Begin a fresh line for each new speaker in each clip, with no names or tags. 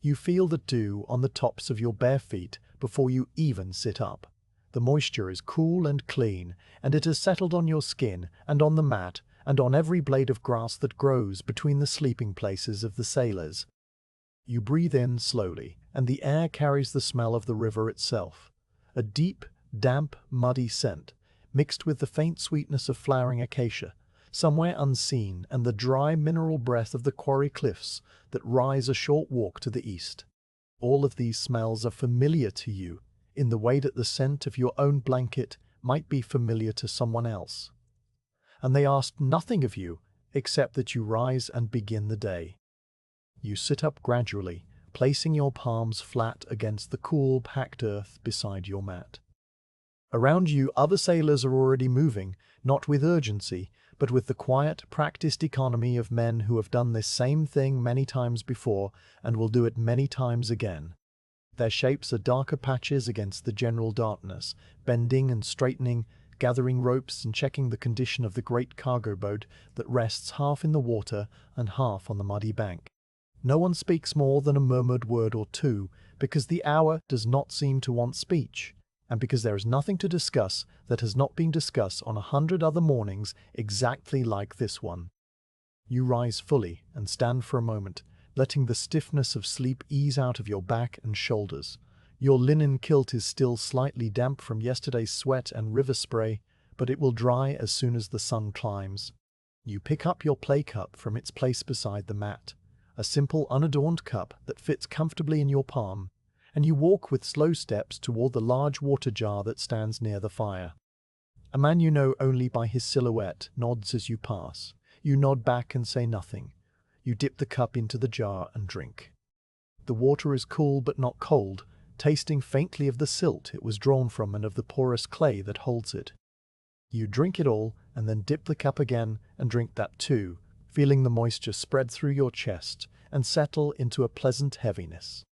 You feel the dew on the tops of your bare feet before you even sit up. The moisture is cool and clean, and it has settled on your skin and on the mat and on every blade of grass that grows between the sleeping places of the sailors. You breathe in slowly, and the air carries the smell of the river itself. A deep, damp, muddy scent, mixed with the faint sweetness of flowering acacia, somewhere unseen, and the dry mineral breath of the quarry cliffs that rise a short walk to the east. All of these smells are familiar to you, in the way that the scent of your own blanket might be familiar to someone else. And they ask nothing of you except that you rise and begin the day. You sit up gradually, placing your palms flat against the cool, packed earth beside your mat. Around you, other sailors are already moving, not with urgency, but with the quiet, practiced economy of men who have done this same thing many times before and will do it many times again. Their shapes are darker patches against the general darkness, bending and straightening, gathering ropes and checking the condition of the great cargo boat that rests half in the water and half on the muddy bank. No one speaks more than a murmured word or two, because the hour does not seem to want speech, and because there is nothing to discuss that has not been discussed on 100 other mornings exactly like this one. You rise fully and stand for a moment, letting the stiffness of sleep ease out of your back and shoulders. Your linen kilt is still slightly damp from yesterday's sweat and river spray, but it will dry as soon as the sun climbs. You pick up your play cup from its place beside the mat, a simple unadorned cup that fits comfortably in your palm, and you walk with slow steps toward the large water jar that stands near the fire. A man you know only by his silhouette nods as you pass. You nod back and say nothing. You dip the cup into the jar and drink. The water is cool but not cold, tasting faintly of the silt it was drawn from and of the porous clay that holds it. You drink it all and then dip the cup again and drink that too, feeling the moisture spread through your chest and settle into a pleasant heaviness.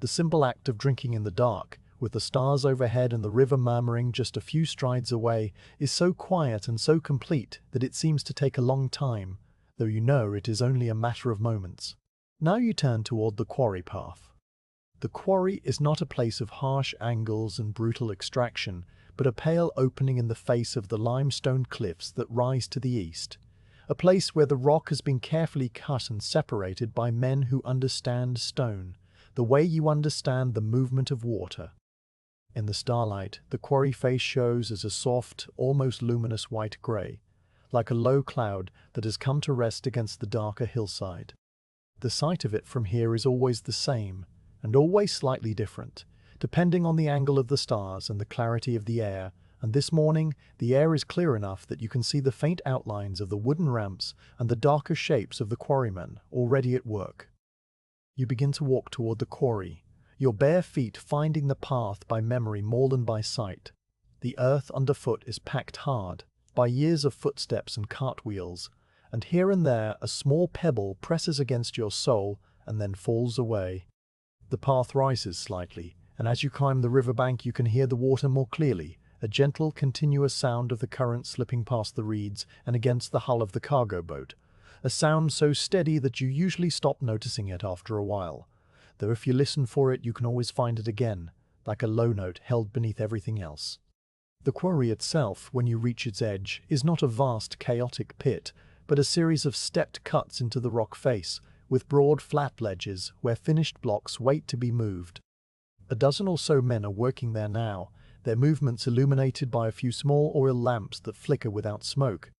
The simple act of drinking in the dark, with the stars overhead and the river murmuring just a few strides away, is so quiet and so complete that it seems to take a long time, though you know it is only a matter of moments. Now you turn toward the quarry path. The quarry is not a place of harsh angles and brutal extraction, but a pale opening in the face of the limestone cliffs that rise to the east. A place where the rock has been carefully cut and separated by men who understand stone, the way you understand the movement of water. In the starlight, the quarry face shows as a soft, almost luminous white grey, like a low cloud that has come to rest against the darker hillside. The sight of it from here is always the same, and always slightly different, depending on the angle of the stars and the clarity of the air, and this morning the air is clear enough that you can see the faint outlines of the wooden ramps and the darker shapes of the quarrymen already at work. You begin to walk toward the quarry, your bare feet finding the path by memory more than by sight. The earth underfoot is packed hard by years of footsteps and cartwheels, and here and there a small pebble presses against your sole and then falls away. The path rises slightly, and as you climb the riverbank you can hear the water more clearly, a gentle, continuous sound of the current slipping past the reeds and against the hull of the cargo boat, a sound so steady that you usually stop noticing it after a while, though if you listen for it you can always find it again, like a low note held beneath everything else. The quarry itself, when you reach its edge, is not a vast, chaotic pit, but a series of stepped cuts into the rock face, with broad, flat ledges where finished blocks wait to be moved. A dozen or so men are working there now, their movements illuminated by a few small oil lamps that flicker without smoke.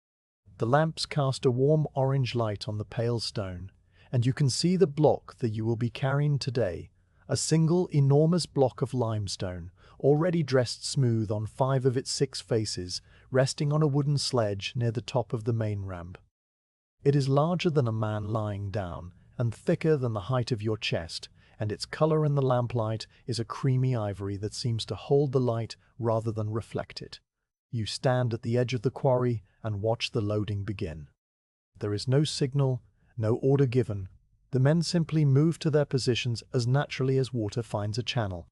The lamps cast a warm orange light on the pale stone, and you can see the block that you will be carrying today, a single enormous block of limestone, already dressed smooth on 5 of its 6 faces, resting on a wooden sledge near the top of the main ramp. It is larger than a man lying down, and thicker than the height of your chest, and its color in the lamplight is a creamy ivory that seems to hold the light rather than reflect it. You stand at the edge of the quarry and watch the loading begin. There is no signal, no order given. The men simply move to their positions as naturally as water finds a channel.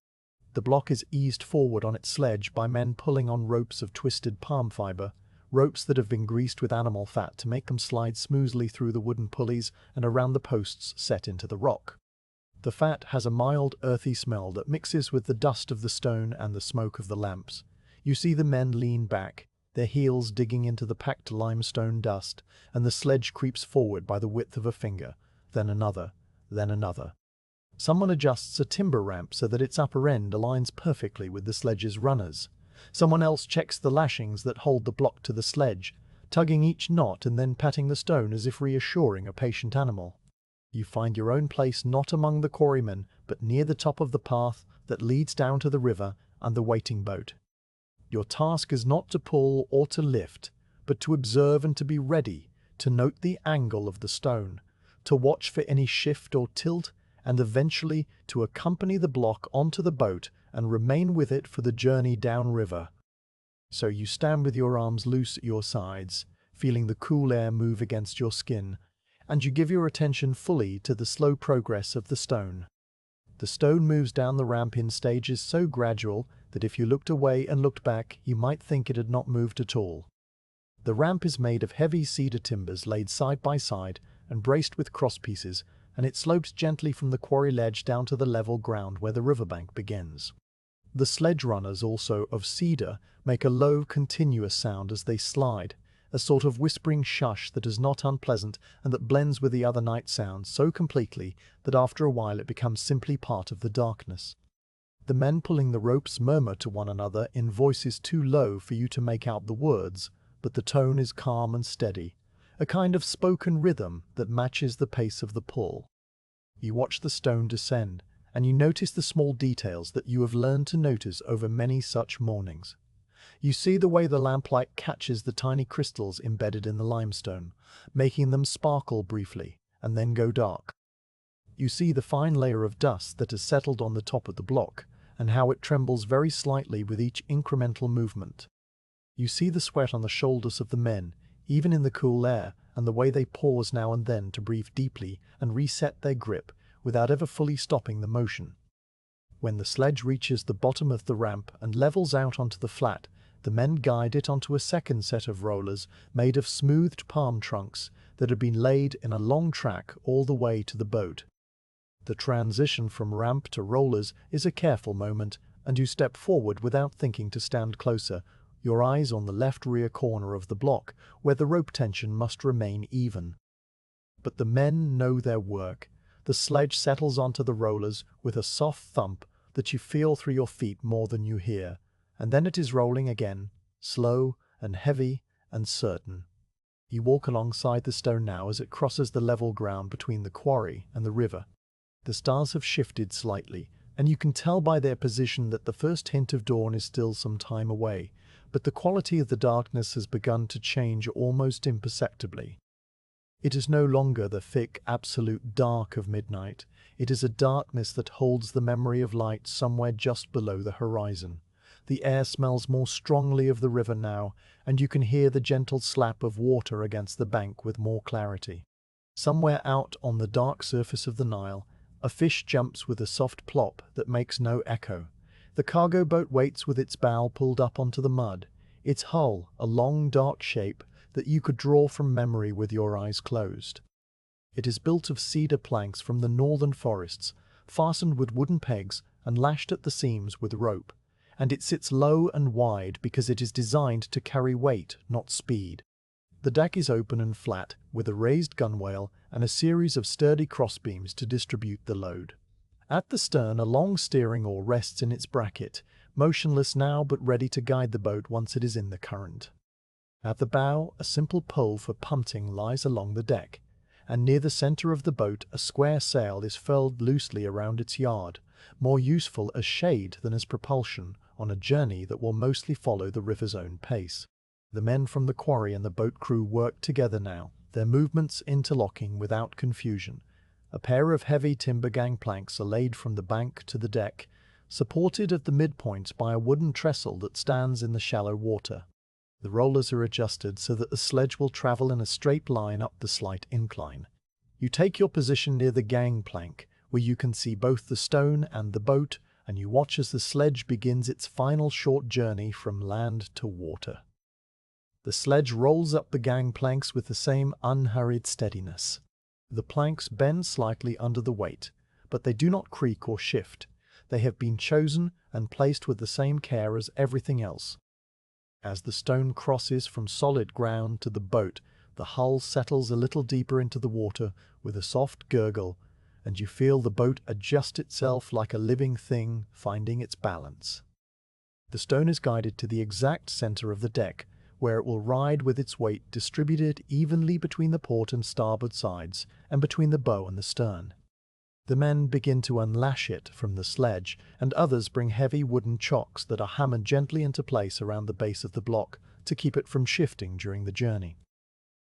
The block is eased forward on its sledge by men pulling on ropes of twisted palm fiber, ropes that have been greased with animal fat to make them slide smoothly through the wooden pulleys and around the posts set into the rock. The fat has a mild, earthy smell that mixes with the dust of the stone and the smoke of the lamps. You see the men lean back, their heels digging into the packed limestone dust, and the sledge creeps forward by the width of a finger, then another, then another. Someone adjusts a timber ramp so that its upper end aligns perfectly with the sledge's runners. Someone else checks the lashings that hold the block to the sledge, tugging each knot and then patting the stone as if reassuring a patient animal. You find your own place not among the quarrymen, but near the top of the path that leads down to the river and the waiting boat. Your task is not to pull or to lift, but to observe and to be ready, to note the angle of the stone, to watch for any shift or tilt, and eventually to accompany the block onto the boat and remain with it for the journey downriver. So you stand with your arms loose at your sides, feeling the cool air move against your skin, and you give your attention fully to the slow progress of the stone. The stone moves down the ramp in stages so gradual that if you looked away and looked back, you might think it had not moved at all. The ramp is made of heavy cedar timbers laid side by side and braced with crosspieces, and it slopes gently from the quarry ledge down to the level ground where the riverbank begins. The sledge runners, also of cedar, make a low, continuous sound as they slide, a sort of whispering shush that is not unpleasant and that blends with the other night sounds so completely that after a while it becomes simply part of the darkness. The men pulling the ropes murmur to one another in voices too low for you to make out the words, but the tone is calm and steady, a kind of spoken rhythm that matches the pace of the pull. You watch the stone descend, and you notice the small details that you have learned to notice over many such mornings. You see the way the lamplight catches the tiny crystals embedded in the limestone, making them sparkle briefly and then go dark. You see the fine layer of dust that has settled on the top of the block, and how it trembles very slightly with each incremental movement. You see the sweat on the shoulders of the men, even in the cool air, and the way they pause now and then to breathe deeply and reset their grip without ever fully stopping the motion. When the sledge reaches the bottom of the ramp and levels out onto the flat, the men guide it onto a second set of rollers made of smoothed palm trunks that have been laid in a long track all the way to the boat. The transition from ramp to rollers is a careful moment, and you step forward without thinking to stand closer, your eyes on the left rear corner of the block, where the rope tension must remain even. But the men know their work. The sledge settles onto the rollers with a soft thump that you feel through your feet more than you hear, and then it is rolling again, slow and heavy and certain. You walk alongside the stone now as it crosses the level ground between the quarry and the river. The stars have shifted slightly, and you can tell by their position that the first hint of dawn is still some time away, but the quality of the darkness has begun to change almost imperceptibly. It is no longer the thick, absolute dark of midnight. It is a darkness that holds the memory of light somewhere just below the horizon. The air smells more strongly of the river now, and you can hear the gentle slap of water against the bank with more clarity. Somewhere out on the dark surface of the Nile, a fish jumps with a soft plop that makes no echo. The cargo boat waits with its bow pulled up onto the mud, its hull a long dark shape that you could draw from memory with your eyes closed. It is built of cedar planks from the northern forests, fastened with wooden pegs and lashed at the seams with rope, and it sits low and wide because it is designed to carry weight, not speed. The deck is open and flat, with a raised gunwale and a series of sturdy crossbeams to distribute the load. At the stern, a long steering oar rests in its bracket, motionless now but ready to guide the boat once it is in the current. At the bow, a simple pole for punting lies along the deck, and near the center of the boat a square sail is furled loosely around its yard, more useful as shade than as propulsion on a journey that will mostly follow the river's own pace. The men from the quarry and the boat crew work together now, their movements interlocking without confusion. A pair of heavy timber gangplanks are laid from the bank to the deck, supported at the midpoints by a wooden trestle that stands in the shallow water. The rollers are adjusted so that the sledge will travel in a straight line up the slight incline. You take your position near the gangplank, where you can see both the stone and the boat, and you watch as the sledge begins its final short journey from land to water. The sledge rolls up the gangplanks with the same unhurried steadiness. The planks bend slightly under the weight, but they do not creak or shift. They have been chosen and placed with the same care as everything else. As the stone crosses from solid ground to the boat, the hull settles a little deeper into the water with a soft gurgle, and you feel the boat adjust itself like a living thing, finding its balance. The stone is guided to the exact center of the deck, where it will ride with its weight distributed evenly between the port and starboard sides, and between the bow and the stern. The men begin to unlash it from the sledge, and others bring heavy wooden chocks that are hammered gently into place around the base of the block to keep it from shifting during the journey.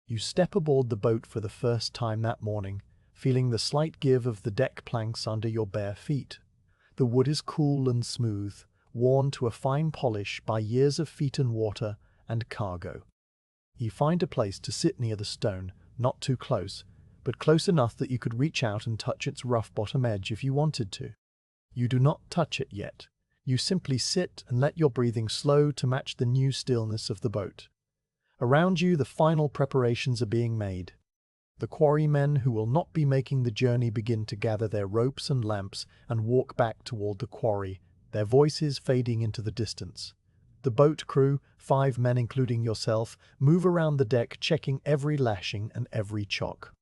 You step aboard the boat for the first time that morning, feeling the slight give of the deck planks under your bare feet. The wood is cool and smooth, worn to a fine polish by years of feet in water and cargo. You find a place to sit near the stone, not too close, but close enough that you could reach out and touch its rough bottom edge if you wanted to. You do not touch it yet. You simply sit and let your breathing slow to match the new stillness of the boat. Around you, the final preparations are being made. The quarrymen who will not be making the journey begin to gather their ropes and lamps and walk back toward the quarry, their voices fading into the distance. The boat crew, 5 men including yourself, move around the deck checking every lashing and every chock.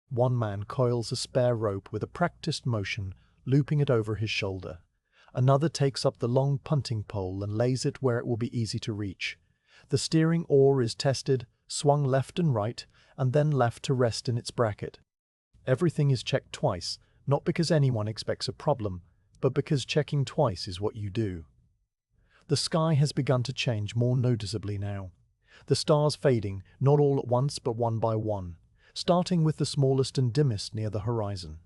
One man coils a spare rope with a practiced motion, looping it over his shoulder. Another takes up the long punting pole and lays it where it will be easy to reach. The steering oar is tested, swung left and right, and then left to rest in its bracket. Everything is checked twice, not because anyone expects a problem, but because checking twice is what you do. The sky has begun to change more noticeably now. The stars fading, not all at once but one by one, starting with the smallest and dimmest near the horizon.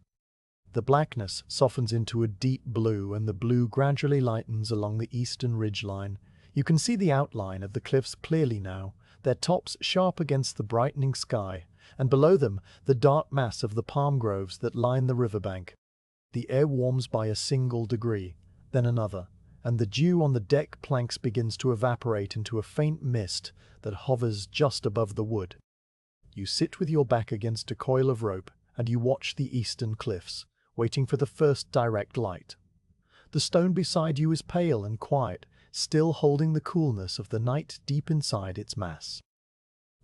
The blackness softens into a deep blue, and the blue gradually lightens along the eastern ridgeline. You can see the outline of the cliffs clearly now, their tops sharp against the brightening sky, and below them the dark mass of the palm groves that line the riverbank. The air warms by a single degree, then another, and the dew on the deck planks begins to evaporate into a faint mist that hovers just above the wood. You sit with your back against a coil of rope, and you watch the eastern cliffs, waiting for the first direct light. The stone beside you is pale and quiet, still holding the coolness of the night deep inside its mass.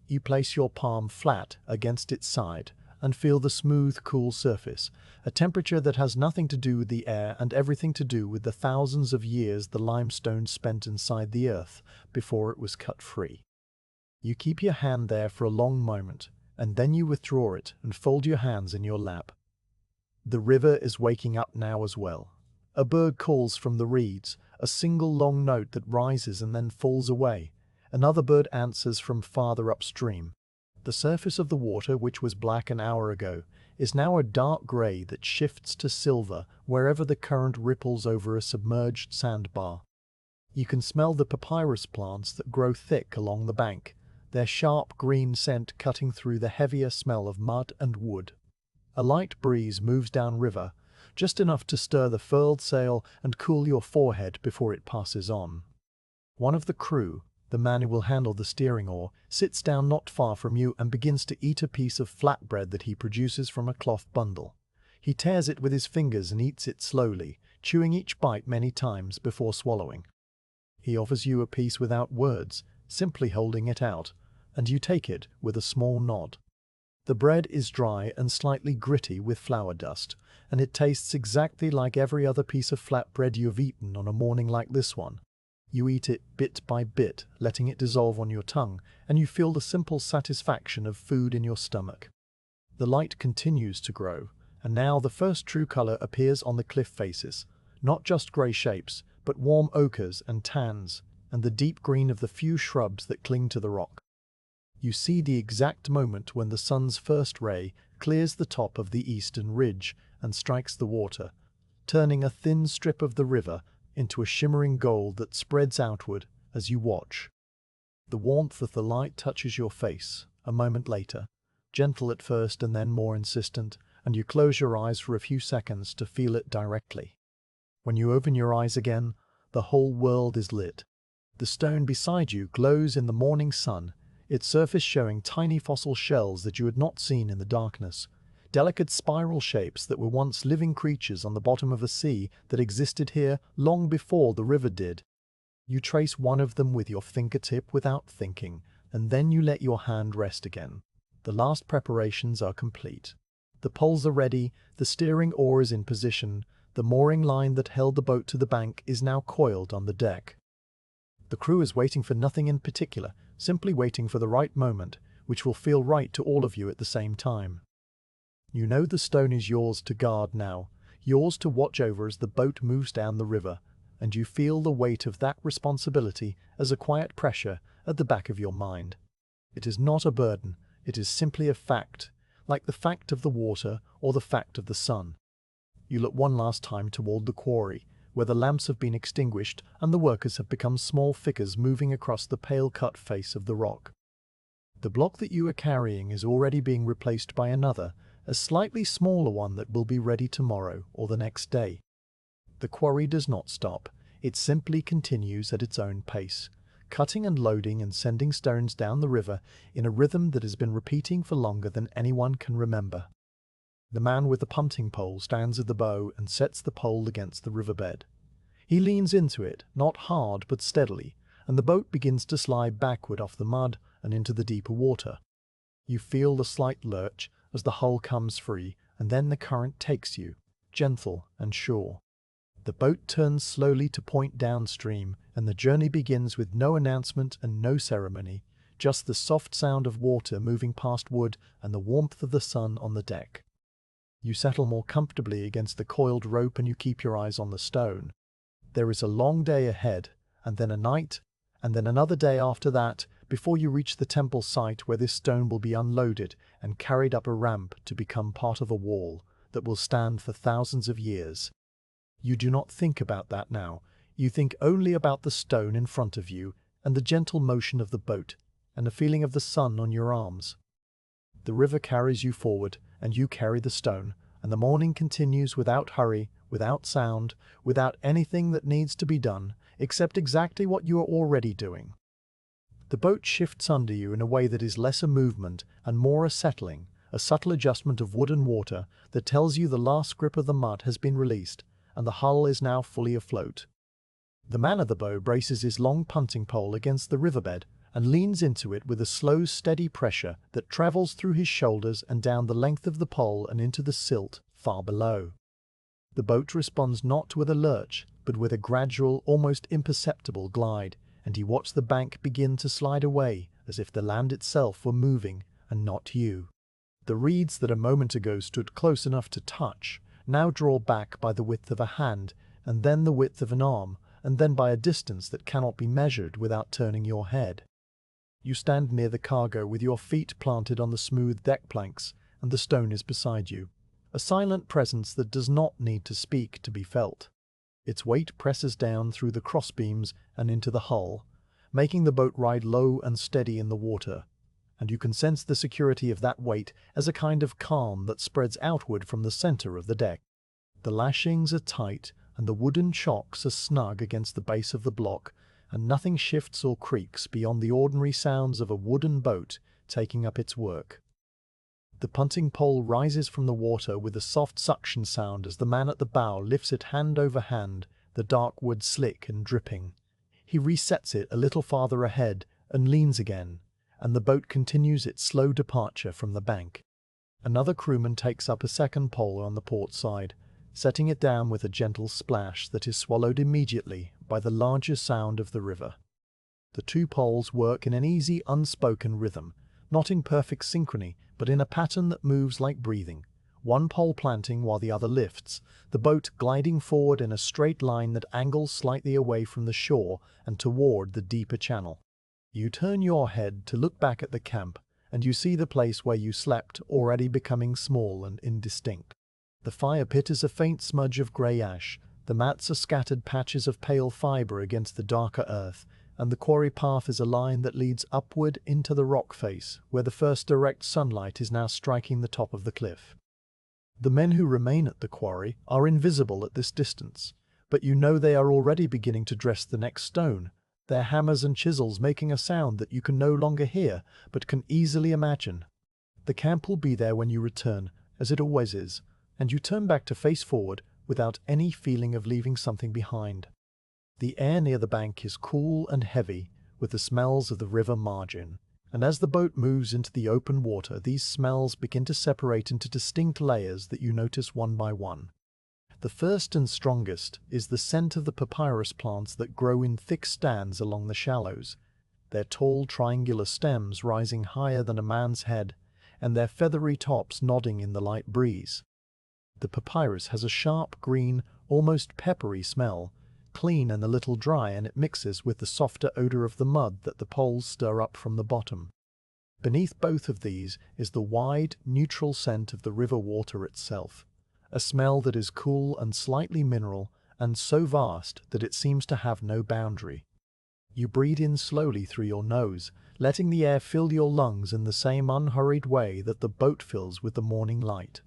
You place your palm flat against its side and feel the smooth, cool surface, a temperature that has nothing to do with the air and everything to do with the thousands of years the limestone spent inside the earth before it was cut free. You keep your hand there for a long moment, and then you withdraw it and fold your hands in your lap. The river is waking up now as well. A bird calls from the reeds, a single long note that rises and then falls away. Another bird answers from farther upstream. The surface of the water, which was black an hour ago, is now a dark grey that shifts to silver wherever the current ripples over a submerged sandbar. You can smell the papyrus plants that grow thick along the bank, their sharp green scent cutting through the heavier smell of mud and wood. A light breeze moves downriver, just enough to stir the furled sail and cool your forehead before it passes on. One of the crew, the man who will handle the steering oar, sits down not far from you and begins to eat a piece of flatbread that he produces from a cloth bundle. He tears it with his fingers and eats it slowly, chewing each bite many times before swallowing. He offers you a piece without words, simply holding it out, and you take it with a small nod. The bread is dry and slightly gritty with flour dust, and it tastes exactly like every other piece of flatbread you have eaten on a morning like this one. You eat it bit by bit, letting it dissolve on your tongue, and you feel the simple satisfaction of food in your stomach. The light continues to grow, and now the first true color appears on the cliff faces, not just grey shapes, but warm ochres and tans, and the deep green of the few shrubs that cling to the rock. You see the exact moment when the sun's first ray clears the top of the eastern ridge and strikes the water, turning a thin strip of the river into a shimmering gold that spreads outward as you watch. The warmth of the light touches your face a moment later, gentle at first and then more insistent, and you close your eyes for a few seconds to feel it directly. When you open your eyes again, the whole world is lit. The stone beside you glows in the morning sun, its surface showing tiny fossil shells that you had not seen in the darkness. delicate spiral shapes that were once living creatures on the bottom of a sea that existed here long before the river did. You trace one of them with your fingertip without thinking, and then you let your hand rest again. The last preparations are complete. The poles are ready, the steering oar is in position, the mooring line that held the boat to the bank is now coiled on the deck. The crew is waiting for nothing in particular, simply waiting for the right moment, which will feel right to all of you at the same time. You know the stone is yours to guard now, yours to watch over as the boat moves down the river, and you feel the weight of that responsibility as a quiet pressure at the back of your mind. It is not a burden, it is simply a fact, like the fact of the water or the fact of the sun. You look one last time toward the quarry, where the lamps have been extinguished and the workers have become small figures moving across the pale-cut face of the rock. The block that you are carrying is already being replaced by another, a slightly smaller one that will be ready tomorrow or the next day. The quarry does not stop, it simply continues at its own pace, cutting and loading and sending stones down the river in a rhythm that has been repeating for longer than anyone can remember. The man with the punting pole stands at the bow and sets the pole against the riverbed. He leans into it, not hard but steadily, and the boat begins to slide backward off the mud and into the deeper water. You feel the slight lurch as the hull comes free, and then the current takes you, gentle and sure. The boat turns slowly to point downstream, and the journey begins with no announcement and no ceremony, just the soft sound of water moving past wood and the warmth of the sun on the deck. You settle more comfortably against the coiled rope and you keep your eyes on the stone. There is a long day ahead, and then a night, and then another day after that, before you reach the temple site where this stone will be unloaded and carried up a ramp to become part of a wall that will stand for thousands of years. You do not think about that now. You think only about the stone in front of you and the gentle motion of the boat and the feeling of the sun on your arms. The river carries you forward, and you carry the stone, and the morning continues without hurry, without sound, without anything that needs to be done, except exactly what you are already doing. The boat shifts under you in a way that is less a movement and more a settling, a subtle adjustment of wood and water that tells you the last grip of the mud has been released, and the hull is now fully afloat. The man at the bow braces his long punting pole against the riverbed and leans into it with a slow, steady pressure that travels through his shoulders and down the length of the pole and into the silt far below. The boat responds not with a lurch, but with a gradual, almost imperceptible glide, and he watched the bank begin to slide away as if the land itself were moving and not you. The reeds that a moment ago stood close enough to touch now draw back by the width of a hand, and then the width of an arm, and then by a distance that cannot be measured without turning your head. You stand near the cargo with your feet planted on the smooth deck planks, and the stone is beside you, a silent presence that does not need to speak to be felt. Its weight presses down through the crossbeams and into the hull, making the boat ride low and steady in the water, and you can sense the security of that weight as a kind of calm that spreads outward from the center of the deck. The lashings are tight, and the wooden chocks are snug against the base of the block, and nothing shifts or creaks beyond the ordinary sounds of a wooden boat taking up its work. The punting pole rises from the water with a soft suction sound as the man at the bow lifts it hand over hand, the dark wood slick and dripping. He resets it a little farther ahead and leans again, and the boat continues its slow departure from the bank. Another crewman takes up a second pole on the port side, setting it down with a gentle splash that is swallowed immediately by the larger sound of the river. The two poles work in an easy, unspoken rhythm, not in perfect synchrony, but in a pattern that moves like breathing, one pole planting while the other lifts, the boat gliding forward in a straight line that angles slightly away from the shore and toward the deeper channel. You turn your head to look back at the camp, and you see the place where you slept already becoming small and indistinct. The fire pit is a faint smudge of grey ash, the mats are scattered patches of pale fibre against the darker earth, and the quarry path is a line that leads upward into the rock face, where the first direct sunlight is now striking the top of the cliff. The men who remain at the quarry are invisible at this distance, but you know they are already beginning to dress the next stone, their hammers and chisels making a sound that you can no longer hear, but can easily imagine. The camp will be there when you return, as it always is, and you turn back to face forward without any feeling of leaving something behind. The air near the bank is cool and heavy with the smells of the river margin, and as the boat moves into the open water, these smells begin to separate into distinct layers that you notice one by one. The first and strongest is the scent of the papyrus plants that grow in thick stands along the shallows, their tall triangular stems rising higher than a man's head, and their feathery tops nodding in the light breeze. The papyrus has a sharp green, almost peppery smell, clean and a little dry, and it mixes with the softer odor of the mud that the poles stir up from the bottom. Beneath both of these is the wide, neutral scent of the river water itself, a smell that is cool and slightly mineral and so vast that it seems to have no boundary. You breathe in slowly through your nose, letting the air fill your lungs in the same unhurried way that the boat fills with the morning light.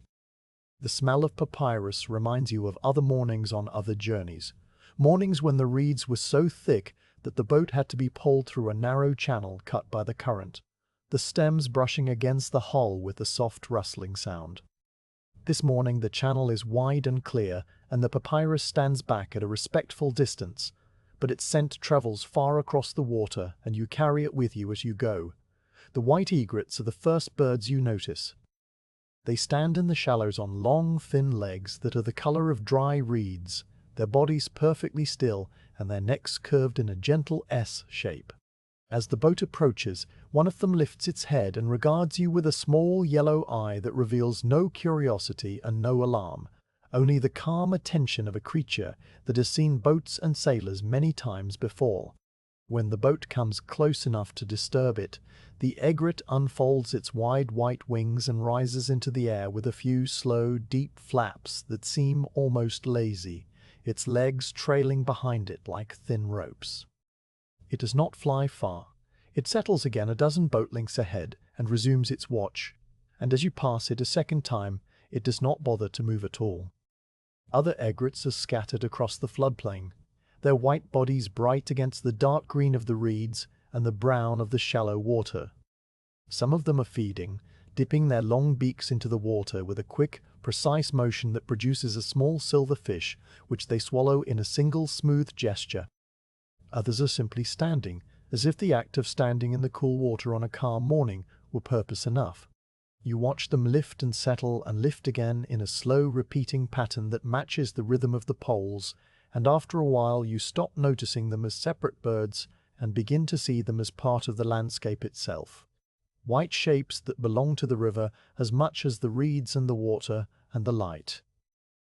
The smell of papyrus reminds you of other mornings on other journeys, mornings when the reeds were so thick that the boat had to be poled through a narrow channel cut by the current, the stems brushing against the hull with a soft rustling sound. This morning the channel is wide and clear, and the papyrus stands back at a respectful distance, but its scent travels far across the water and you carry it with you as you go. The white egrets are the first birds you notice. They stand in the shallows on long, thin legs that are the color of dry reeds, their bodies perfectly still and their necks curved in a gentle S shape. As the boat approaches, one of them lifts its head and regards you with a small yellow eye that reveals no curiosity and no alarm, only the calm attention of a creature that has seen boats and sailors many times before. When the boat comes close enough to disturb it, the egret unfolds its wide white wings and rises into the air with a few slow, deep flaps that seem almost lazy, its legs trailing behind it like thin ropes. It does not fly far. It settles again a dozen boat lengths ahead and resumes its watch, and as you pass it a second time, it does not bother to move at all. Other egrets are scattered across the floodplain, their white bodies bright against the dark green of the reeds and the brown of the shallow water. Some of them are feeding, dipping their long beaks into the water with a quick, precise motion that produces a small silver fish which they swallow in a single smooth gesture. Others are simply standing, as if the act of standing in the cool water on a calm morning were purpose enough. You watch them lift and settle and lift again in a slow repeating pattern that matches the rhythm of the poles, and after a while you stop noticing them as separate birds and begin to see them as part of the landscape itself. White shapes that belong to the river as much as the reeds and the water and the light.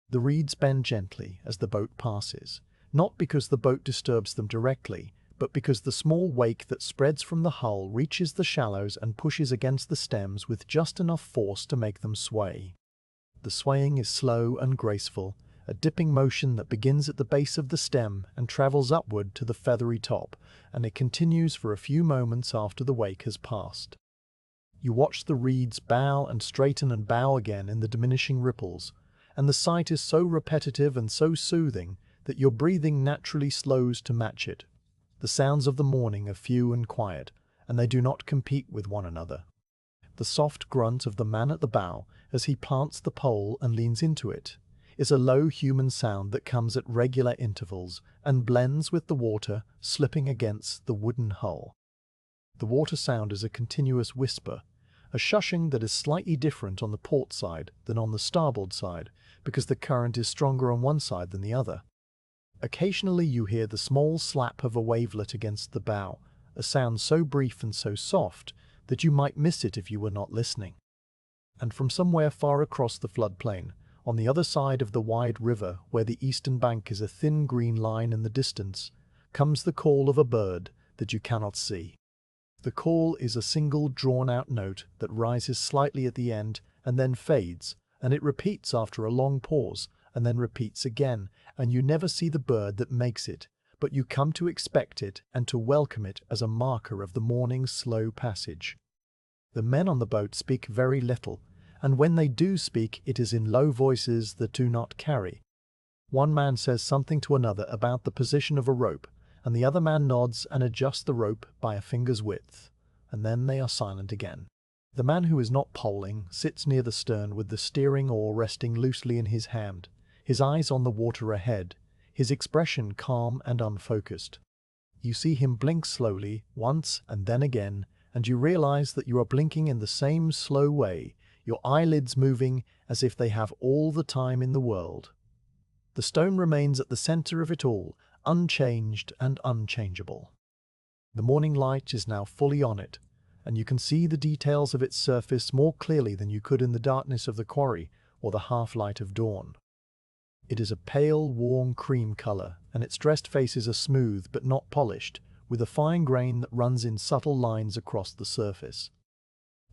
The reeds bend gently as the boat passes, not because the boat disturbs them directly, but because the small wake that spreads from the hull reaches the shallows and pushes against the stems with just enough force to make them sway. The swaying is slow and graceful, a dipping motion that begins at the base of the stem and travels upward to the feathery top, and it continues for a few moments after the wake has passed. You watch the reeds bow and straighten and bow again in the diminishing ripples, and the sight is so repetitive and so soothing that your breathing naturally slows to match it. The sounds of the morning are few and quiet, and they do not compete with one another. The soft grunt of the man at the bow, as he plants the pole and leans into it, is a low human sound that comes at regular intervals and blends with the water slipping against the wooden hull. The water sound is a continuous whisper, a shushing that is slightly different on the port side than on the starboard side, because the current is stronger on one side than the other. Occasionally you hear the small slap of a wavelet against the bow, a sound so brief and so soft that you might miss it if you were not listening. And from somewhere far across the floodplain, on the other side of the wide river where the eastern bank is a thin green line in the distance, comes the call of a bird that you cannot see. The call is a single drawn-out note that rises slightly at the end and then fades, and it repeats after a long pause, and then repeats again, and you never see the bird that makes it, but you come to expect it and to welcome it as a marker of the morning's slow passage. The men on the boat speak very little, and when they do speak it is in low voices that do not carry. One man says something to another about the position of a rope, and the other man nods and adjusts the rope by a finger's width, and then they are silent again. The man who is not poling sits near the stern with the steering oar resting loosely in his hand, his eyes on the water ahead, his expression calm and unfocused. You see him blink slowly, once and then again, and you realize that you are blinking in the same slow way, your eyelids moving as if they have all the time in the world. The stone remains at the center of it all, unchanged and unchangeable. The morning light is now fully on it, and you can see the details of its surface more clearly than you could in the darkness of the quarry or the half-light of dawn. It is a pale, warm cream color, and its dressed faces are smooth but not polished, with a fine grain that runs in subtle lines across the surface.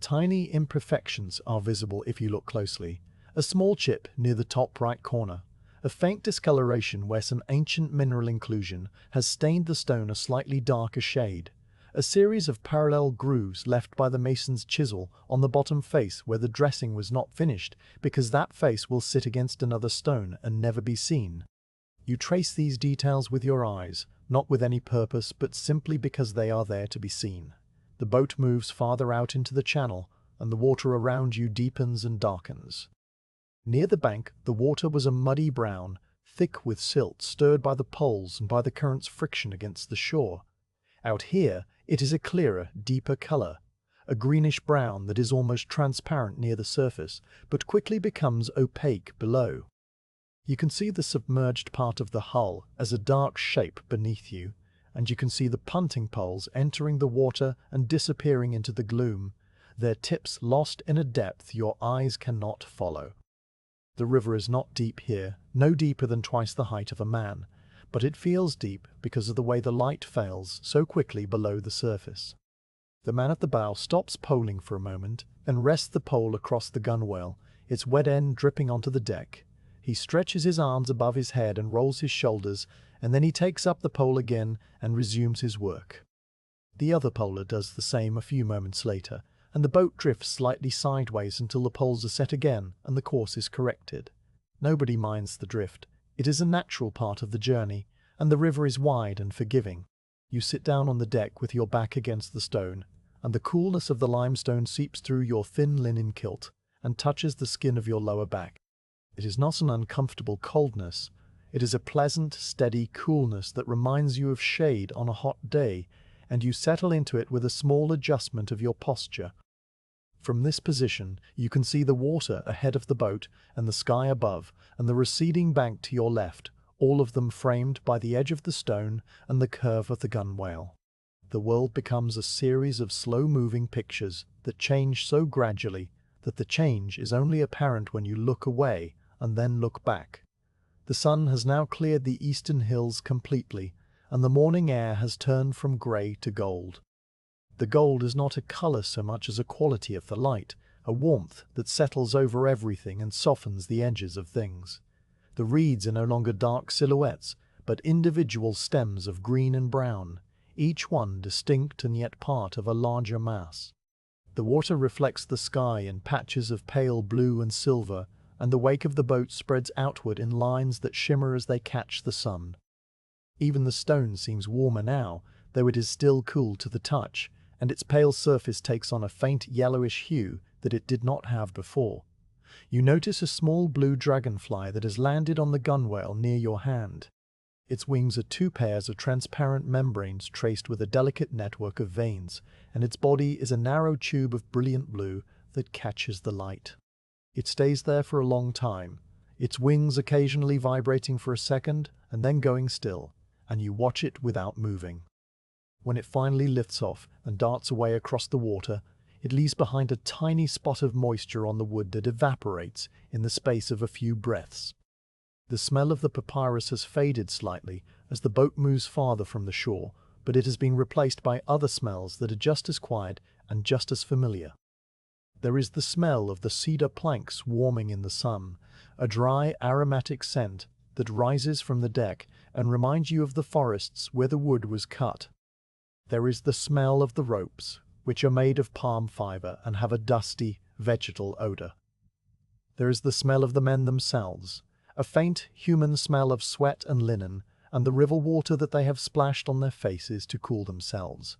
Tiny imperfections are visible if you look closely. A small chip near the top right corner, a faint discoloration where some ancient mineral inclusion has stained the stone a slightly darker shade, a series of parallel grooves left by the mason's chisel on the bottom face where the dressing was not finished because that face will sit against another stone and never be seen. You trace these details with your eyes, not with any purpose but simply because they are there to be seen. The boat moves farther out into the channel, and the water around you deepens and darkens. Near the bank, the water was a muddy brown, thick with silt stirred by the poles and by the current's friction against the shore. Out here, it is a clearer, deeper color, a greenish brown that is almost transparent near the surface, but quickly becomes opaque below. You can see the submerged part of the hull as a dark shape beneath you, and you can see the punting poles entering the water and disappearing into the gloom, their tips lost in a depth your eyes cannot follow. The river is not deep here, no deeper than twice the height of a man, but it feels deep because of the way the light fails so quickly below the surface. The man at the bow stops poling for a moment and rests the pole across the gunwale, its wet end dripping onto the deck. He stretches his arms above his head and rolls his shoulders, and then he takes up the pole again and resumes his work. The other poler does the same a few moments later, and the boat drifts slightly sideways until the poles are set again and the course is corrected. Nobody minds the drift. It is a natural part of the journey, and the river is wide and forgiving. You sit down on the deck with your back against the stone, and the coolness of the limestone seeps through your thin linen kilt and touches the skin of your lower back. It is not an uncomfortable coldness. It is a pleasant, steady coolness that reminds you of shade on a hot day, and you settle into it with a small adjustment of your posture. From this position, you can see the water ahead of the boat and the sky above and the receding bank to your left, all of them framed by the edge of the stone and the curve of the gunwale. The world becomes a series of slow-moving pictures that change so gradually that the change is only apparent when you look away and then look back. The sun has now cleared the eastern hills completely, and the morning air has turned from grey to gold. The gold is not a color so much as a quality of the light, a warmth that settles over everything and softens the edges of things. The reeds are no longer dark silhouettes, but individual stems of green and brown, each one distinct and yet part of a larger mass. The water reflects the sky in patches of pale blue and silver, and the wake of the boat spreads outward in lines that shimmer as they catch the sun. Even the stone seems warmer now, though it is still cool to the touch, and its pale surface takes on a faint yellowish hue that it did not have before. You notice a small blue dragonfly that has landed on the gunwale near your hand. Its wings are two pairs of transparent membranes traced with a delicate network of veins, and its body is a narrow tube of brilliant blue that catches the light. It stays there for a long time, its wings occasionally vibrating for a second and then going still, and you watch it without moving. When it finally lifts off and darts away across the water, it leaves behind a tiny spot of moisture on the wood that evaporates in the space of a few breaths. The smell of the papyrus has faded slightly as the boat moves farther from the shore, but it has been replaced by other smells that are just as quiet and just as familiar. There is the smell of the cedar planks warming in the sun, a dry, aromatic scent that rises from the deck and reminds you of the forests where the wood was cut. There is the smell of the ropes, which are made of palm fiber and have a dusty, vegetal odor. There is the smell of the men themselves, a faint, human smell of sweat and linen, and the river water that they have splashed on their faces to cool themselves.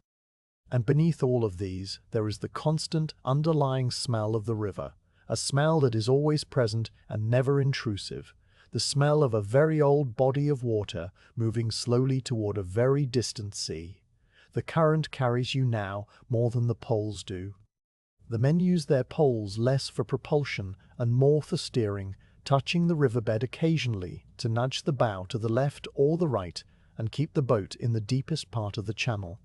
And beneath all of these, there is the constant, underlying smell of the river, a smell that is always present and never intrusive, the smell of a very old body of water moving slowly toward a very distant sea. The current carries you now more than the poles do. The men use their poles less for propulsion and more for steering, touching the riverbed occasionally to nudge the bow to the left or the right and keep the boat in the deepest part of the channel.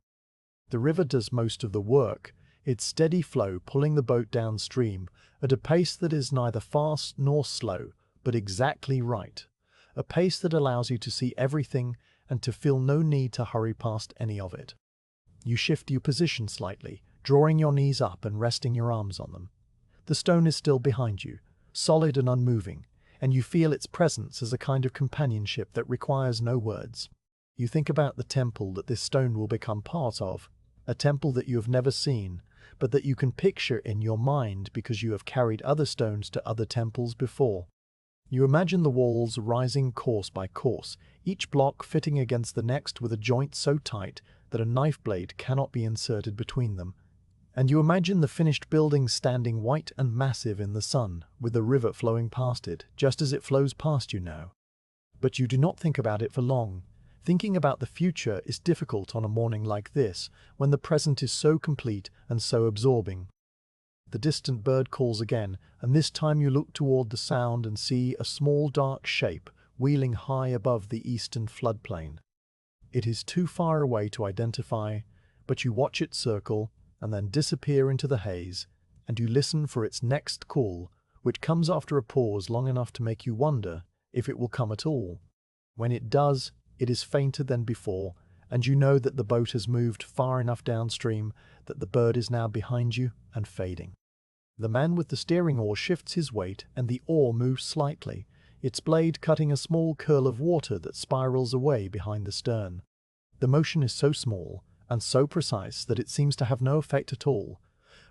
The river does most of the work, its steady flow pulling the boat downstream at a pace that is neither fast nor slow, but exactly right, a pace that allows you to see everything and to feel no need to hurry past any of it. You shift your position slightly, drawing your knees up and resting your arms on them. The stone is still behind you, solid and unmoving, and you feel its presence as a kind of companionship that requires no words. You think about the temple that this stone will become part of, a temple that you have never seen, but that you can picture in your mind because you have carried other stones to other temples before. You imagine the walls rising course by course, each block fitting against the next with a joint so tight that a knife blade cannot be inserted between them. And you imagine the finished building standing white and massive in the sun, with the river flowing past it, just as it flows past you now. But you do not think about it for long. Thinking about the future is difficult on a morning like this, when the present is so complete and so absorbing. The distant bird calls again, and this time you look toward the sound and see a small dark shape wheeling high above the eastern floodplain. It is too far away to identify, but you watch it circle and then disappear into the haze, and you listen for its next call, which comes after a pause long enough to make you wonder if it will come at all. When it does, it is fainter than before, and you know that the boat has moved far enough downstream that the bird is now behind you and fading. The man with the steering oar shifts his weight and the oar moves slightly, its blade cutting a small curl of water that spirals away behind the stern. The motion is so small and so precise that it seems to have no effect at all,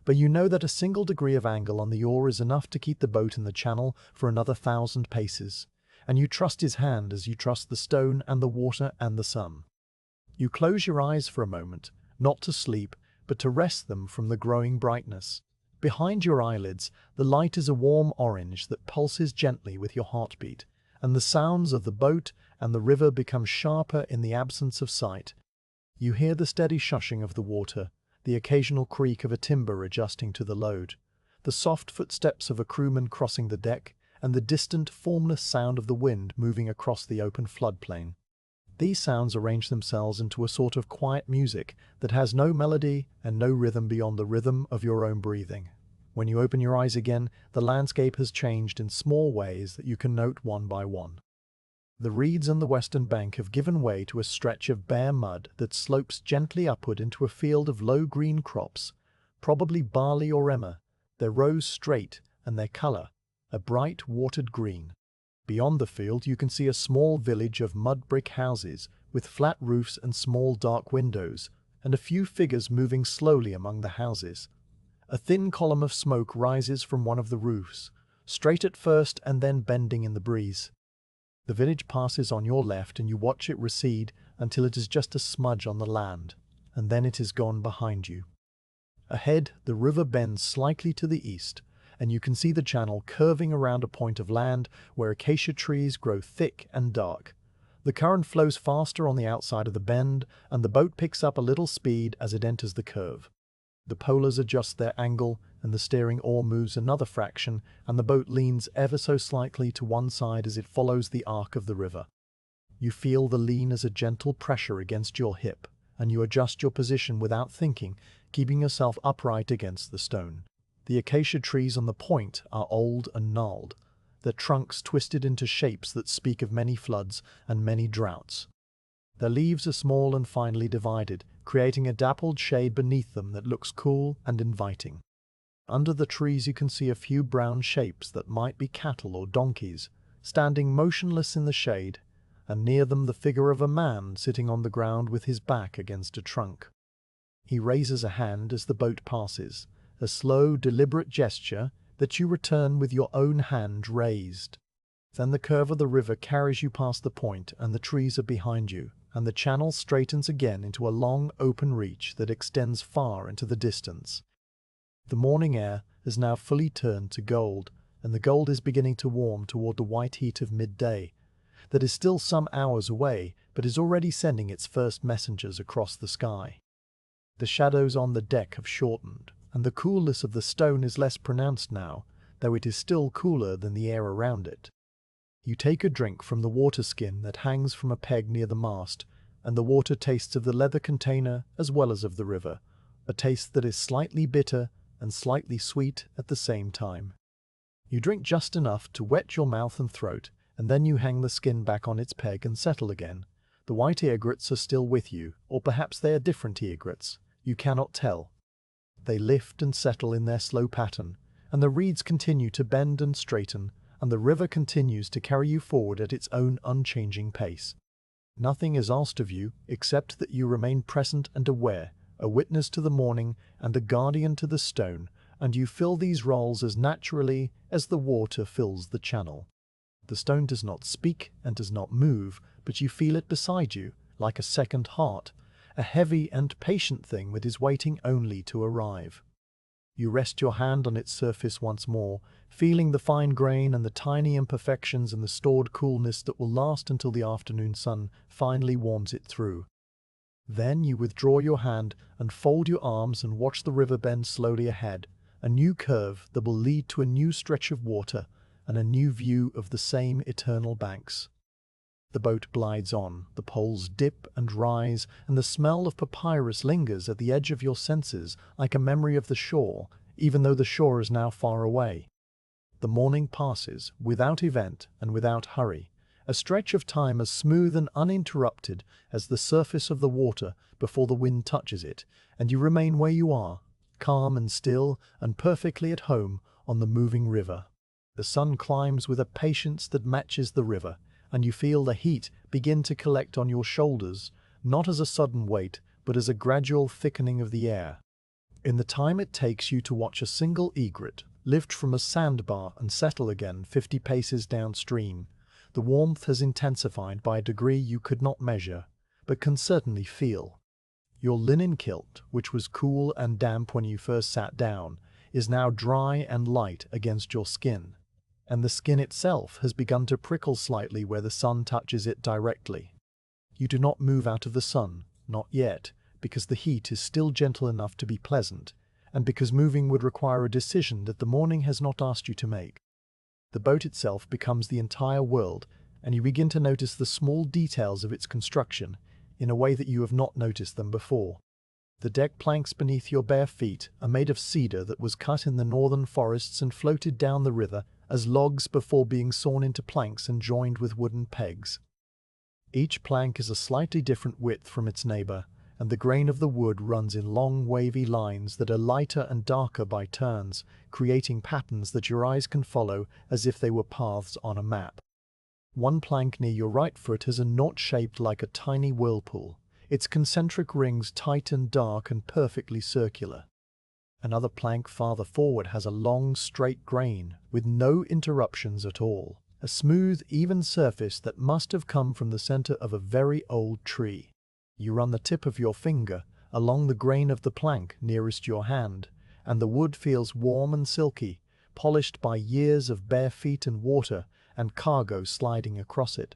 but you know that a single degree of angle on the oar is enough to keep the boat in the channel for another 1,000 paces, and you trust his hand as you trust the stone and the water and the sun. You close your eyes for a moment, not to sleep, but to rest them from the growing brightness. Behind your eyelids, the light is a warm orange that pulses gently with your heartbeat, and the sounds of the boat and the river become sharper in the absence of sight. You hear the steady shushing of the water, the occasional creak of a timber adjusting to the load, the soft footsteps of a crewman crossing the deck, and the distant, formless sound of the wind moving across the open floodplain. These sounds arrange themselves into a sort of quiet music that has no melody and no rhythm beyond the rhythm of your own breathing. When you open your eyes again, the landscape has changed in small ways that you can note one by one. The reeds on the western bank have given way to a stretch of bare mud that slopes gently upward into a field of low green crops, probably barley or emmer, their rows straight and their color a bright watered green. Beyond the field you can see a small village of mud brick houses with flat roofs and small dark windows, and a few figures moving slowly among the houses. A thin column of smoke rises from one of the roofs, straight at first and then bending in the breeze. The village passes on your left and you watch it recede until it is just a smudge on the land, and then it is gone behind you. Ahead, the river bends slightly to the east, and you can see the channel curving around a point of land where acacia trees grow thick and dark. The current flows faster on the outside of the bend, and the boat picks up a little speed as it enters the curve. The polars adjust their angle, and the steering oar moves another fraction, and the boat leans ever so slightly to one side as it follows the arc of the river. You feel the lean as a gentle pressure against your hip, and you adjust your position without thinking, keeping yourself upright against the stone. The acacia trees on the point are old and gnarled, their trunks twisted into shapes that speak of many floods and many droughts. Their leaves are small and finely divided, creating a dappled shade beneath them that looks cool and inviting. Under the trees you can see a few brown shapes that might be cattle or donkeys, standing motionless in the shade, and near them the figure of a man sitting on the ground with his back against a trunk. He raises a hand as the boat passes, a slow, deliberate gesture that you return with your own hand raised. Then the curve of the river carries you past the point and the trees are behind you, and the channel straightens again into a long open reach that extends far into the distance. The morning air has now fully turned to gold, and the gold is beginning to warm toward the white heat of midday, that is still some hours away, but is already sending its first messengers across the sky. The shadows on the deck have shortened, and the coolness of the stone is less pronounced now, though it is still cooler than the air around it. You take a drink from the water skin that hangs from a peg near the mast, and the water tastes of the leather container as well as of the river, a taste that is slightly bitter and slightly sweet at the same time. You drink just enough to wet your mouth and throat, and then you hang the skin back on its peg and settle again. The white egrets are still with you, or perhaps they are different egrets. You cannot tell. They lift and settle in their slow pattern, and the reeds continue to bend and straighten, and the river continues to carry you forward at its own unchanging pace. Nothing is asked of you except that you remain present and aware, a witness to the morning and a guardian to the stone, and you fill these roles as naturally as the water fills the channel. The stone does not speak and does not move, but you feel it beside you, like a second heart, a heavy and patient thing that is waiting only to arrive. You rest your hand on its surface once more, feeling the fine grain and the tiny imperfections and the stored coolness that will last until the afternoon sun finally warms it through. Then you withdraw your hand and fold your arms and watch the river bend slowly ahead, a new curve that will lead to a new stretch of water and a new view of the same eternal banks. The boat glides on, the poles dip and rise, and the smell of papyrus lingers at the edge of your senses like a memory of the shore, even though the shore is now far away. The morning passes, without event and without hurry, a stretch of time as smooth and uninterrupted as the surface of the water before the wind touches it, and you remain where you are, calm and still and perfectly at home on the moving river. The sun climbs with a patience that matches the river, and you feel the heat begin to collect on your shoulders, not as a sudden weight, but as a gradual thickening of the air. In the time it takes you to watch a single egret lift from a sandbar and settle again 50 paces downstream, the warmth has intensified by a degree you could not measure, but can certainly feel. Your linen kilt, which was cool and damp when you first sat down, is now dry and light against your skin, and the skin itself has begun to prickle slightly where the sun touches it directly. You do not move out of the sun, not yet, because the heat is still gentle enough to be pleasant, and because moving would require a decision that the morning has not asked you to make. The boat itself becomes the entire world, and you begin to notice the small details of its construction in a way that you have not noticed them before. The deck planks beneath your bare feet are made of cedar that was cut in the northern forests and floated down the river as logs before being sawn into planks and joined with wooden pegs. Each plank is a slightly different width from its neighbor, and the grain of the wood runs in long wavy lines that are lighter and darker by turns, creating patterns that your eyes can follow as if they were paths on a map. One plank near your right foot has a knot shaped like a tiny whirlpool, its concentric rings tight and dark and perfectly circular. Another plank farther forward has a long, straight grain, with no interruptions at all, a smooth, even surface that must have come from the center of a very old tree. You run the tip of your finger along the grain of the plank nearest your hand, and the wood feels warm and silky, polished by years of bare feet and water and cargo sliding across it.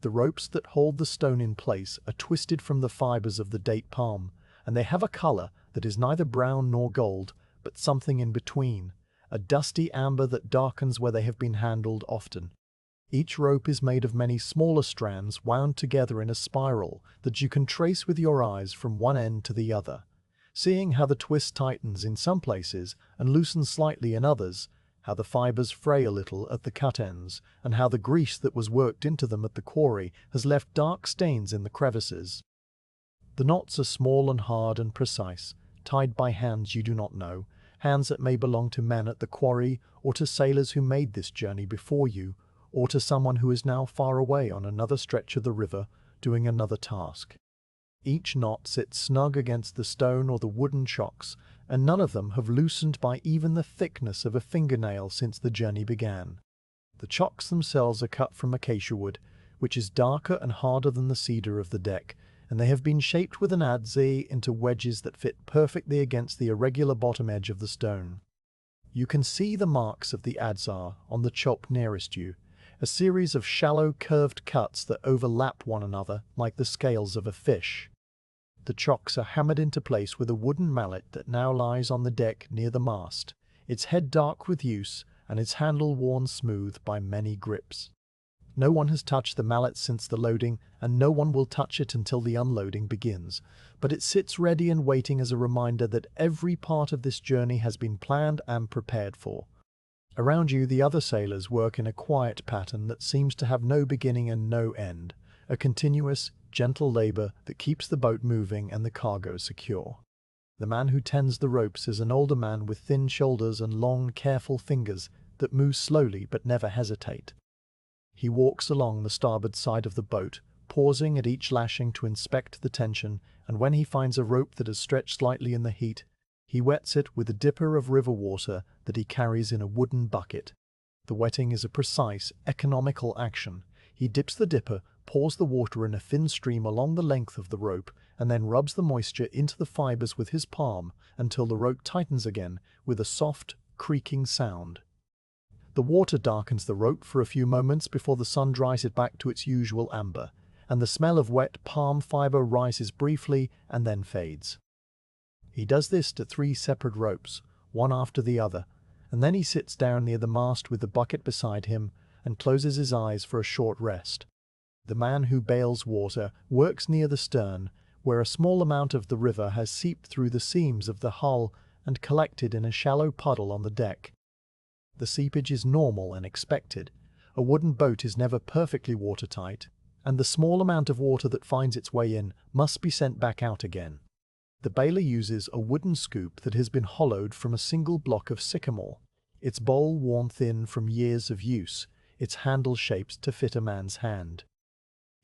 The ropes that hold the stone in place are twisted from the fibers of the date palm, and they have a color that is neither brown nor gold, but something in between, a dusty amber that darkens where they have been handled often. Each rope is made of many smaller strands wound together in a spiral that you can trace with your eyes from one end to the other, seeing how the twist tightens in some places and loosens slightly in others, how the fibers fray a little at the cut ends, and how the grease that was worked into them at the quarry has left dark stains in the crevices. The knots are small and hard and precise, tied by hands you do not know, hands that may belong to men at the quarry or to sailors who made this journey before you, or to someone who is now far away on another stretch of the river doing another task. Each knot sits snug against the stone or the wooden chocks, and none of them have loosened by even the thickness of a fingernail since the journey began. The chocks themselves are cut from acacia wood, which is darker and harder than the cedar of the deck, and they have been shaped with an adze into wedges that fit perfectly against the irregular bottom edge of the stone. You can see the marks of the adzar on the chop nearest you, a series of shallow curved cuts that overlap one another like the scales of a fish. The chocks are hammered into place with a wooden mallet that now lies on the deck near the mast, its head dark with use and its handle worn smooth by many grips. No one has touched the mallet since the loading, and no one will touch it until the unloading begins, but it sits ready and waiting as a reminder that every part of this journey has been planned and prepared for. Around you, the other sailors work in a quiet pattern that seems to have no beginning and no end, a continuous, gentle labor that keeps the boat moving and the cargo secure. The man who tends the ropes is an older man with thin shoulders and long, careful fingers that move slowly but never hesitate. He walks along the starboard side of the boat, pausing at each lashing to inspect the tension, and when he finds a rope that has stretched slightly in the heat, he wets it with a dipper of river water that he carries in a wooden bucket. The wetting is a precise, economical action. He dips the dipper, pours the water in a thin stream along the length of the rope, and then rubs the moisture into the fibers with his palm until the rope tightens again with a soft, creaking sound. The water darkens the rope for a few moments before the sun dries it back to its usual amber, and the smell of wet palm fiber rises briefly and then fades. He does this to 3 separate ropes, one after the other, and then he sits down near the mast with the bucket beside him and closes his eyes for a short rest. The man who bales water works near the stern, where a small amount of the river has seeped through the seams of the hull and collected in a shallow puddle on the deck. The seepage is normal and expected. A wooden boat is never perfectly watertight, and the small amount of water that finds its way in must be sent back out again. The baler uses a wooden scoop that has been hollowed from a single block of sycamore, its bowl worn thin from years of use, its handle shaped to fit a man's hand.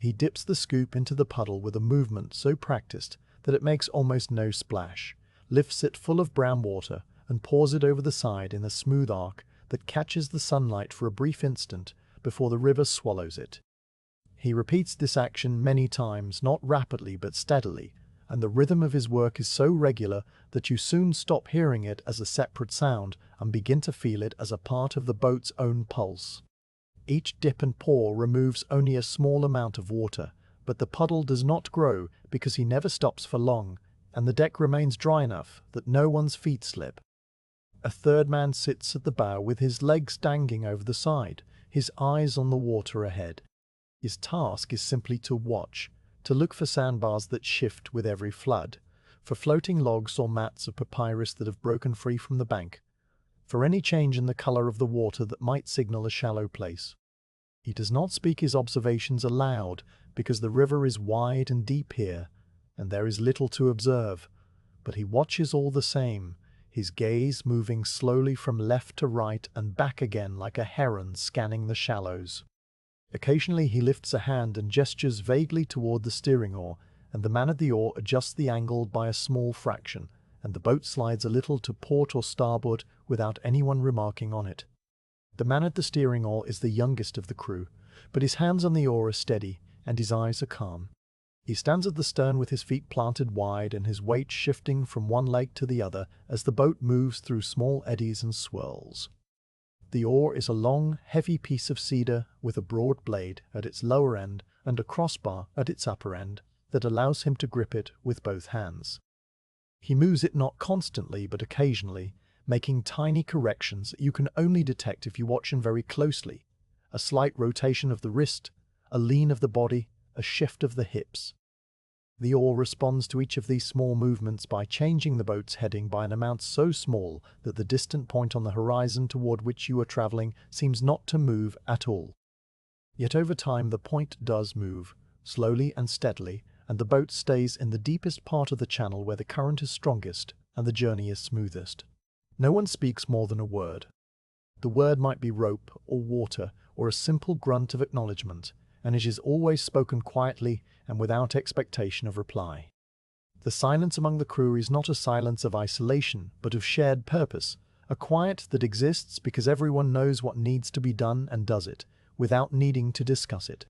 He dips the scoop into the puddle with a movement so practiced that it makes almost no splash, lifts it full of brown water, and pours it over the side in a smooth arc that catches the sunlight for a brief instant before the river swallows it. He repeats this action many times, not rapidly but steadily, and the rhythm of his work is so regular that you soon stop hearing it as a separate sound and begin to feel it as a part of the boat's own pulse. Each dip and pour removes only a small amount of water, but the puddle does not grow because he never stops for long, and the deck remains dry enough that no one's feet slip. A third man sits at the bow with his legs dangling over the side, his eyes on the water ahead. His task is simply to watch, to look for sandbars that shift with every flood, for floating logs or mats of papyrus that have broken free from the bank, for any change in the color of the water that might signal a shallow place. He does not speak his observations aloud because the river is wide and deep here, and there is little to observe, but he watches all the same, his gaze moving slowly from left to right and back again like a heron scanning the shallows. Occasionally he lifts a hand and gestures vaguely toward the steering oar, and the man at the oar adjusts the angle by a small fraction, and the boat slides a little to port or starboard without anyone remarking on it. The man at the steering oar is the youngest of the crew, but his hands on the oar are steady and his eyes are calm. He stands at the stern with his feet planted wide and his weight shifting from one leg to the other as the boat moves through small eddies and swirls. The oar is a long, heavy piece of cedar with a broad blade at its lower end and a crossbar at its upper end that allows him to grip it with both hands. He moves it not constantly but occasionally, making tiny corrections that you can only detect if you watch him very closely. A slight rotation of the wrist, a lean of the body, a shift of the hips. The oar responds to each of these small movements by changing the boat's heading by an amount so small that the distant point on the horizon toward which you are traveling seems not to move at all. Yet over time the point does move, slowly and steadily, and the boat stays in the deepest part of the channel where the current is strongest and the journey is smoothest. No one speaks more than a word. The word might be rope or water or a simple grunt of acknowledgement, and it is always spoken quietly and without expectation of reply. The silence among the crew is not a silence of isolation, but of shared purpose, a quiet that exists because everyone knows what needs to be done and does it, without needing to discuss it.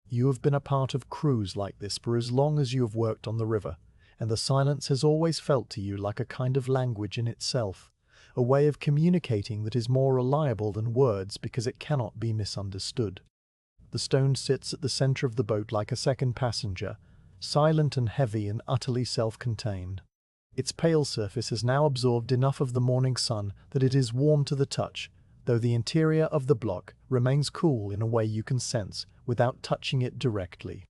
You have been a part of crews like this for as long as you have worked on the river, and the silence has always felt to you like a kind of language in itself, a way of communicating that is more reliable than words because it cannot be misunderstood. The stone sits at the center of the boat like a second passenger, silent and heavy and utterly self-contained. Its pale surface has now absorbed enough of the morning sun that it is warm to the touch, though the interior of the block remains cool in a way you can sense without touching it directly.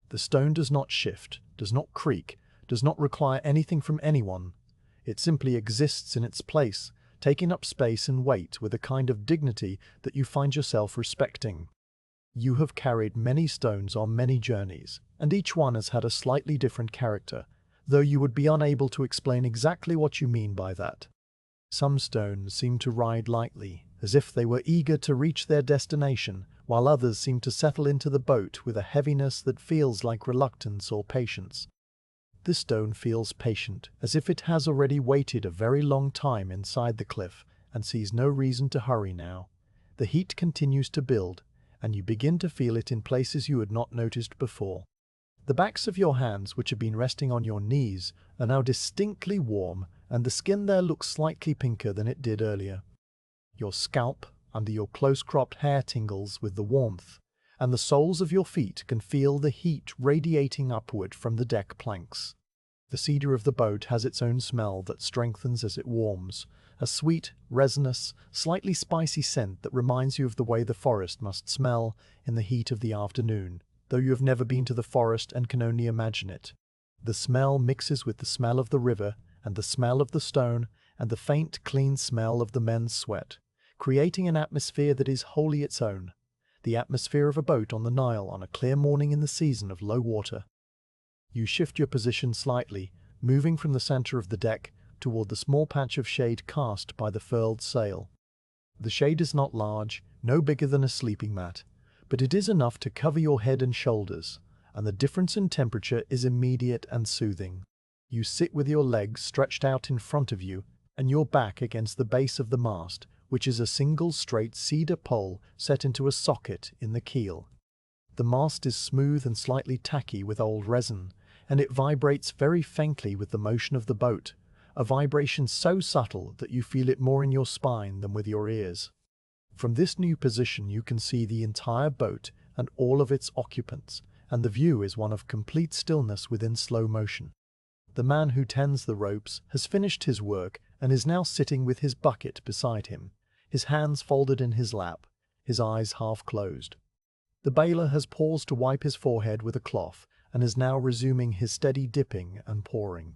The stone does not shift, does not creak, does not require anything from anyone. It simply exists in its place, taking up space and weight with a kind of dignity that you find yourself respecting. You have carried many stones on many journeys, and each one has had a slightly different character, though you would be unable to explain exactly what you mean by that. Some stones seem to ride lightly, as if they were eager to reach their destination, while others seem to settle into the boat with a heaviness that feels like reluctance or patience. This stone feels patient, as if it has already waited a very long time inside the cliff and sees no reason to hurry now. The heat continues to build, and you begin to feel it in places you had not noticed before. The backs of your hands, which have been resting on your knees, are now distinctly warm, and the skin there looks slightly pinker than it did earlier. Your scalp, under your close-cropped hair, tingles with the warmth, and the soles of your feet can feel the heat radiating upward from the deck planks. The cedar of the boat has its own smell that strengthens as it warms, a sweet, resinous, slightly spicy scent that reminds you of the way the forest must smell in the heat of the afternoon, though you have never been to the forest and can only imagine it. The smell mixes with the smell of the river and the smell of the stone and the faint, clean smell of the men's sweat, creating an atmosphere that is wholly its own, the atmosphere of a boat on the Nile on a clear morning in the season of low water. You shift your position slightly, moving from the center of the deck toward the small patch of shade cast by the furled sail. The shade is not large, no bigger than a sleeping mat, but it is enough to cover your head and shoulders, and the difference in temperature is immediate and soothing. You sit with your legs stretched out in front of you and your back against the base of the mast, which is a single straight cedar pole set into a socket in the keel. The mast is smooth and slightly tacky with old resin, and it vibrates very faintly with the motion of the boat, a vibration so subtle that you feel it more in your spine than with your ears. From this new position you can see the entire boat and all of its occupants, and the view is one of complete stillness within slow motion. The man who tends the ropes has finished his work and is now sitting with his bucket beside him, his hands folded in his lap, his eyes half closed. The baler has paused to wipe his forehead with a cloth and is now resuming his steady dipping and pouring.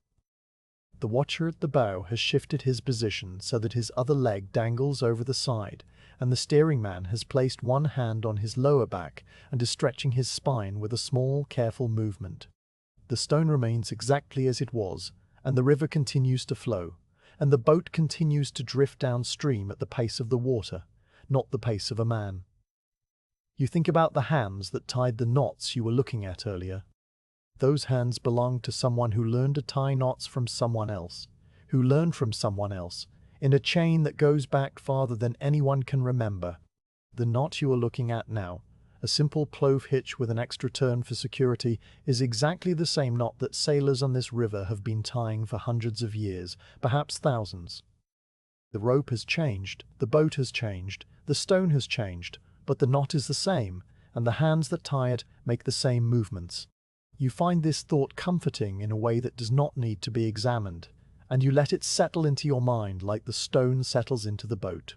The watcher at the bow has shifted his position so that his other leg dangles over the side, and the steering man has placed one hand on his lower back and is stretching his spine with a small, careful movement. The stone remains exactly as it was, and the river continues to flow, and the boat continues to drift downstream at the pace of the water, not the pace of a man. You think about the hands that tied the knots you were looking at earlier. Those hands belonged to someone who learned to tie knots from someone else, who learned from someone else, in a chain that goes back farther than anyone can remember. The knot you are looking at now, a simple clove hitch with an extra turn for security, is exactly the same knot that sailors on this river have been tying for hundreds of years, perhaps thousands. The rope has changed, the boat has changed, the stone has changed, but the knot is the same, and the hands that tie it make the same movements. You find this thought comforting in a way that does not need to be examined, and you let it settle into your mind like the stone settles into the boat.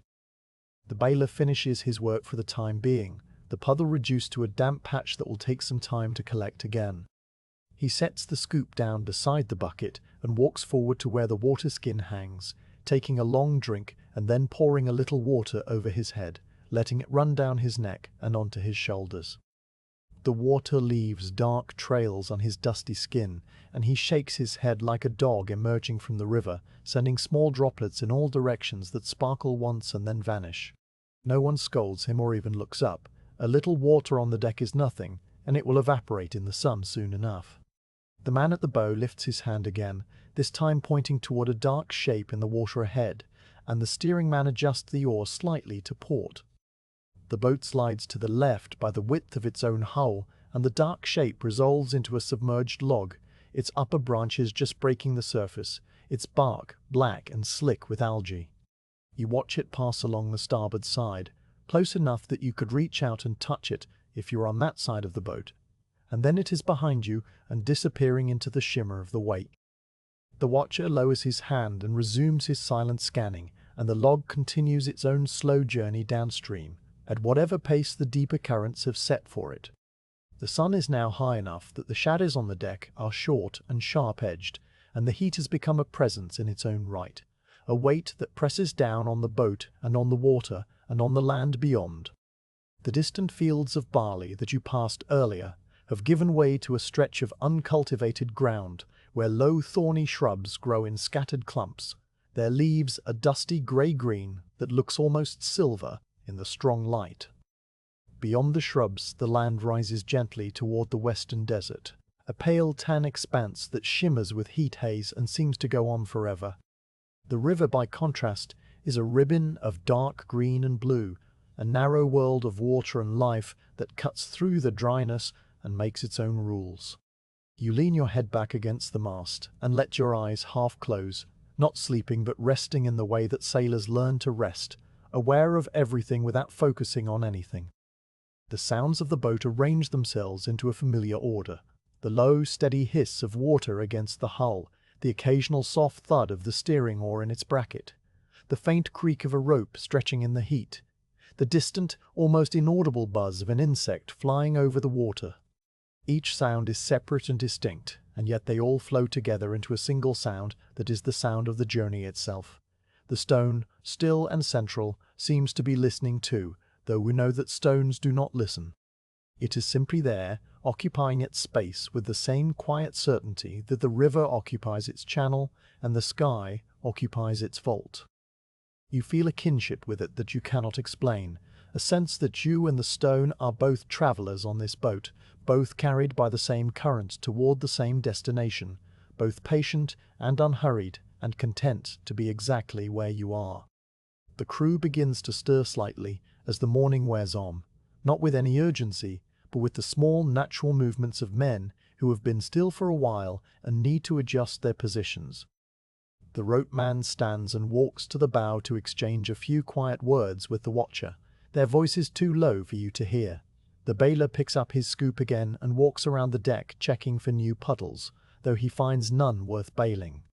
The baler finishes his work for the time being, the puddle reduced to a damp patch that will take some time to collect again. He sets the scoop down beside the bucket and walks forward to where the water skin hangs, taking a long drink and then pouring a little water over his head, letting it run down his neck and onto his shoulders. The water leaves dark trails on his dusty skin, and he shakes his head like a dog emerging from the river, sending small droplets in all directions that sparkle once and then vanish. No one scolds him or even looks up. A little water on the deck is nothing, and it will evaporate in the sun soon enough. The man at the bow lifts his hand again, this time pointing toward a dark shape in the water ahead, and the steering man adjusts the oar slightly to port. The boat slides to the left by the width of its own hull, and the dark shape resolves into a submerged log, its upper branches just breaking the surface, its bark black and slick with algae. You watch it pass along the starboard side, close enough that you could reach out and touch it if you were on that side of the boat, and then it is behind you and disappearing into the shimmer of the wake. The watcher lowers his hand and resumes his silent scanning, and the log continues its own slow journey downstream, at whatever pace the deeper currents have set for it. The sun is now high enough that the shadows on the deck are short and sharp-edged, and the heat has become a presence in its own right, a weight that presses down on the boat and on the water and on the land beyond. The distant fields of barley that you passed earlier have given way to a stretch of uncultivated ground where low thorny shrubs grow in scattered clumps, their leaves a dusty grey-green that looks almost silver in the strong light. Beyond the shrubs, the land rises gently toward the western desert, a pale tan expanse that shimmers with heat haze and seems to go on forever. The river, by contrast, is a ribbon of dark green and blue, a narrow world of water and life that cuts through the dryness and makes its own rules. You lean your head back against the mast and let your eyes half close, not sleeping but resting in the way that sailors learn to rest, aware of everything without focusing on anything. The sounds of the boat arrange themselves into a familiar order. The low, steady hiss of water against the hull, the occasional soft thud of the steering oar in its bracket, the faint creak of a rope stretching in the heat, the distant, almost inaudible buzz of an insect flying over the water. Each sound is separate and distinct, and yet they all flow together into a single sound that is the sound of the journey itself. The stone, still and central, seems to be listening too, though we know that stones do not listen. It is simply there, occupying its space with the same quiet certainty that the river occupies its channel and the sky occupies its vault. You feel a kinship with it that you cannot explain, a sense that you and the stone are both travelers on this boat, both carried by the same current toward the same destination, both patient and unhurried and content to be exactly where you are. The crew begins to stir slightly as the morning wears on, not with any urgency, but with the small natural movements of men who have been still for a while and need to adjust their positions. The rope man stands and walks to the bow to exchange a few quiet words with the watcher, their voices too low for you to hear. The bailer picks up his scoop again and walks around the deck checking for new puddles, though he finds none worth bailing.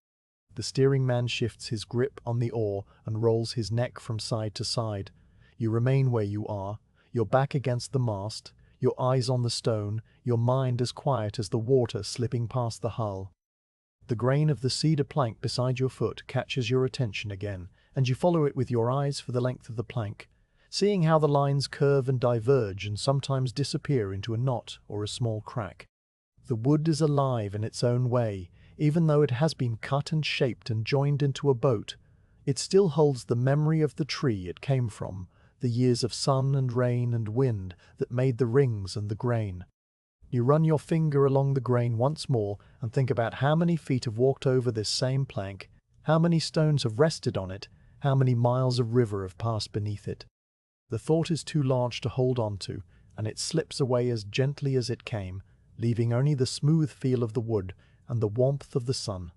The steering man shifts his grip on the oar and rolls his neck from side to side. You remain where you are, your back against the mast, your eyes on the stone, your mind as quiet as the water slipping past the hull. The grain of the cedar plank beside your foot catches your attention again, and you follow it with your eyes for the length of the plank, seeing how the lines curve and diverge and sometimes disappear into a knot or a small crack. The wood is alive in its own way, even though it has been cut and shaped and joined into a boat. It still holds the memory of the tree it came from, the years of sun and rain and wind that made the rings and the grain. You run your finger along the grain once more and think about how many feet have walked over this same plank, how many stones have rested on it, how many miles of river have passed beneath it. The thought is too large to hold on to, and it slips away as gently as it came, leaving only the smooth feel of the wood and the warmth of the sun.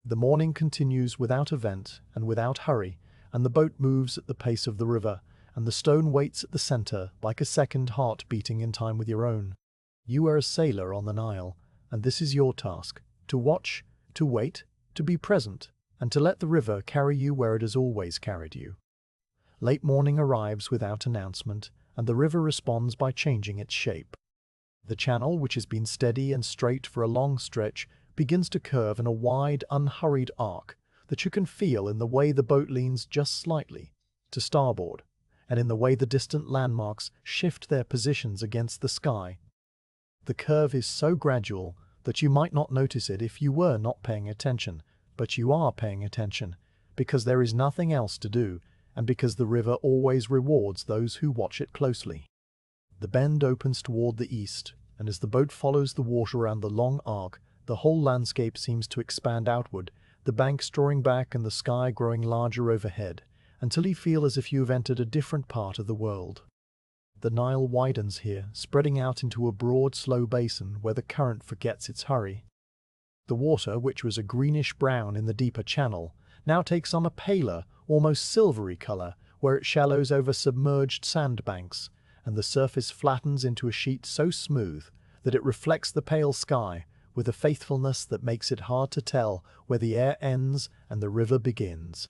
The morning continues without event and without hurry, and the boat moves at the pace of the river, and the stone waits at the center like a second heart beating in time with your own. You are a sailor on the Nile, and this is your task: to watch, to wait, to be present, and to let the river carry you where it has always carried you. Late morning arrives without announcement, and the river responds by changing its shape. The channel, which has been steady and straight for a long stretch, begins to curve in a wide, unhurried arc that you can feel in the way the boat leans just slightly to starboard, and in the way the distant landmarks shift their positions against the sky. The curve is so gradual that you might not notice it if you were not paying attention, but you are paying attention, because there is nothing else to do, and because the river always rewards those who watch it closely. The bend opens toward the east, and as the boat follows the water around the long arc, the whole landscape seems to expand outward, the banks drawing back and the sky growing larger overhead, until you feel as if you have entered a different part of the world. The Nile widens here, spreading out into a broad, slow basin where the current forgets its hurry. The water, which was a greenish-brown in the deeper channel, now takes on a paler, almost silvery color where it shallows over submerged sandbanks, and the surface flattens into a sheet so smooth that it reflects the pale sky with a faithfulness that makes it hard to tell where the air ends and the river begins.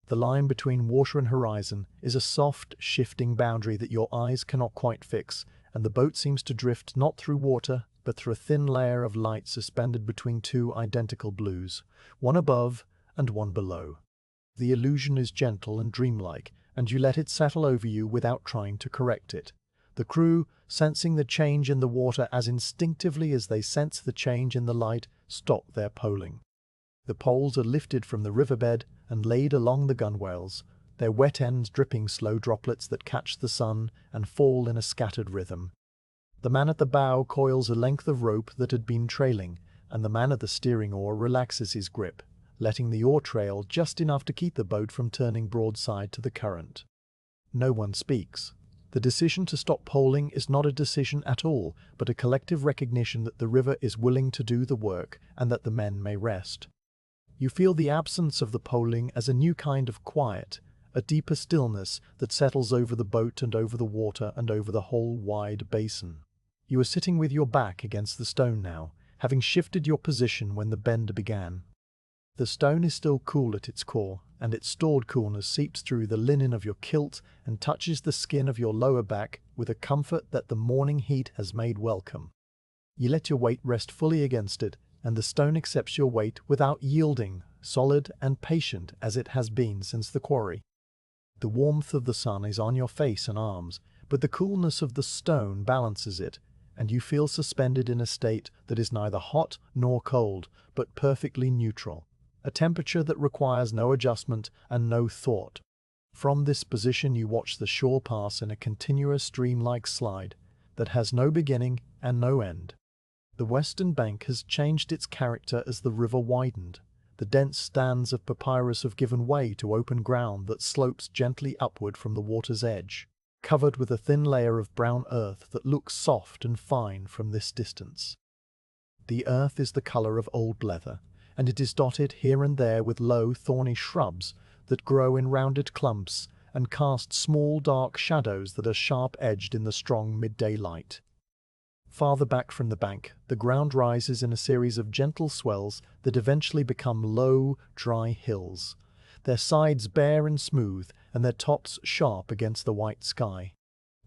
The line between water and horizon is a soft, shifting boundary that your eyes cannot quite fix, and the boat seems to drift not through water, but through a thin layer of light suspended between two identical blues, one above and one below. The illusion is gentle and dreamlike, and you let it settle over you without trying to correct it. The crew, sensing the change in the water as instinctively as they sense the change in the light, stop their poling. The poles are lifted from the riverbed and laid along the gunwales, their wet ends dripping slow droplets that catch the sun and fall in a scattered rhythm. The man at the bow coils a length of rope that had been trailing, and the man at the steering oar relaxes his grip, letting the oar trail just enough to keep the boat from turning broadside to the current. No one speaks. The decision to stop poling is not a decision at all, but a collective recognition that the river is willing to do the work and that the men may rest. You feel the absence of the poling as a new kind of quiet, a deeper stillness that settles over the boat and over the water and over the whole wide basin. You are sitting with your back against the stone now, having shifted your position when the bend began. The stone is still cool at its core, and its stored coolness seeps through the linen of your kilt and touches the skin of your lower back with a comfort that the morning heat has made welcome. You let your weight rest fully against it, and the stone accepts your weight without yielding, solid and patient as it has been since the quarry. The warmth of the sun is on your face and arms, but the coolness of the stone balances it, and you feel suspended in a state that is neither hot nor cold, but perfectly neutral, a temperature that requires no adjustment and no thought. From this position you watch the shore pass in a continuous stream-like slide that has no beginning and no end. The western bank has changed its character as the river widened. The dense stands of papyrus have given way to open ground that slopes gently upward from the water's edge, covered with a thin layer of brown earth that looks soft and fine from this distance. The earth is the color of old leather, and it is dotted here and there with low, thorny shrubs that grow in rounded clumps and cast small, dark shadows that are sharp-edged in the strong midday light. Farther back from the bank, the ground rises in a series of gentle swells that eventually become low, dry hills, their sides bare and smooth, and their tops sharp against the white sky.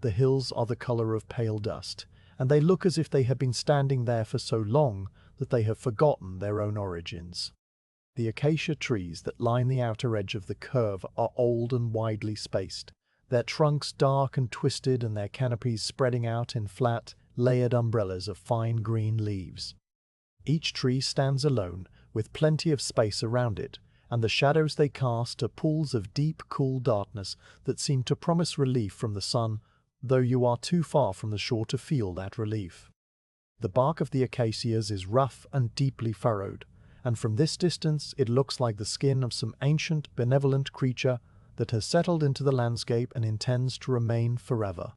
The hills are the color of pale dust, and they look as if they have been standing there for so long that they have forgotten their own origins. The acacia trees that line the outer edge of the curve are old and widely spaced, their trunks dark and twisted and their canopies spreading out in flat, layered umbrellas of fine green leaves. Each tree stands alone, with plenty of space around it, and the shadows they cast are pools of deep, cool darkness that seem to promise relief from the sun, though you are too far from the shore to feel that relief. The bark of the acacias is rough and deeply furrowed, and from this distance it looks like the skin of some ancient, benevolent creature that has settled into the landscape and intends to remain forever.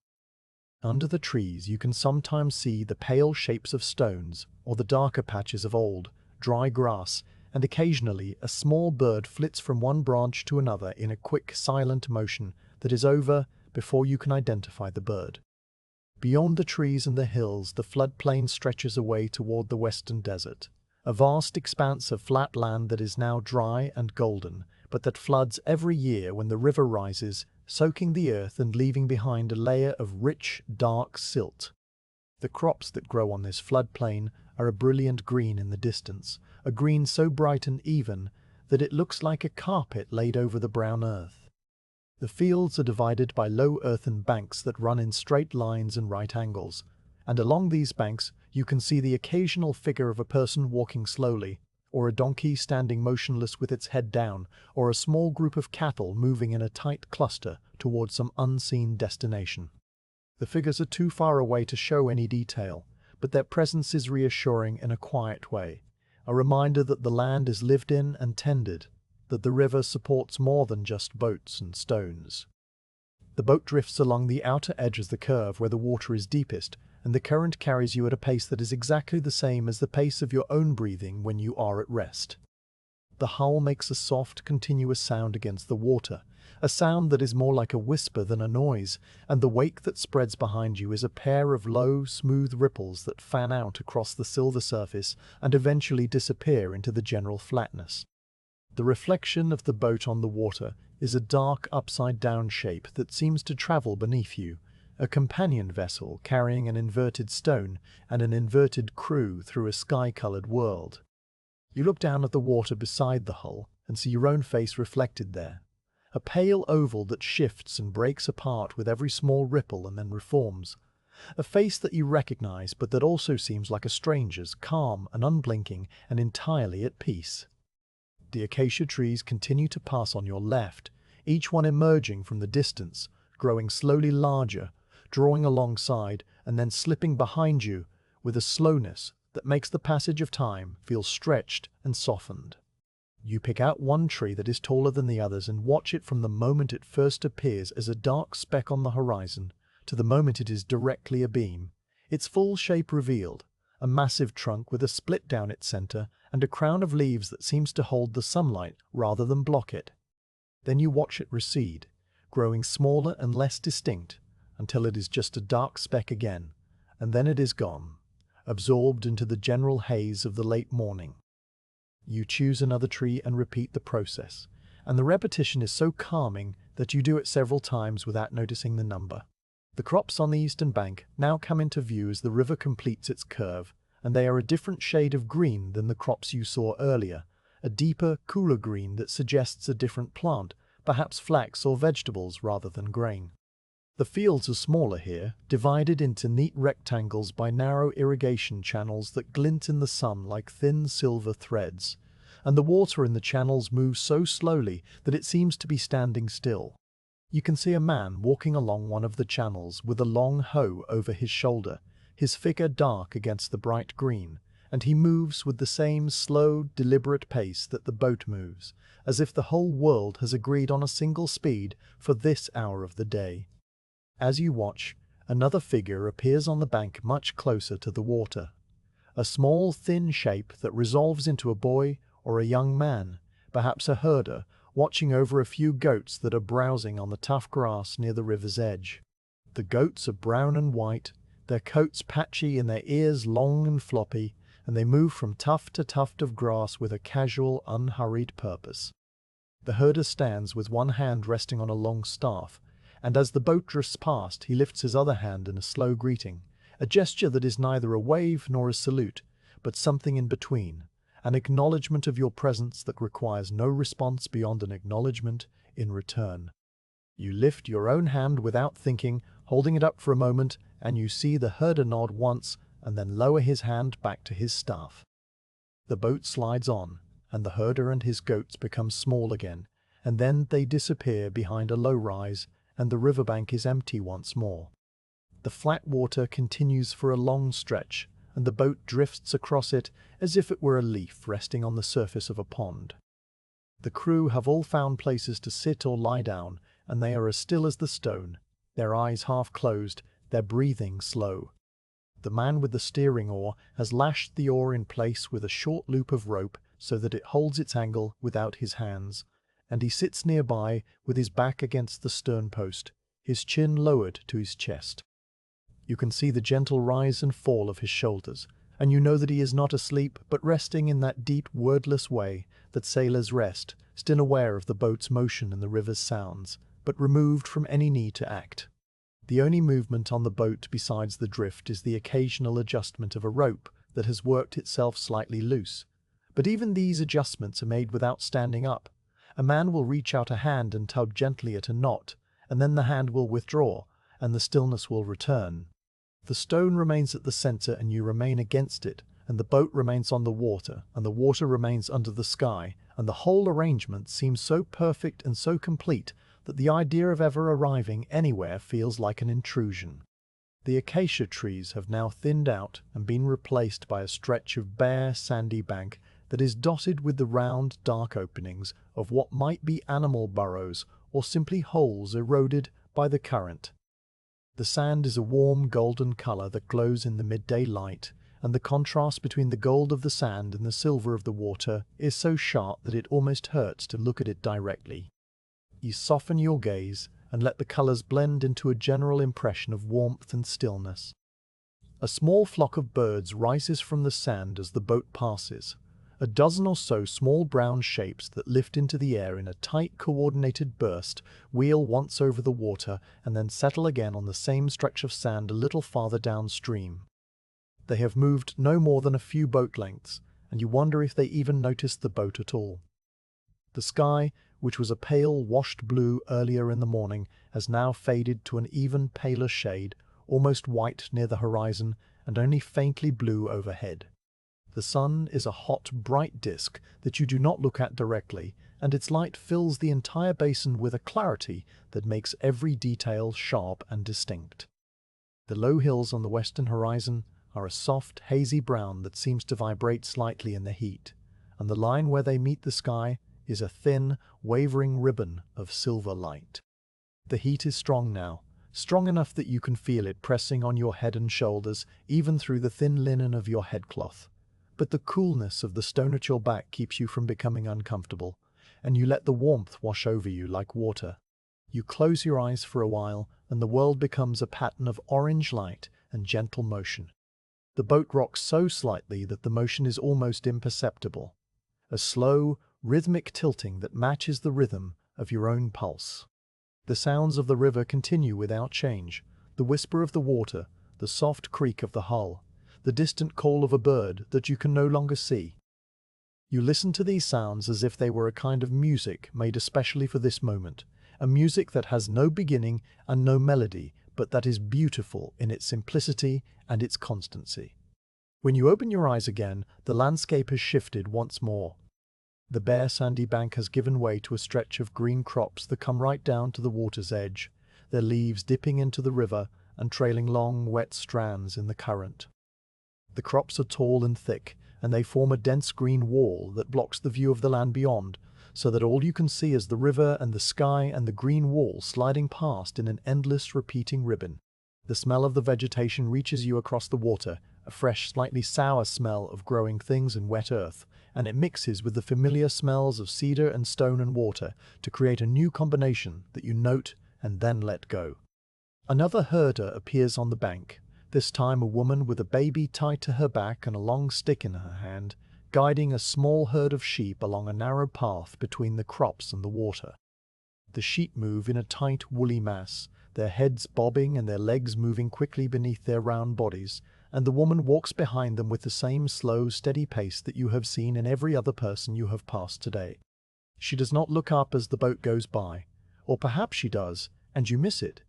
Under the trees you can sometimes see the pale shapes of stones, or the darker patches of old, dry grass, and occasionally a small bird flits from one branch to another in a quick, silent motion that is over before you can identify the bird. Beyond the trees and the hills, the floodplain stretches away toward the western desert, a vast expanse of flat land that is now dry and golden, but that floods every year when the river rises, soaking the earth and leaving behind a layer of rich, dark silt. The crops that grow on this floodplain are a brilliant green in the distance, a green so bright and even that it looks like a carpet laid over the brown earth. The fields are divided by low earthen banks that run in straight lines and right angles, and along these banks you can see the occasional figure of a person walking slowly, or a donkey standing motionless with its head down, or a small group of cattle moving in a tight cluster towards some unseen destination. The figures are too far away to show any detail, but their presence is reassuring in a quiet way, a reminder that the land is lived in and tended, that the river supports more than just boats and stones. The boat drifts along the outer edge of the curve where the water is deepest, and the current carries you at a pace that is exactly the same as the pace of your own breathing when you are at rest. The hull makes a soft, continuous sound against the water, a sound that is more like a whisper than a noise, and the wake that spreads behind you is a pair of low, smooth ripples that fan out across the silver surface and eventually disappear into the general flatness. The reflection of the boat on the water is a dark, upside-down shape that seems to travel beneath you, a companion vessel carrying an inverted stone and an inverted crew through a sky-colored world. You look down at the water beside the hull and see your own face reflected there, a pale oval that shifts and breaks apart with every small ripple and then reforms, a face that you recognize but that also seems like a stranger's, calm and unblinking and entirely at peace. The acacia trees continue to pass on your left, each one emerging from the distance, growing slowly larger, drawing alongside and then slipping behind you with a slowness that makes the passage of time feel stretched and softened. You pick out one tree that is taller than the others and watch it from the moment it first appears as a dark speck on the horizon to the moment it is directly abeam, its full shape revealed, a massive trunk with a split down its center and a crown of leaves that seems to hold the sunlight rather than block it. Then you watch it recede, growing smaller and less distinct until it is just a dark speck again, and then it is gone, absorbed into the general haze of the late morning. You choose another tree and repeat the process, and the repetition is so calming that you do it several times without noticing the number. The crops on the eastern bank now come into view as the river completes its curve, and they are a different shade of green than the crops you saw earlier, a deeper, cooler green that suggests a different plant, perhaps flax or vegetables rather than grain. The fields are smaller here, divided into neat rectangles by narrow irrigation channels that glint in the sun like thin silver threads, and the water in the channels moves so slowly that it seems to be standing still. You can see a man walking along one of the channels with a long hoe over his shoulder, his figure dark against the bright green, and he moves with the same slow, deliberate pace that the boat moves, as if the whole world has agreed on a single speed for this hour of the day. As you watch, another figure appears on the bank much closer to the water, a small, thin shape that resolves into a boy or a young man, perhaps a herder, watching over a few goats that are browsing on the tough grass near the river's edge. The goats are brown and white, their coats patchy and their ears long and floppy, and they move from tuft to tuft of grass with a casual, unhurried purpose. The herder stands with one hand resting on a long staff, and as the boat drifts past, he lifts his other hand in a slow greeting, a gesture that is neither a wave nor a salute, but something in between, an acknowledgement of your presence that requires no response beyond an acknowledgement in return. You lift your own hand without thinking, holding it up for a moment, and you see the herder nod once and then lower his hand back to his staff. The boat slides on, and the herder and his goats become small again, and then they disappear behind a low rise, and the riverbank is empty once more. The flat water continues for a long stretch, and the boat drifts across it as if it were a leaf resting on the surface of a pond. The crew have all found places to sit or lie down, and they are as still as the stone, their eyes half closed, their breathing slow. The man with the steering oar has lashed the oar in place with a short loop of rope so that it holds its angle without his hands, and he sits nearby with his back against the stern post, his chin lowered to his chest. You can see the gentle rise and fall of his shoulders, and you know that he is not asleep but resting in that deep, wordless way that sailors rest, still aware of the boat's motion and the river's sounds, but removed from any need to act. The only movement on the boat besides the drift is the occasional adjustment of a rope that has worked itself slightly loose. But even these adjustments are made without standing up. A man will reach out a hand and tug gently at a knot, and then the hand will withdraw, and the stillness will return. The stone remains at the center and you remain against it, and the boat remains on the water, and the water remains under the sky, and the whole arrangement seems so perfect and so complete that the idea of ever arriving anywhere feels like an intrusion. The acacia trees have now thinned out and been replaced by a stretch of bare, sandy bank that is dotted with the round, dark openings of what might be animal burrows or simply holes eroded by the current. The sand is a warm golden color that glows in the midday light, and the contrast between the gold of the sand and the silver of the water is so sharp that it almost hurts to look at it directly. You soften your gaze and let the colors blend into a general impression of warmth and stillness. A small flock of birds rises from the sand as the boat passes, a dozen or so small brown shapes that lift into the air in a tight coordinated burst, wheel once over the water and then settle again on the same stretch of sand a little farther downstream. They have moved no more than a few boat lengths, and you wonder if they even noticed the boat at all. The sky, which was a pale washed blue earlier in the morning, has now faded to an even paler shade, almost white near the horizon and only faintly blue overhead. The sun is a hot, bright disk that you do not look at directly, and its light fills the entire basin with a clarity that makes every detail sharp and distinct. The low hills on the western horizon are a soft, hazy brown that seems to vibrate slightly in the heat, and the line where they meet the sky is a thin, wavering ribbon of silver light. The heat is strong now, strong enough that you can feel it pressing on your head and shoulders, even through the thin linen of your headcloth. But the coolness of the stone at your back keeps you from becoming uncomfortable, and you let the warmth wash over you like water. You close your eyes for a while, and the world becomes a pattern of orange light and gentle motion. The boat rocks so slightly that the motion is almost imperceptible, a slow, rhythmic tilting that matches the rhythm of your own pulse. The sounds of the river continue without change, the whisper of the water, the soft creak of the hull, the distant call of a bird that you can no longer see. You listen to these sounds as if they were a kind of music made especially for this moment, a music that has no beginning and no melody, but that is beautiful in its simplicity and its constancy. When you open your eyes again, the landscape has shifted once more. The bare sandy bank has given way to a stretch of green crops that come right down to the water's edge, their leaves dipping into the river and trailing long, wet strands in the current. The crops are tall and thick, and they form a dense green wall that blocks the view of the land beyond, so that all you can see is the river and the sky and the green wall sliding past in an endless repeating ribbon. The smell of the vegetation reaches you across the water, a fresh, slightly sour smell of growing things and wet earth, and it mixes with the familiar smells of cedar and stone and water to create a new combination that you note and then let go. Another herder appears on the bank, this time a woman with a baby tied to her back and a long stick in her hand, guiding a small herd of sheep along a narrow path between the crops and the water. The sheep move in a tight, woolly mass, their heads bobbing and their legs moving quickly beneath their round bodies, and the woman walks behind them with the same slow, steady pace that you have seen in every other person you have passed today. She does not look up as the boat goes by, or perhaps she does, and you miss it,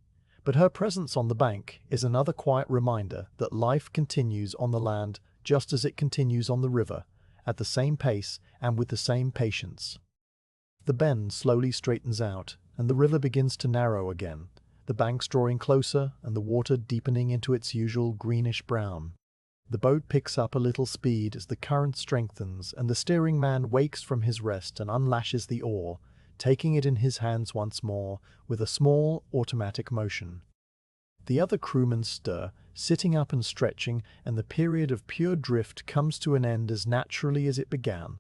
but her presence on the bank is another quiet reminder that life continues on the land just as it continues on the river, at the same pace and with the same patience. The bend slowly straightens out, and the river begins to narrow again, the banks drawing closer and the water deepening into its usual greenish brown. The boat picks up a little speed as the current strengthens, and the steering man wakes from his rest and unlashes the oar, taking it in his hands once more with a small automatic motion. The other crewmen stir, sitting up and stretching, and the period of pure drift comes to an end as naturally as it began.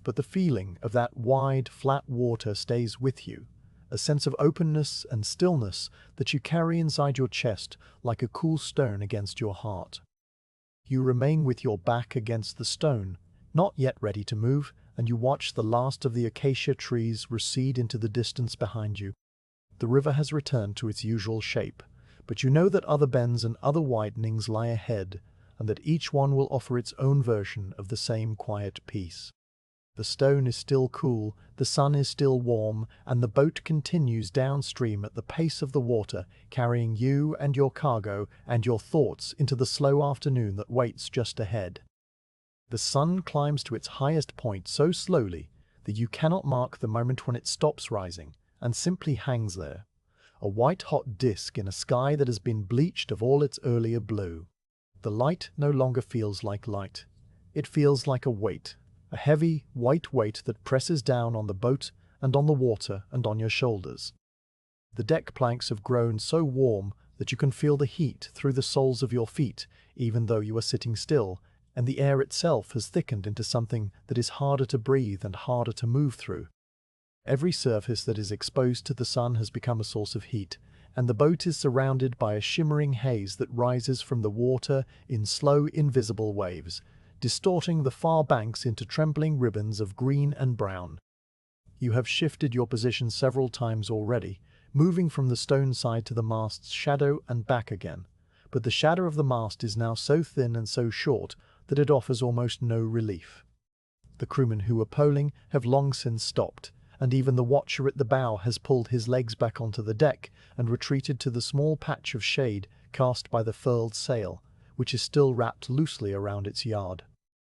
But the feeling of that wide, flat water stays with you, a sense of openness and stillness that you carry inside your chest like a cool stone against your heart. You remain with your back against the stone, not yet ready to move, and you watch the last of the acacia trees recede into the distance behind you. The river has returned to its usual shape, but you know that other bends and other widenings lie ahead, and that each one will offer its own version of the same quiet peace. The stone is still cool, the sun is still warm, and the boat continues downstream at the pace of the water, carrying you and your cargo and your thoughts into the slow afternoon that waits just ahead. The sun climbs to its highest point so slowly that you cannot mark the moment when it stops rising and simply hangs there, a white-hot disk in a sky that has been bleached of all its earlier blue. The light no longer feels like light. It feels like a weight, a heavy, white weight that presses down on the boat and on the water and on your shoulders. The deck planks have grown so warm that you can feel the heat through the soles of your feet, even though you are sitting still, and the air itself has thickened into something that is harder to breathe and harder to move through. Every surface that is exposed to the sun has become a source of heat, and the boat is surrounded by a shimmering haze that rises from the water in slow, invisible waves, distorting the far banks into trembling ribbons of green and brown. You have shifted your position several times already, moving from the stone side to the mast's shadow and back again, but the shadow of the mast is now so thin and so short that it offers almost no relief. The crewmen who were poling have long since stopped, and even the watcher at the bow has pulled his legs back onto the deck and retreated to the small patch of shade cast by the furled sail, which is still wrapped loosely around its yard.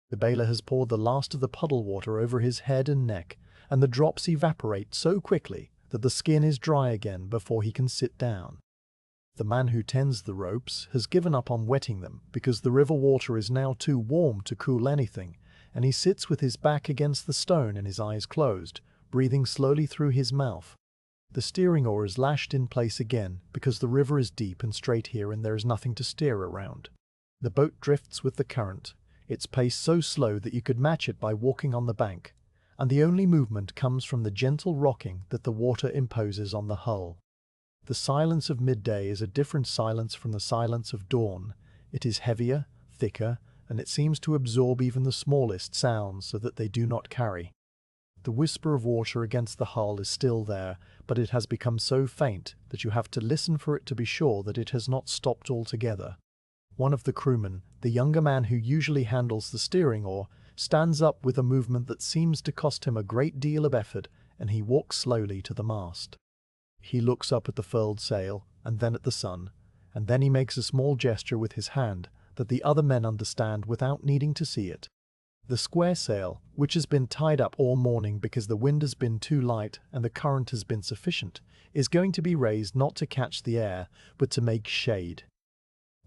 The baler has poured the last of the puddle water over his head and neck, and the drops evaporate so quickly that the skin is dry again before he can sit down. The man who tends the ropes has given up on wetting them because the river water is now too warm to cool anything, and he sits with his back against the stone and his eyes closed, breathing slowly through his mouth. The steering oar is lashed in place again because the river is deep and straight here and there is nothing to steer around. The boat drifts with the current, its pace so slow that you could match it by walking on the bank, and the only movement comes from the gentle rocking that the water imposes on the hull. The silence of midday is a different silence from the silence of dawn. It is heavier, thicker, and it seems to absorb even the smallest sounds so that they do not carry. The whisper of water against the hull is still there, but it has become so faint that you have to listen for it to be sure that it has not stopped altogether. One of the crewmen, the younger man who usually handles the steering oar, stands up with a movement that seems to cost him a great deal of effort, and he walks slowly to the mast. He looks up at the furled sail, and then at the sun, and then he makes a small gesture with his hand that the other men understand without needing to see it. The square sail, which has been tied up all morning because the wind has been too light and the current has been sufficient, is going to be raised not to catch the air, but to make shade.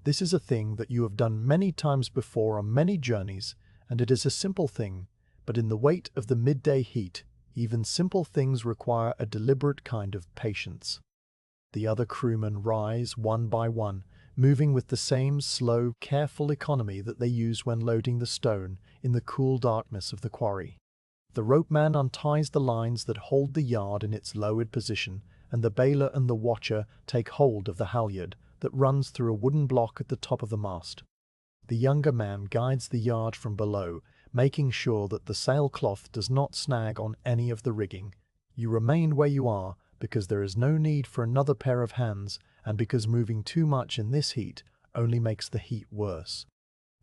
This is a thing that you have done many times before on many journeys, and it is a simple thing, but in the weight of the midday heat, even simple things require a deliberate kind of patience. The other crewmen rise one by one, moving with the same slow, careful economy that they use when loading the stone in the cool darkness of the quarry. The ropeman unties the lines that hold the yard in its lowered position, and the baler and the watcher take hold of the halyard that runs through a wooden block at the top of the mast. The younger man guides the yard from below, making sure that the sailcloth does not snag on any of the rigging. You remain where you are because there is no need for another pair of hands, and because moving too much in this heat only makes the heat worse.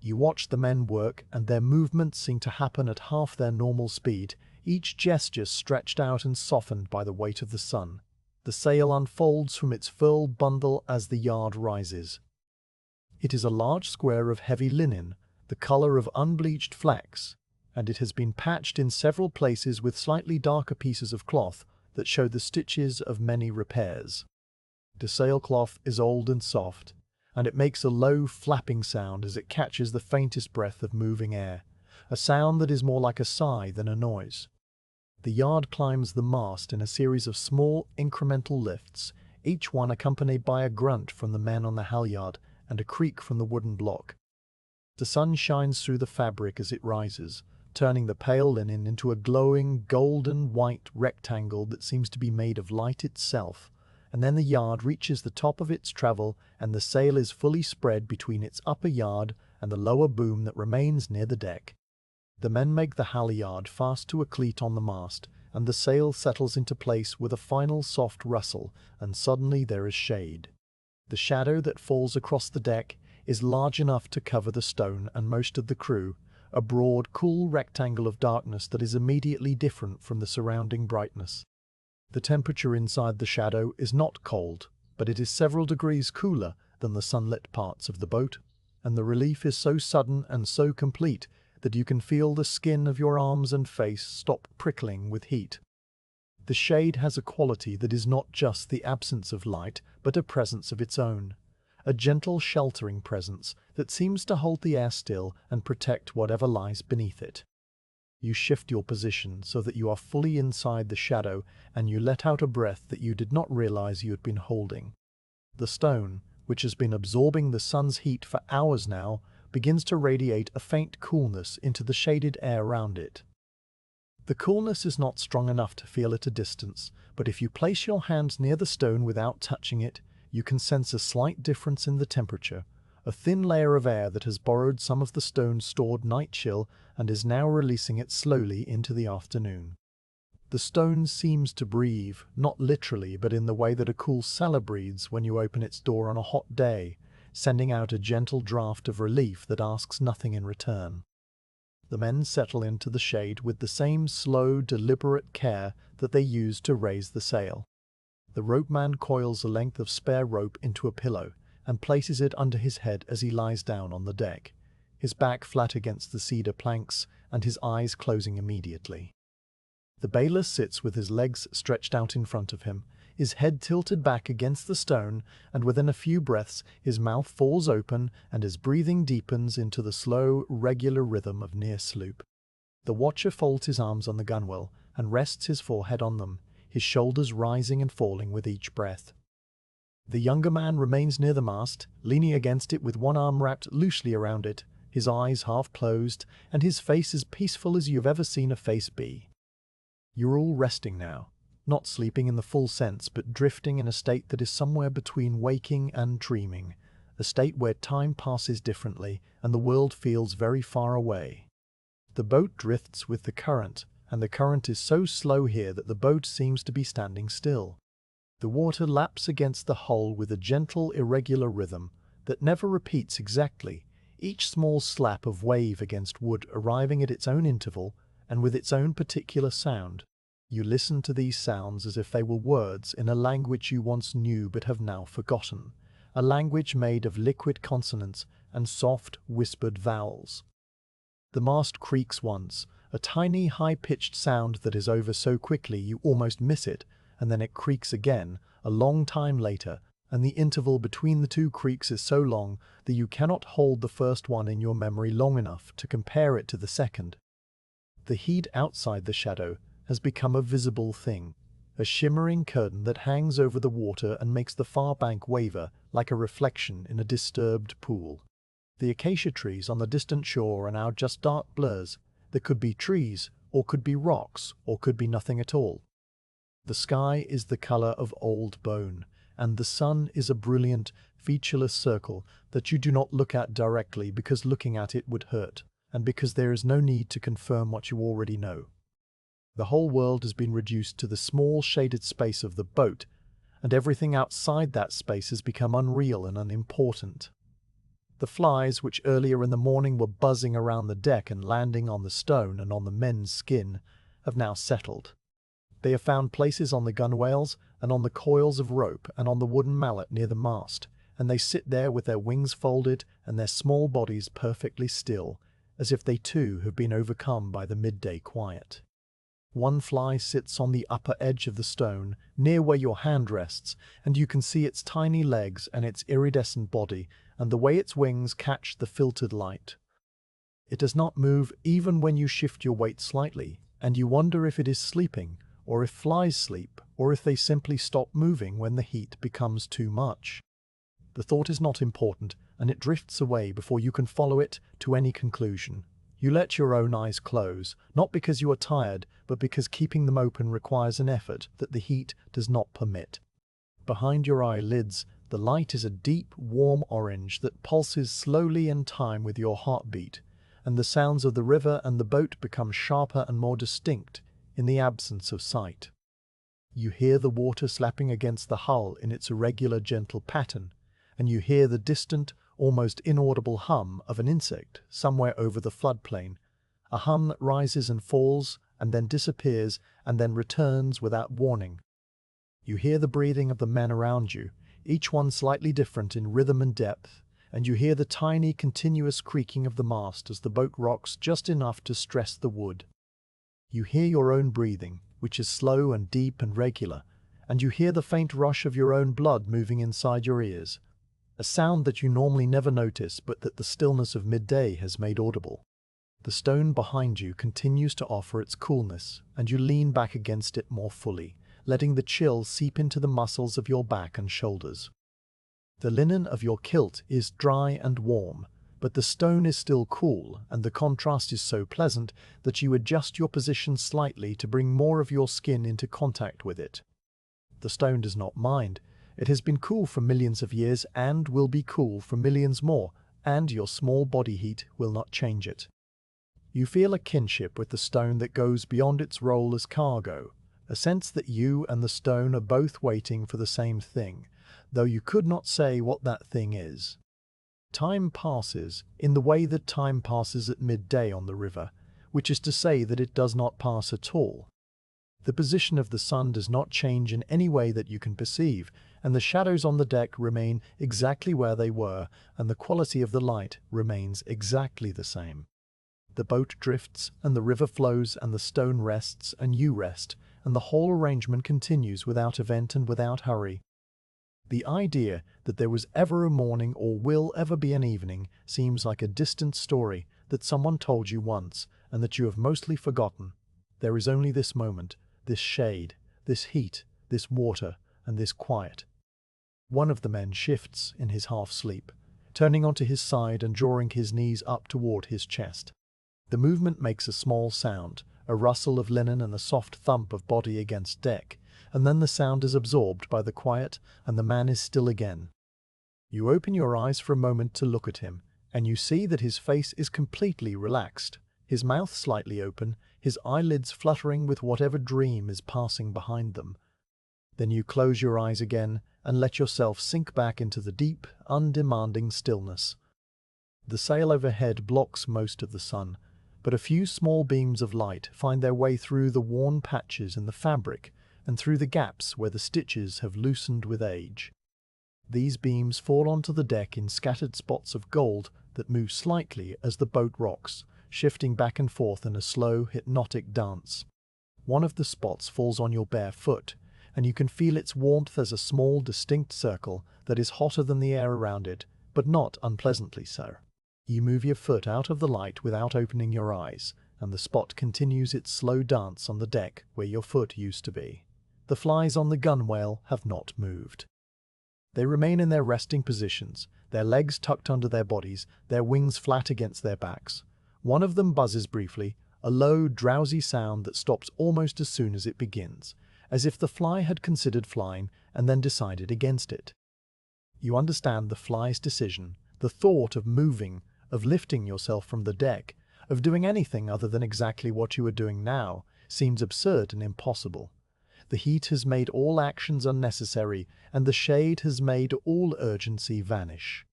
You watch the men work, and their movements seem to happen at half their normal speed, each gesture stretched out and softened by the weight of the sun. The sail unfolds from its furled bundle as the yard rises. It is a large square of heavy linen, the color of unbleached flax, and it has been patched in several places with slightly darker pieces of cloth that show the stitches of many repairs. The sailcloth is old and soft, and it makes a low flapping sound as it catches the faintest breath of moving air, a sound that is more like a sigh than a noise. The yard climbs the mast in a series of small incremental lifts, each one accompanied by a grunt from the men on the halyard and a creak from the wooden block. The sun shines through the fabric as it rises, turning the pale linen into a glowing golden white rectangle that seems to be made of light itself, and then the yard reaches the top of its travel and the sail is fully spread between its upper yard and the lower boom that remains near the deck. The men make the halyard fast to a cleat on the mast, and the sail settles into place with a final soft rustle, and suddenly there is shade. The shadow that falls across the deck is large enough to cover the stone and most of the crew, a broad, cool rectangle of darkness that is immediately different from the surrounding brightness. The temperature inside the shadow is not cold, but it is several degrees cooler than the sunlit parts of the boat, and the relief is so sudden and so complete that you can feel the skin of your arms and face stop prickling with heat. The shade has a quality that is not just the absence of light, but a presence of its own, a gentle sheltering presence that seems to hold the air still and protect whatever lies beneath it. You shift your position so that you are fully inside the shadow, and you let out a breath that you did not realize you had been holding. The stone, which has been absorbing the sun's heat for hours now, begins to radiate a faint coolness into the shaded air around it. The coolness is not strong enough to feel at a distance, but if you place your hands near the stone without touching it, you can sense a slight difference in the temperature, a thin layer of air that has borrowed some of the stone's stored night chill and is now releasing it slowly into the afternoon. The stone seems to breathe, not literally, but in the way that a cool cellar breathes when you open its door on a hot day, sending out a gentle draft of relief that asks nothing in return. The men settle into the shade with the same slow, deliberate care that they use to raise the sail. The ropeman coils a length of spare rope into a pillow and places it under his head as he lies down on the deck, his back flat against the cedar planks and his eyes closing immediately. The baler sits with his legs stretched out in front of him, his head tilted back against the stone, and within a few breaths his mouth falls open and his breathing deepens into the slow, regular rhythm of near sloop. The watcher folds his arms on the gunwale and rests his forehead on them, his shoulders rising and falling with each breath. The younger man remains near the mast, leaning against it with one arm wrapped loosely around it, his eyes half closed, and his face as peaceful as you've ever seen a face be. You're all resting now, not sleeping in the full sense, but drifting in a state that is somewhere between waking and dreaming, a state where time passes differently and the world feels very far away. The boat drifts with the current, and the current is so slow here that the boat seems to be standing still. The water laps against the hull with a gentle, irregular rhythm that never repeats exactly, each small slap of wave against wood arriving at its own interval and with its own particular sound. You listen to these sounds as if they were words in a language you once knew but have now forgotten, a language made of liquid consonants and soft, whispered vowels. The mast creaks once, a tiny, high-pitched sound that is over so quickly you almost miss it, and then it creaks again, a long time later, and the interval between the two creaks is so long that you cannot hold the first one in your memory long enough to compare it to the second. The heat outside the shadow has become a visible thing, a shimmering curtain that hangs over the water and makes the far bank waver like a reflection in a disturbed pool. The acacia trees on the distant shore are now just dark blurs that could be trees, or could be rocks, or could be nothing at all. The sky is the color of old bone, and the sun is a brilliant, featureless circle that you do not look at directly because looking at it would hurt, and because there is no need to confirm what you already know. The whole world has been reduced to the small shaded space of the boat, and everything outside that space has become unreal and unimportant. The flies, which earlier in the morning were buzzing around the deck and landing on the stone and on the men's skin, have now settled. They have found places on the gunwales and on the coils of rope and on the wooden mallet near the mast, and they sit there with their wings folded and their small bodies perfectly still, as if they too have been overcome by the midday quiet. One fly sits on the upper edge of the stone, near where your hand rests, and you can see its tiny legs and its iridescent body, and the way its wings catch the filtered light. It does not move even when you shift your weight slightly, and you wonder if it is sleeping, or if flies sleep, or if they simply stop moving when the heat becomes too much. The thought is not important, and it drifts away before you can follow it to any conclusion. You let your own eyes close, not because you are tired, but because keeping them open requires an effort that the heat does not permit. Behind your eyelids, the light is a deep, warm orange that pulses slowly in time with your heartbeat, and the sounds of the river and the boat become sharper and more distinct in the absence of sight. You hear the water slapping against the hull in its irregular, gentle pattern, and you hear the distant, almost inaudible hum of an insect somewhere over the floodplain, a hum that rises and falls and then disappears and then returns without warning. You hear the breathing of the men around you, each one slightly different in rhythm and depth, and you hear the tiny, continuous creaking of the mast as the boat rocks just enough to stress the wood. You hear your own breathing, which is slow and deep and regular, and you hear the faint rush of your own blood moving inside your ears, a sound that you normally never notice but that the stillness of midday has made audible. The stone behind you continues to offer its coolness, and you lean back against it more fully, letting the chill seep into the muscles of your back and shoulders. The linen of your kilt is dry and warm, but the stone is still cool, and the contrast is so pleasant that you adjust your position slightly to bring more of your skin into contact with it. The stone does not mind. It has been cool for millions of years and will be cool for millions more, and your small body heat will not change it. You feel a kinship with the stone that goes beyond its role as cargo, a sense that you and the stone are both waiting for the same thing, though you could not say what that thing is. Time passes in the way that time passes at midday on the river, which is to say that it does not pass at all. The position of the sun does not change in any way that you can perceive, and the shadows on the deck remain exactly where they were, and the quality of the light remains exactly the same. The boat drifts, and the river flows, and the stone rests, and you rest, and the whole arrangement continues without event and without hurry. The idea that there was ever a morning or will ever be an evening seems like a distant story that someone told you once and that you have mostly forgotten. There is only this moment, this shade, this heat, this water, and this quiet. One of the men shifts in his half-sleep, turning onto his side and drawing his knees up toward his chest. The movement makes a small sound, a rustle of linen and a soft thump of body against deck, and then the sound is absorbed by the quiet, and the man is still again. You open your eyes for a moment to look at him, and you see that his face is completely relaxed, his mouth slightly open, his eyelids fluttering with whatever dream is passing behind them. Then you close your eyes again and let yourself sink back into the deep, undemanding stillness. The sail overhead blocks most of the sun, but a few small beams of light find their way through the worn patches in the fabric and through the gaps where the stitches have loosened with age. These beams fall onto the deck in scattered spots of gold that move slightly as the boat rocks, shifting back and forth in a slow, hypnotic dance. One of the spots falls on your bare foot, and you can feel its warmth as a small, distinct circle that is hotter than the air around it, but not unpleasantly so. You move your foot out of the light without opening your eyes, and the spot continues its slow dance on the deck where your foot used to be. The flies on the gunwale have not moved. They remain in their resting positions, their legs tucked under their bodies, their wings flat against their backs. One of them buzzes briefly, a low, drowsy sound that stops almost as soon as it begins, as if the fly had considered flying and then decided against it. You understand the fly's decision, the thought of moving, of lifting yourself from the deck, of doing anything other than exactly what you are doing now, seems absurd and impossible. The heat has made all actions unnecessary, and the shade has made all urgency vanish.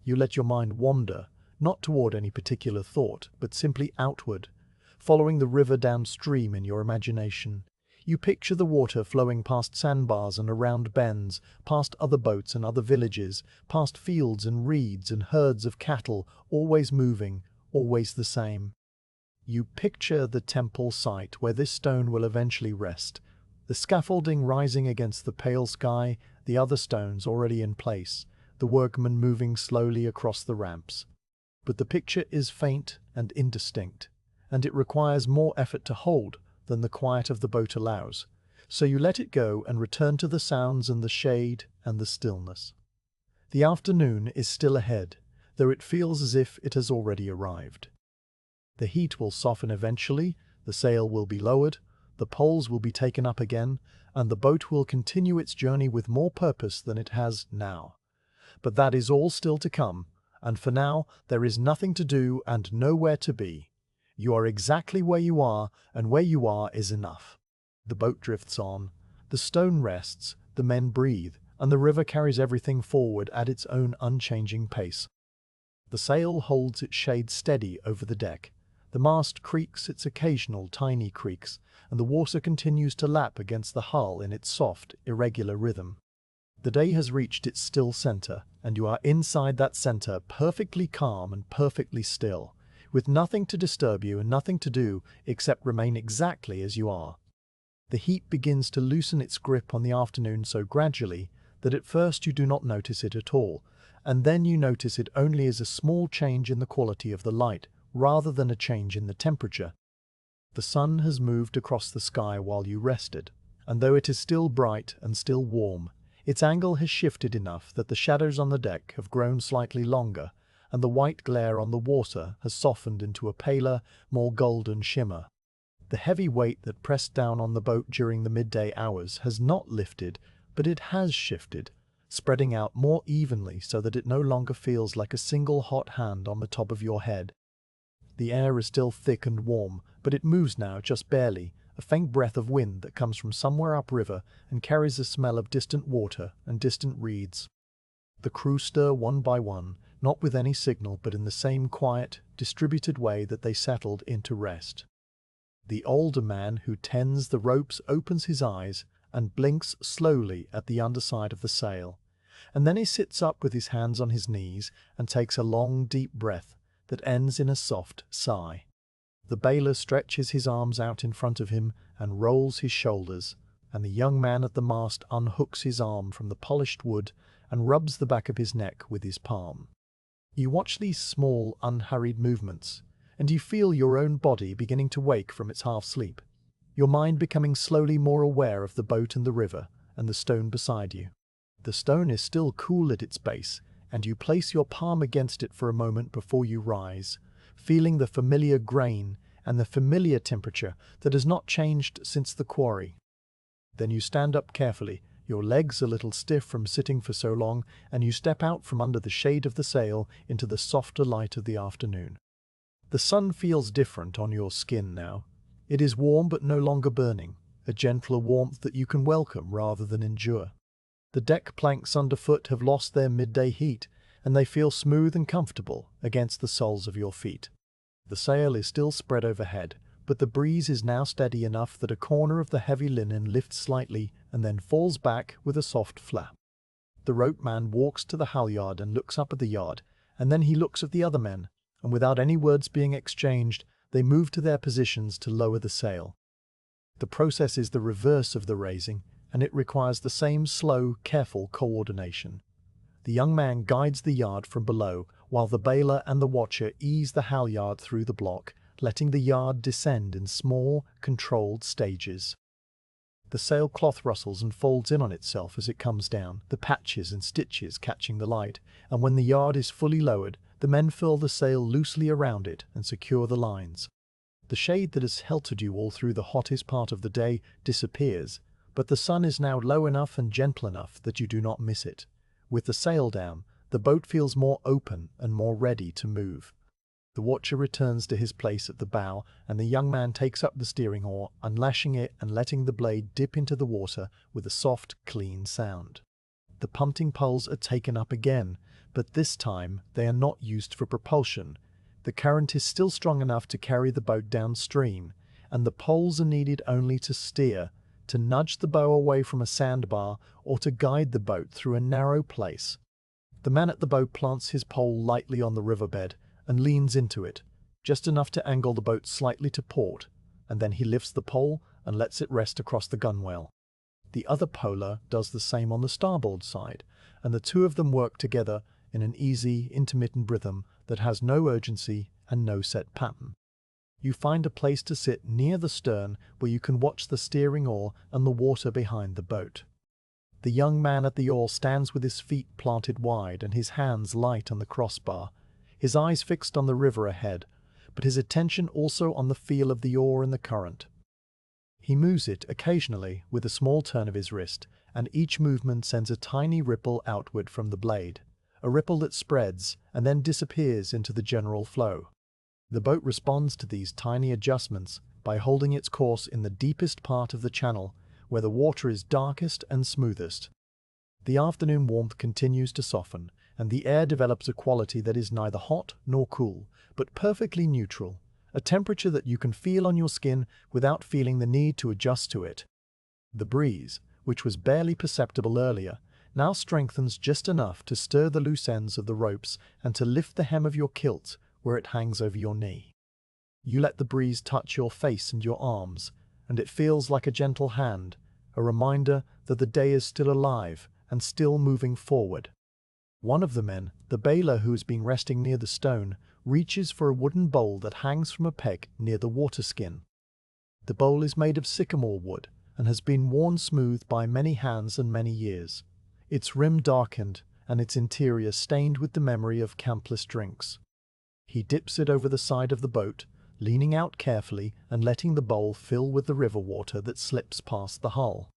You let your mind wander, not toward any particular thought, but simply outward, following the river downstream in your imagination. You picture the water flowing past sandbars and around bends, past other boats and other villages, past fields and reeds and herds of cattle, always moving, always the same. You picture the temple site where this stone will eventually rest, the scaffolding rising against the pale sky, the other stones already in place, the workmen moving slowly across the ramps. But the picture is faint and indistinct, and it requires more effort to hold than the quiet of the boat allows, so you let it go and return to the sounds and the shade and the stillness. The afternoon is still ahead, though it feels as if it has already arrived. The heat will soften eventually, the sail will be lowered, the poles will be taken up again, and the boat will continue its journey with more purpose than it has now. But that is all still to come, and for now there is nothing to do and nowhere to be. You are exactly where you are, and where you are is enough. The boat drifts on, the stone rests, the men breathe, and the river carries everything forward at its own unchanging pace. The sail holds its shade steady over the deck. The mast creaks its occasional tiny creaks, and the water continues to lap against the hull in its soft, irregular rhythm. The day has reached its still center, and you are inside that center, perfectly calm and perfectly still, with nothing to disturb you and nothing to do except remain exactly as you are. The heat begins to loosen its grip on the afternoon so gradually that at first you do not notice it at all, and then you notice it only as a small change in the quality of the light, rather than a change in the temperature. The sun has moved across the sky while you rested, and though it is still bright and still warm, its angle has shifted enough that the shadows on the deck have grown slightly longer, and the white glare on the water has softened into a paler, more golden shimmer. The heavy weight that pressed down on the boat during the midday hours has not lifted, but it has shifted, spreading out more evenly so that it no longer feels like a single hot hand on the top of your head. The air is still thick and warm, but it moves now just barely, a faint breath of wind that comes from somewhere upriver and carries the smell of distant water and distant reeds. The crew stir one by one, not with any signal but in the same quiet, distributed way that they settled into rest. The older man who tends the ropes opens his eyes and blinks slowly at the underside of the sail, and then he sits up with his hands on his knees and takes a long, deep breath that ends in a soft sigh. The baler stretches his arms out in front of him and rolls his shoulders, and the young man at the mast unhooks his arm from the polished wood and rubs the back of his neck with his palm. You watch these small, unhurried movements, and you feel your own body beginning to wake from its half-sleep, your mind becoming slowly more aware of the boat and the river and the stone beside you. The stone is still cool at its base, and you place your palm against it for a moment before you rise, feeling the familiar grain and the familiar temperature that has not changed since the quarry. Then you stand up carefully, your legs a little stiff from sitting for so long, and you step out from under the shade of the sail into the softer light of the afternoon. The sun feels different on your skin now. It is warm but no longer burning, a gentler warmth that you can welcome rather than endure. The deck planks underfoot have lost their midday heat, and they feel smooth and comfortable against the soles of your feet. The sail is still spread overhead, but the breeze is now steady enough that a corner of the heavy linen lifts slightly and then falls back with a soft flap. The ropeman walks to the halyard and looks up at the yard, and then he looks at the other men, and without any words being exchanged, they move to their positions to lower the sail. The process is the reverse of the raising, and it requires the same slow, careful coordination. The young man guides the yard from below, while the baler and the watcher ease the halyard through the block, letting the yard descend in small, controlled stages. The sailcloth rustles and folds in on itself as it comes down, the patches and stitches catching the light, and when the yard is fully lowered, the men furl the sail loosely around it and secure the lines. The shade that has sheltered you all through the hottest part of the day disappears, but the sun is now low enough and gentle enough that you do not miss it. With the sail down, the boat feels more open and more ready to move. The watcher returns to his place at the bow, and the young man takes up the steering oar, unlashing it and letting the blade dip into the water with a soft, clean sound. The punting poles are taken up again, but this time they are not used for propulsion. The current is still strong enough to carry the boat downstream, and the poles are needed only to steer, to nudge the bow away from a sandbar, or to guide the boat through a narrow place. The man at the bow plants his pole lightly on the riverbed and leans into it, just enough to angle the boat slightly to port, and then he lifts the pole and lets it rest across the gunwale. The other poler does the same on the starboard side, and the two of them work together in an easy, intermittent rhythm that has no urgency and no set pattern. You find a place to sit near the stern where you can watch the steering oar and the water behind the boat. The young man at the oar stands with his feet planted wide and his hands light on the crossbar, his eyes fixed on the river ahead, but his attention also on the feel of the oar and the current. He moves it occasionally with a small turn of his wrist, and each movement sends a tiny ripple outward from the blade, a ripple that spreads and then disappears into the general flow. The boat responds to these tiny adjustments by holding its course in the deepest part of the channel, where the water is darkest and smoothest. The afternoon warmth continues to soften, and the air develops a quality that is neither hot nor cool, but perfectly neutral, a temperature that you can feel on your skin without feeling the need to adjust to it. The breeze, which was barely perceptible earlier, now strengthens just enough to stir the loose ends of the ropes and to lift the hem of your kilt where it hangs over your knee. You let the breeze touch your face and your arms, and it feels like a gentle hand, a reminder that the day is still alive and still moving forward. One of the men, the baler who has been resting near the stone, reaches for a wooden bowl that hangs from a peg near the water skin. The bowl is made of sycamore wood and has been worn smooth by many hands and many years, its rim darkened and its interior stained with the memory of countless drinks. He dips it over the side of the boat, leaning out carefully and letting the bowl fill with the river water that slips past the hull.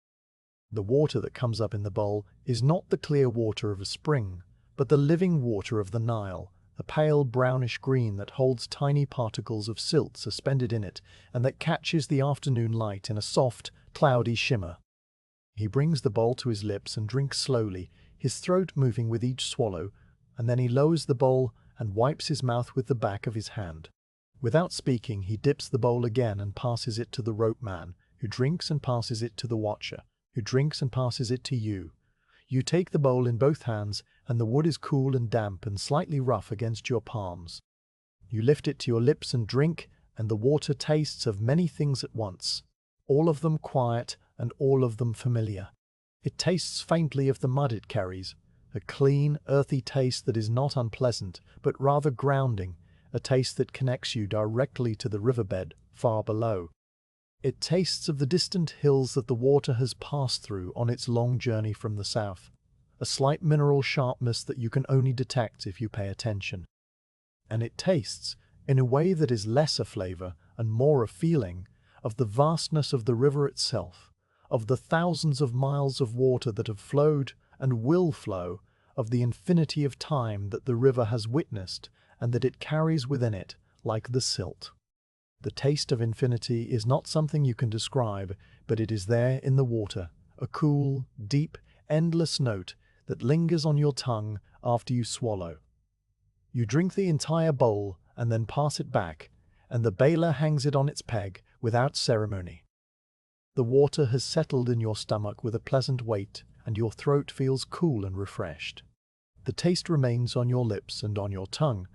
The water that comes up in the bowl is not the clear water of a spring, but the living water of the Nile, a pale brownish green that holds tiny particles of silt suspended in it and that catches the afternoon light in a soft, cloudy shimmer. He brings the bowl to his lips and drinks slowly, his throat moving with each swallow, and then he lowers the bowl and wipes his mouth with the back of his hand. Without speaking, he dips the bowl again and passes it to the rope man, who drinks and passes it to the watcher, who drinks and passes it to you. You take the bowl in both hands, and the wood is cool and damp and slightly rough against your palms. You lift it to your lips and drink, and the water tastes of many things at once, all of them quiet and all of them familiar. It tastes faintly of the mud it carries, a clean, earthy taste that is not unpleasant, but rather grounding, a taste that connects you directly to the riverbed far below. It tastes of the distant hills that the water has passed through on its long journey from the south, a slight mineral sharpness that you can only detect if you pay attention. And it tastes, in a way that is less a flavor and more a feeling, of the vastness of the river itself, of the thousands of miles of water that have flowed and will flow, of the infinity of time that the river has witnessed and that it carries within it like the silt. The taste of infinity is not something you can describe, but it is there in the water, a cool, deep, endless note that lingers on your tongue after you swallow. You drink the entire bowl and then pass it back, and the baler hangs it on its peg without ceremony. The water has settled in your stomach with a pleasant weight, and your throat feels cool and refreshed. The taste remains on your lips and on your tongue,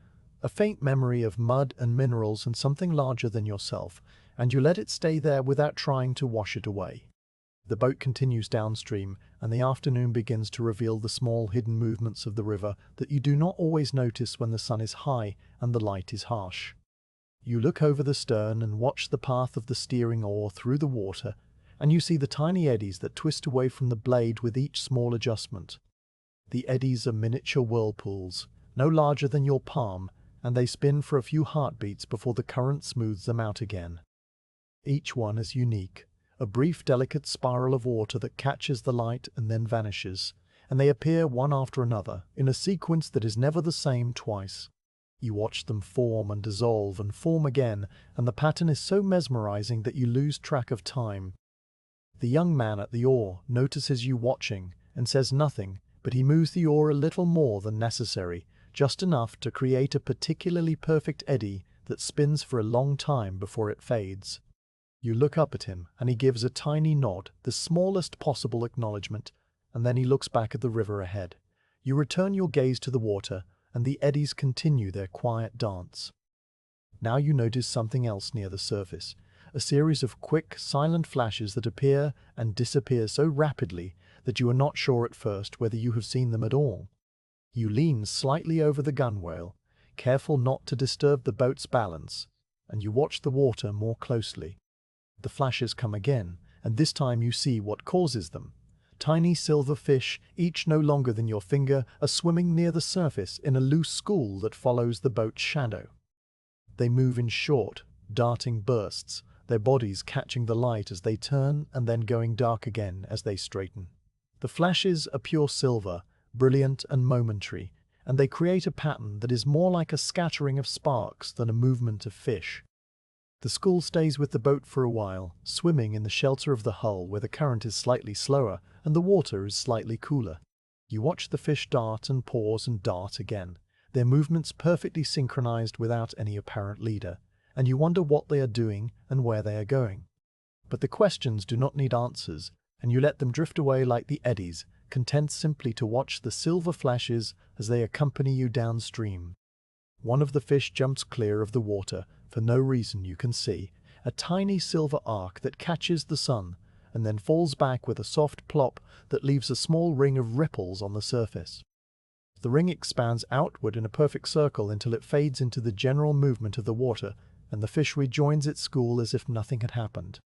a faint memory of mud and minerals and something larger than yourself, and you let it stay there without trying to wash it away. The boat continues downstream, and the afternoon begins to reveal the small hidden movements of the river that you do not always notice when the sun is high and the light is harsh. You look over the stern and watch the path of the steering oar through the water, and you see the tiny eddies that twist away from the blade with each small adjustment. The eddies are miniature whirlpools, no larger than your palm, and they spin for a few heartbeats before the current smooths them out again. Each one is unique, a brief delicate spiral of water that catches the light and then vanishes, and they appear one after another in a sequence that is never the same twice. You watch them form and dissolve and form again, and the pattern is so mesmerizing that you lose track of time. The young man at the oar notices you watching and says nothing, but he moves the oar a little more than necessary, just enough to create a particularly perfect eddy that spins for a long time before it fades. You look up at him, and he gives a tiny nod, the smallest possible acknowledgement, and then he looks back at the river ahead. You return your gaze to the water, and the eddies continue their quiet dance. Now you notice something else near the surface, a series of quick, silent flashes that appear and disappear so rapidly that you are not sure at first whether you have seen them at all. You lean slightly over the gunwale, careful not to disturb the boat's balance, and you watch the water more closely. The flashes come again, and this time you see what causes them. Tiny silver fish, each no longer than your finger, are swimming near the surface in a loose school that follows the boat's shadow. They move in short, darting bursts, their bodies catching the light as they turn and then going dark again as they straighten. The flashes are pure silver, brilliant and momentary, and they create a pattern that is more like a scattering of sparks than a movement of fish. The school stays with the boat for a while, swimming in the shelter of the hull where the current is slightly slower and the water is slightly cooler. You watch the fish dart and pause and dart again, their movements perfectly synchronized without any apparent leader, and you wonder what they are doing and where they are going. But the questions do not need answers, and you let them drift away like the eddies, content simply to watch the silver flashes as they accompany you downstream. One of the fish jumps clear of the water, for no reason you can see, a tiny silver arc that catches the sun, and then falls back with a soft plop that leaves a small ring of ripples on the surface. The ring expands outward in a perfect circle until it fades into the general movement of the water, and the fish rejoins its school as if nothing had happened.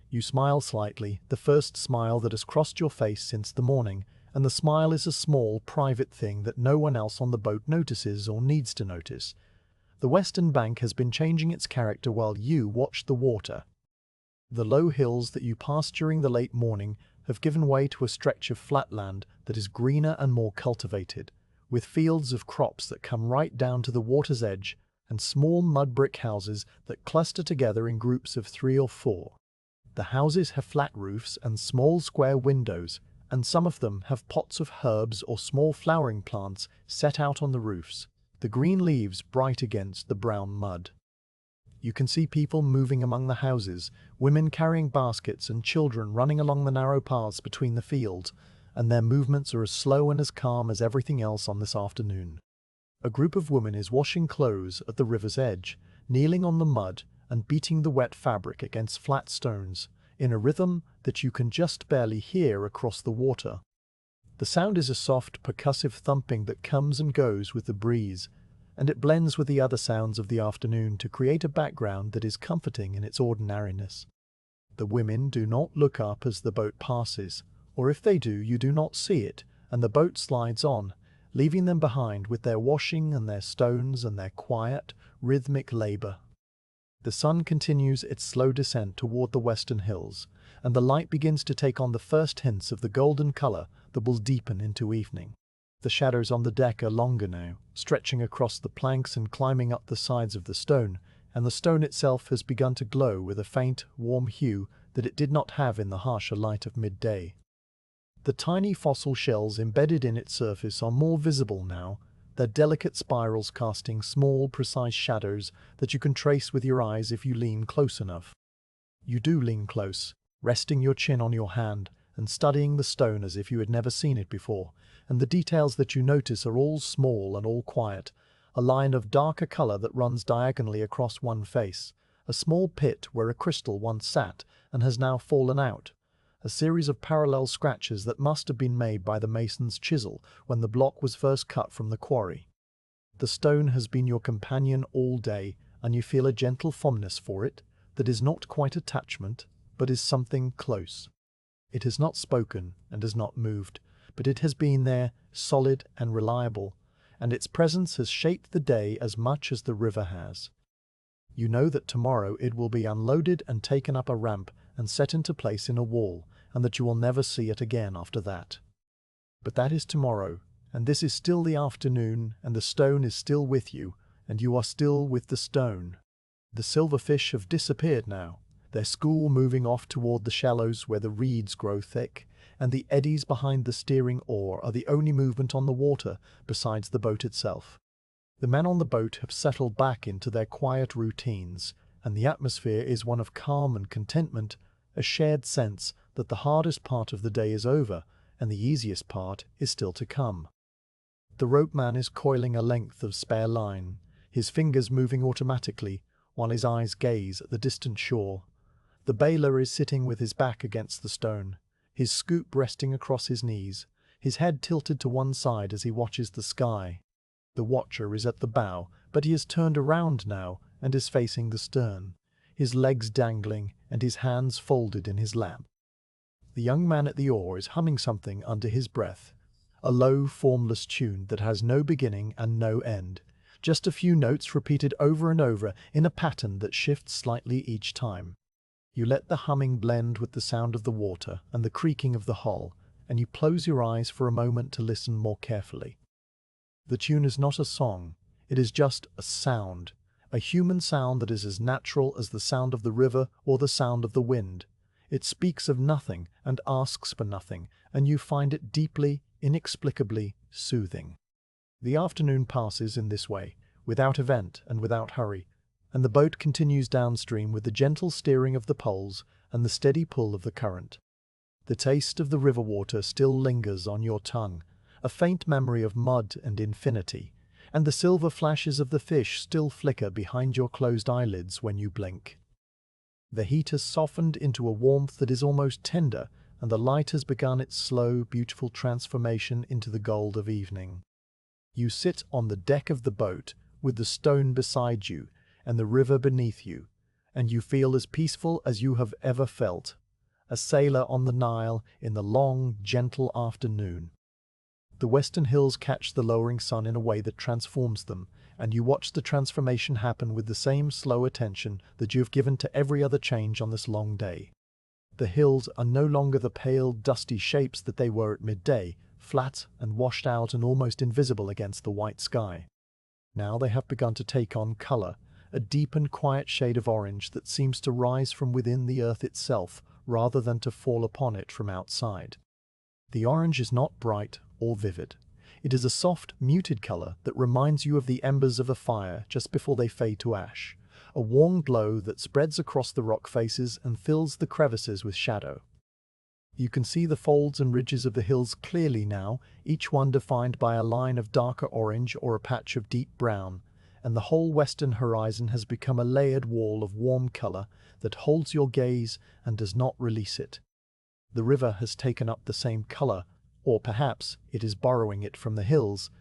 You smile slightly, the first smile that has crossed your face since the morning, and the smile is a small, private thing that no one else on the boat notices or needs to notice. The western bank has been changing its character while you watch the water. The low hills that you passed during the late morning have given way to a stretch of flat land that is greener and more cultivated, with fields of crops that come right down to the water's edge and small mud brick houses that cluster together in groups of 3 or 4. The houses have flat roofs and small square windows, and some of them have pots of herbs or small flowering plants set out on the roofs, the green leaves bright against the brown mud. You can see people moving among the houses, women carrying baskets and children running along the narrow paths between the fields, and their movements are as slow and as calm as everything else on this afternoon. A group of women is washing clothes at the river's edge, kneeling on the mud and beating the wet fabric against flat stones, in a rhythm that you can just barely hear across the water. The sound is a soft, percussive thumping that comes and goes with the breeze, and it blends with the other sounds of the afternoon to create a background that is comforting in its ordinariness. The women do not look up as the boat passes, or if they do, you do not see it, and the boat slides on, leaving them behind with their washing and their stones and their quiet, rhythmic labor. The sun continues its slow descent toward the western hills, and the light begins to take on the first hints of the golden color that will deepen into evening. The shadows on the deck are longer now, stretching across the planks and climbing up the sides of the stone, and the stone itself has begun to glow with a faint, warm hue that it did not have in the harsher light of midday. The tiny fossil shells embedded in its surface are more visible now, their delicate spirals casting small, precise shadows that you can trace with your eyes if you lean close enough. You do lean close, resting your chin on your hand and studying the stone as if you had never seen it before, and the details that you notice are all small and all quiet, a line of darker color that runs diagonally across one face, a small pit where a crystal once sat and has now fallen out, a series of parallel scratches that must have been made by the mason's chisel when the block was first cut from the quarry. The stone has been your companion all day, and you feel a gentle fondness for it that is not quite attachment, but is something close. It has not spoken and has not moved, but it has been there, solid and reliable, and its presence has shaped the day as much as the river has. You know that tomorrow it will be unloaded and taken up a ramp and set into place in a wall, and that you will never see it again after that. But that is tomorrow, and this is still the afternoon, and the stone is still with you, and you are still with the stone. The silverfish have disappeared now, their school moving off toward the shallows where the reeds grow thick, and the eddies behind the steering oar are the only movement on the water besides the boat itself. The men on the boat have settled back into their quiet routines, and the atmosphere is one of calm and contentment, a shared sense that the hardest part of the day is over and the easiest part is still to come. The rope man is coiling a length of spare line, his fingers moving automatically while his eyes gaze at the distant shore. The baler is sitting with his back against the stone, his scoop resting across his knees, his head tilted to one side as he watches the sky. The watcher is at the bow, but he has turned around now and is facing the stern, his legs dangling and his hands folded in his lap. The young man at the oar is humming something under his breath, a low, formless tune that has no beginning and no end, just a few notes repeated over and over in a pattern that shifts slightly each time. You let the humming blend with the sound of the water and the creaking of the hull, and you close your eyes for a moment to listen more carefully. The tune is not a song, it is just a sound, a human sound that is as natural as the sound of the river or the sound of the wind. It speaks of nothing and asks for nothing, and you find it deeply, inexplicably soothing. The afternoon passes in this way, without event and without hurry, and the boat continues downstream with the gentle steering of the poles and the steady pull of the current. The taste of the river water still lingers on your tongue, a faint memory of mud and infinity, and the silver flashes of the fish still flicker behind your closed eyelids when you blink. The heat has softened into a warmth that is almost tender, and the light has begun its slow, beautiful transformation into the gold of evening. You sit on the deck of the boat with the stone beside you and the river beneath you, and you feel as peaceful as you have ever felt, a sailor on the Nile in the long, gentle afternoon. The western hills catch the lowering sun in a way that transforms them, and you watch the transformation happen with the same slow attention that you have given to every other change on this long day. The hills are no longer the pale, dusty shapes that they were at midday, flat and washed out and almost invisible against the white sky. Now they have begun to take on color, a deep and quiet shade of orange that seems to rise from within the earth itself rather than to fall upon it from outside. The orange is not bright or vivid. It is a soft, muted color that reminds you of the embers of a fire just before they fade to ash, a warm glow that spreads across the rock faces and fills the crevices with shadow. You can see the folds and ridges of the hills clearly now, each one defined by a line of darker orange or a patch of deep brown, and the whole western horizon has become a layered wall of warm color that holds your gaze and does not release it. The river has taken up the same color, or perhaps it is borrowing it from the hills,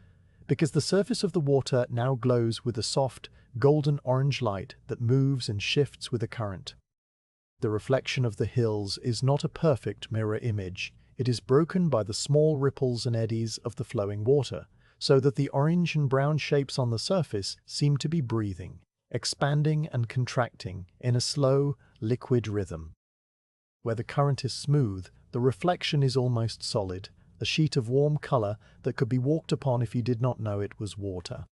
because the surface of the water now glows with a soft, golden orange light that moves and shifts with the current. The reflection of the hills is not a perfect mirror image. It is broken by the small ripples and eddies of the flowing water, so that the orange and brown shapes on the surface seem to be breathing, expanding and contracting in a slow, liquid rhythm. Where the current is smooth, the reflection is almost solid, a sheet of warm color that could be walked upon if you did not know it was water.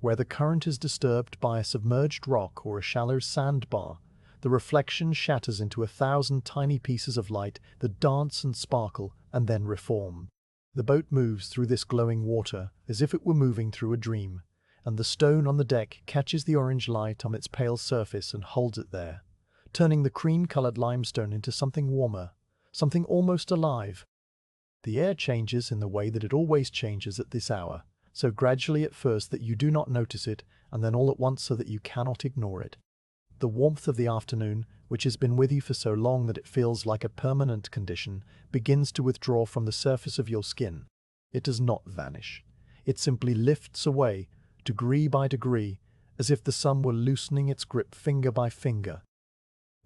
Where the current is disturbed by a submerged rock or a shallow sandbar, the reflection shatters into 1,000 tiny pieces of light that dance and sparkle and then reform. The boat moves through this glowing water as if it were moving through a dream, and the stone on the deck catches the orange light on its pale surface and holds it there, turning the cream-colored limestone into something warmer, something almost alive. The air changes in the way that it always changes at this hour, so gradually at first that you do not notice it, and then all at once so that you cannot ignore it. The warmth of the afternoon, which has been with you for so long that it feels like a permanent condition, begins to withdraw from the surface of your skin. It does not vanish. It simply lifts away, degree by degree, as if the sun were loosening its grip finger by finger.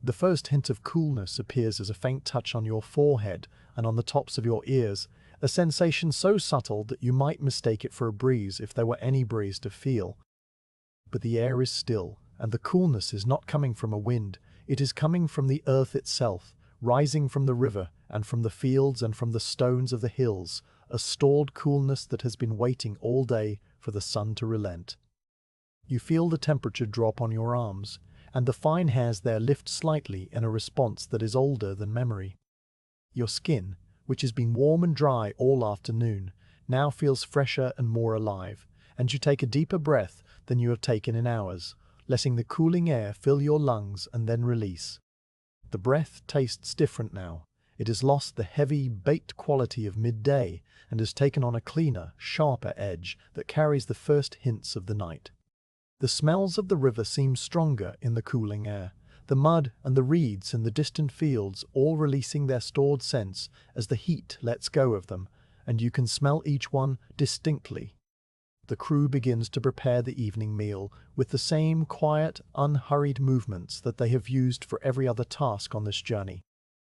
The first hint of coolness appears as a faint touch on your forehead and on the tops of your ears, a sensation so subtle that you might mistake it for a breeze if there were any breeze to feel. But the air is still, and the coolness is not coming from a wind. It is coming from the earth itself, rising from the river and from the fields and from the stones of the hills, a stored coolness that has been waiting all day for the sun to relent. You feel the temperature drop on your arms, and the fine hairs there lift slightly in a response that is older than memory. Your skin, which has been warm and dry all afternoon, now feels fresher and more alive, and you take a deeper breath than you have taken in hours, letting the cooling air fill your lungs and then release. The breath tastes different now. It has lost the heavy, baked quality of midday and has taken on a cleaner, sharper edge that carries the first hints of the night. The smells of the river seem stronger in the cooling air, the mud and the reeds in the distant fields all releasing their stored scents as the heat lets go of them, and you can smell each one distinctly. The crew begins to prepare the evening meal with the same quiet, unhurried movements that they have used for every other task on this journey.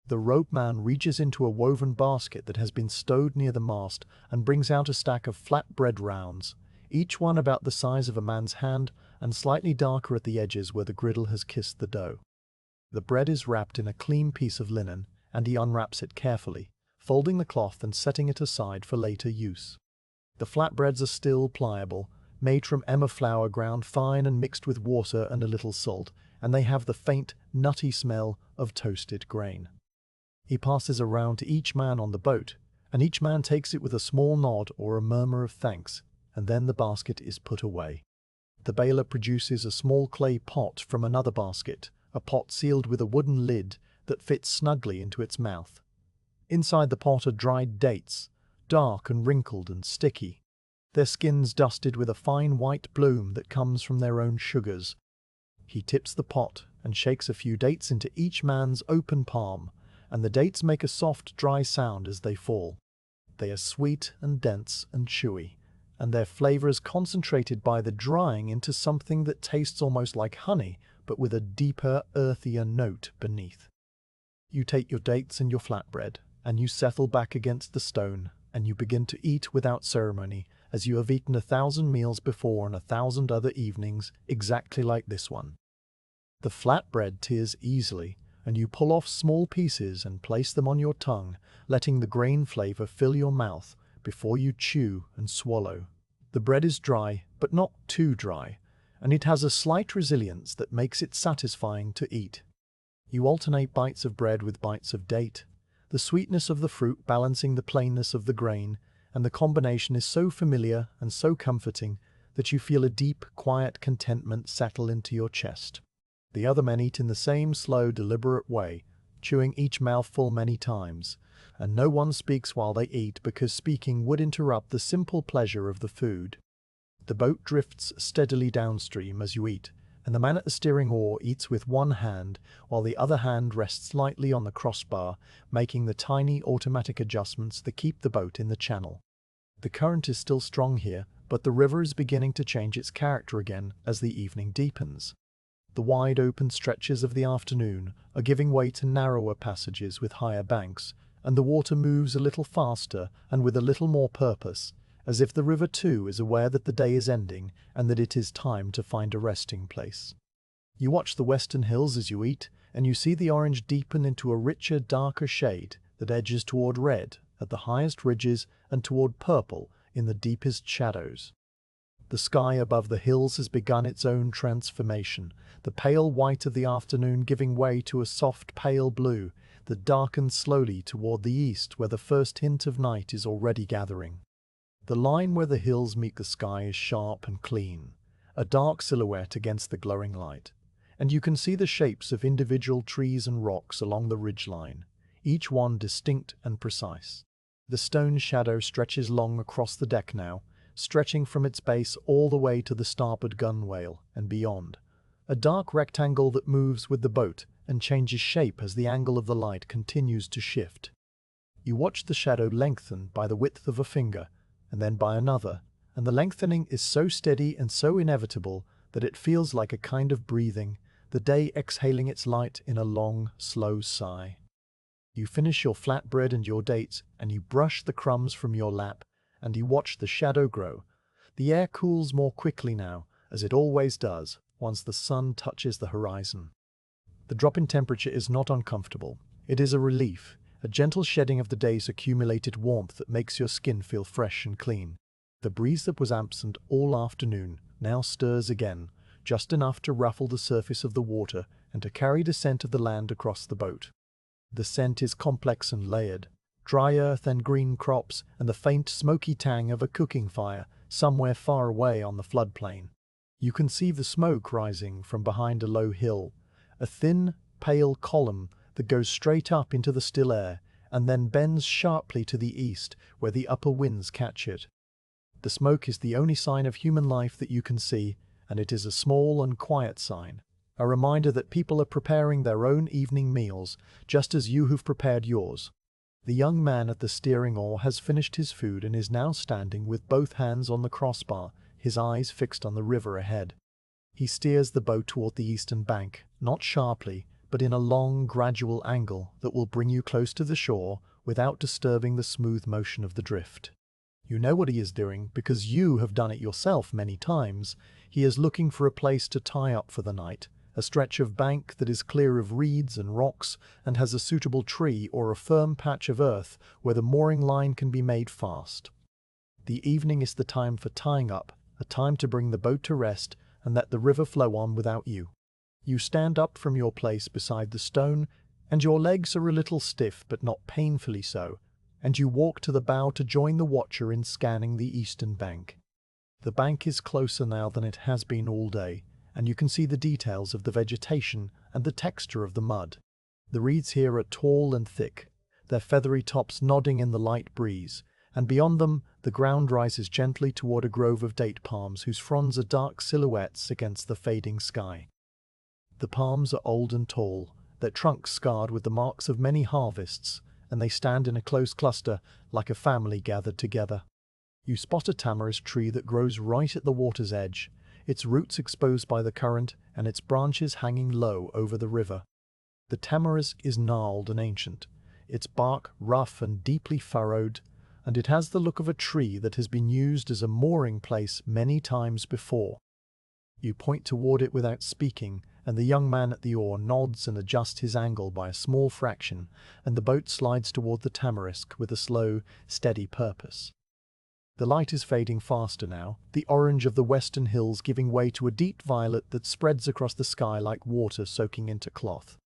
The rope man reaches into a woven basket that has been stowed near the mast and brings out a stack of flat bread rounds, each one about the size of a man's hand and slightly darker at the edges where the griddle has kissed the dough. The bread is wrapped in a clean piece of linen, and he unwraps it carefully, folding the cloth and setting it aside for later use. The flatbreads are still pliable, made from emmer flour ground fine and mixed with water and a little salt, and they have the faint, nutty smell of toasted grain. He passes around to each man on the boat, and each man takes it with a small nod or a murmur of thanks, and then the basket is put away. The baler produces a small clay pot from another basket, a pot sealed with a wooden lid that fits snugly into its mouth. Inside the pot are dried dates, dark and wrinkled and sticky, their skins dusted with a fine white bloom that comes from their own sugars. He tips the pot and shakes a few dates into each man's open palm, and the dates make a soft, dry sound as they fall. They are sweet and dense and chewy, and their flavor is concentrated by the drying into something that tastes almost like honey, but with a deeper, earthier note beneath. You take your dates and your flatbread, and you settle back against the stone, and you begin to eat without ceremony, as you have eaten 1,000 meals before on 1,000 other evenings, exactly like this one. The flatbread tears easily, and you pull off small pieces and place them on your tongue, letting the grain flavor fill your mouth before you chew and swallow. The bread is dry, but not too dry, and it has a slight resilience that makes it satisfying to eat. You alternate bites of bread with bites of date, the sweetness of the fruit balancing the plainness of the grain, and the combination is so familiar and so comforting that you feel a deep, quiet contentment settle into your chest. The other men eat in the same slow, deliberate way, chewing each mouthful many times, and no one speaks while they eat because speaking would interrupt the simple pleasure of the food. The boat drifts steadily downstream as you eat, and the man at the steering oar eats with one hand while the other hand rests lightly on the crossbar, making the tiny automatic adjustments that keep the boat in the channel. The current is still strong here, but the river is beginning to change its character again as the evening deepens. The wide open stretches of the afternoon are giving way to narrower passages with higher banks, and the water moves a little faster and with a little more purpose, as if the river too is aware that the day is ending and that it is time to find a resting place. You watch the western hills as you eat, and you see the orange deepen into a richer, darker shade that edges toward red at the highest ridges and toward purple in the deepest shadows. The sky above the hills has begun its own transformation, the pale white of the afternoon giving way to a soft pale blue that darkens slowly toward the east where the first hint of night is already gathering. The line where the hills meet the sky is sharp and clean, a dark silhouette against the glowing light, and you can see the shapes of individual trees and rocks along the ridgeline, each one distinct and precise. The stone shadow stretches long across the deck now, stretching from its base all the way to the starboard gunwale and beyond, a dark rectangle that moves with the boat and changes shape as the angle of the light continues to shift. You watch the shadow lengthen by the width of a finger, and then by another, and the lengthening is so steady and so inevitable that it feels like a kind of breathing, the day exhaling its light in a long, slow sigh. You finish your flatbread and your dates, and you brush the crumbs from your lap, and you watch the shadow grow. The air cools more quickly now, as it always does, once the sun touches the horizon. The drop in temperature is not uncomfortable. It is a relief, a gentle shedding of the day's accumulated warmth that makes your skin feel fresh and clean. The breeze that was absent all afternoon now stirs again, just enough to ruffle the surface of the water and to carry the scent of the land across the boat. The scent is complex and layered. Dry earth and green crops and the faint smoky tang of a cooking fire somewhere far away on the floodplain. You can see the smoke rising from behind a low hill, a thin, pale column that goes straight up into the still air and then bends sharply to the east where the upper winds catch it. The smoke is the only sign of human life that you can see, and it is a small and quiet sign, a reminder that people are preparing their own evening meals just as you have prepared yours. The young man at the steering oar has finished his food and is now standing with both hands on the crossbar, his eyes fixed on the river ahead. He steers the boat toward the eastern bank, not sharply, but in a long, gradual angle that will bring you close to the shore without disturbing the smooth motion of the drift. You know what he is doing because you have done it yourself many times. He is looking for a place to tie up for the night, a stretch of bank that is clear of reeds and rocks and has a suitable tree or a firm patch of earth where the mooring line can be made fast. The evening is the time for tying up, a time to bring the boat to rest and let the river flow on without you. You stand up from your place beside the stone, and your legs are a little stiff but not painfully so, and you walk to the bow to join the watcher in scanning the eastern bank. The bank is closer now than it has been all day, and you can see the details of the vegetation and the texture of the mud. The reeds here are tall and thick, their feathery tops nodding in the light breeze, and beyond them the ground rises gently toward a grove of date palms whose fronds are dark silhouettes against the fading sky. The palms are old and tall, their trunks scarred with the marks of many harvests, and they stand in a close cluster like a family gathered together. You spot a tamarisk tree that grows right at the water's edge, its roots exposed by the current and its branches hanging low over the river. The tamarisk is gnarled and ancient, its bark rough and deeply furrowed, and it has the look of a tree that has been used as a mooring place many times before. You point toward it without speaking, and the young man at the oar nods and adjusts his angle by a small fraction, and the boat slides toward the tamarisk with a slow, steady purpose. The light is fading faster now, the orange of the western hills giving way to a deep violet that spreads across the sky like water soaking into cloth.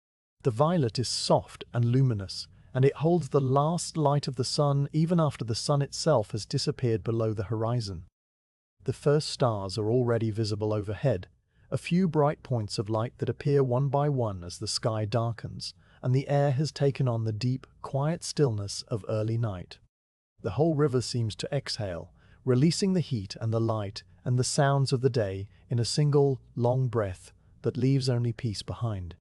The violet is soft and luminous, and it holds the last light of the sun even after the sun itself has disappeared below the horizon. The first stars are already visible overhead, a few bright points of light that appear one by one as the sky darkens, and the air has taken on the deep, quiet stillness of early night. The whole river seems to exhale, releasing the heat and the light and the sounds of the day in a single, long breath that leaves only peace behind.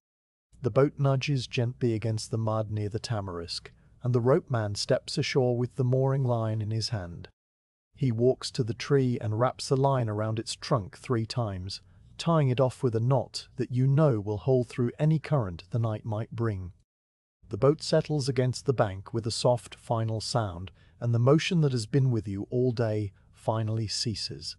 The boat nudges gently against the mud near the tamarisk, and the rope man steps ashore with the mooring line in his hand. He walks to the tree and wraps the line around its trunk 3 times, tying it off with a knot that you know will hold through any current the night might bring. The boat settles against the bank with a soft, final sound, and the motion that has been with you all day finally ceases.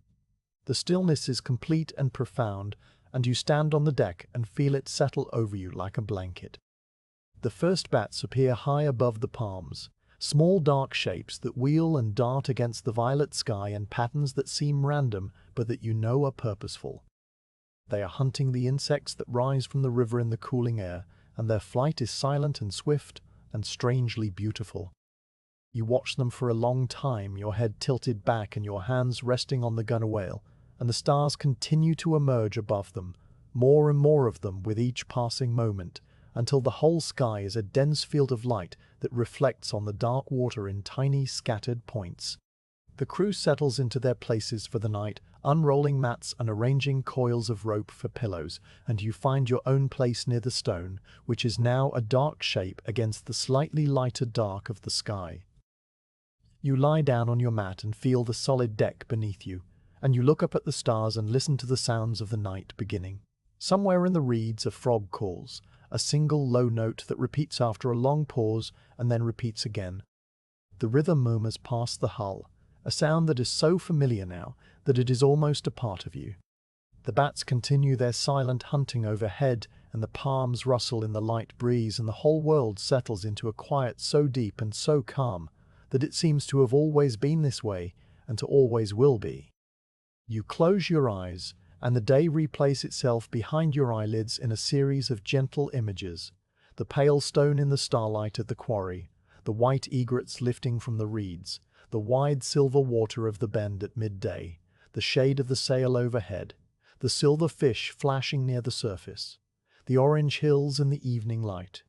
The stillness is complete and profound, and you stand on the deck and feel it settle over you like a blanket. The first bats appear high above the palms, small dark shapes that wheel and dart against the violet sky in patterns that seem random but that you know are purposeful. They are hunting the insects that rise from the river in the cooling air, and their flight is silent and swift and strangely beautiful. You watch them for a long time, your head tilted back and your hands resting on the gunwale, and the stars continue to emerge above them, more and more of them with each passing moment, until the whole sky is a dense field of light that reflects on the dark water in tiny scattered points. The crew settles into their places for the night, unrolling mats and arranging coils of rope for pillows, and you find your own place near the stone, which is now a dark shape against the slightly lighter dark of the sky. You lie down on your mat and feel the solid deck beneath you, and you look up at the stars and listen to the sounds of the night beginning. Somewhere in the reeds a frog calls, a single low note that repeats after a long pause and then repeats again. The river murmurs past the hull, a sound that is so familiar now that it is almost a part of you. The bats continue their silent hunting overhead, and the palms rustle in the light breeze, and the whole world settles into a quiet so deep and so calm that it seems to have always been this way and to always will be. You close your eyes, and the day replays itself behind your eyelids in a series of gentle images: the pale stone in the starlight of the quarry, the white egrets lifting from the reeds, the wide silver water of the bend at midday, the shade of the sail overhead, the silver fish flashing near the surface, the orange hills in the evening light.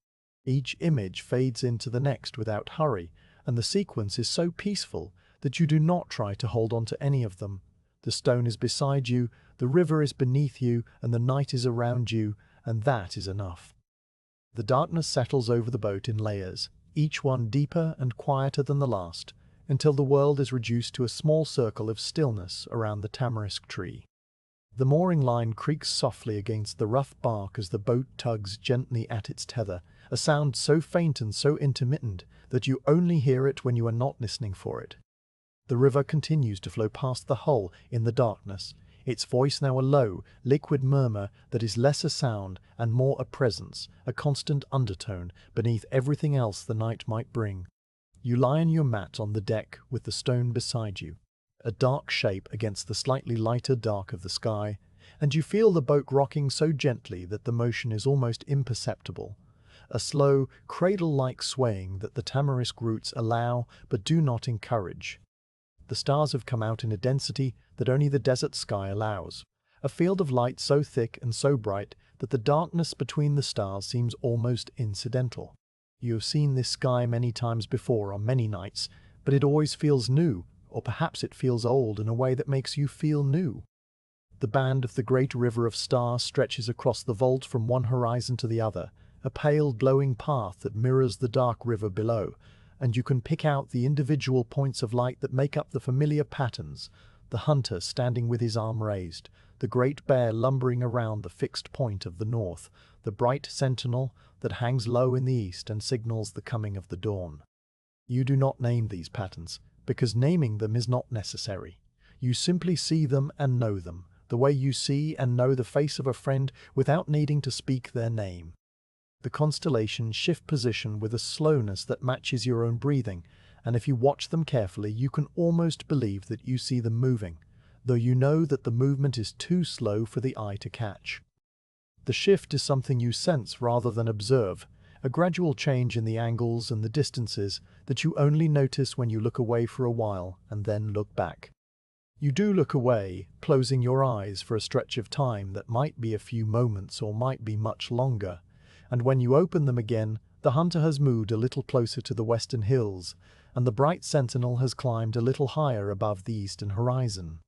Each image fades into the next without hurry, and the sequence is so peaceful that you do not try to hold on to any of them. The stone is beside you, the river is beneath you, and the night is around you, and that is enough. The darkness settles over the boat in layers, each one deeper and quieter than the last, until the world is reduced to a small circle of stillness around the tamarisk tree. The mooring line creaks softly against the rough bark as the boat tugs gently at its tether, a sound so faint and so intermittent that you only hear it when you are not listening for it. The river continues to flow past the hull in the darkness, its voice now a low, liquid murmur that is less a sound and more a presence, a constant undertone beneath everything else the night might bring. You lie on your mat on the deck with the stone beside you, a dark shape against the slightly lighter dark of the sky, and you feel the boat rocking so gently that the motion is almost imperceptible, a slow, cradle-like swaying that the tamarisk roots allow but do not encourage. The stars have come out in a density that only the desert sky allows, a field of light so thick and so bright that the darkness between the stars seems almost incidental. You have seen this sky many times before on many nights, but it always feels new, or perhaps it feels old in a way that makes you feel new. The band of the great river of stars stretches across the vault from one horizon to the other, a pale glowing path that mirrors the dark river below, and you can pick out the individual points of light that make up the familiar patterns. The hunter standing with his arm raised, the great bear lumbering around the fixed point of the north, the bright sentinel that hangs low in the east and signals the coming of the dawn. You do not name these patterns, because naming them is not necessary. You simply see them and know them, the way you see and know the face of a friend without needing to speak their name. The constellations shift position with a slowness that matches your own breathing, and if you watch them carefully, you can almost believe that you see them moving, though you know that the movement is too slow for the eye to catch. The shift is something you sense rather than observe, a gradual change in the angles and the distances that you only notice when you look away for a while and then look back. You do look away, closing your eyes for a stretch of time that might be a few moments or might be much longer, and when you open them again, the hunter has moved a little closer to the western hills, and the bright sentinel has climbed a little higher above the eastern horizon.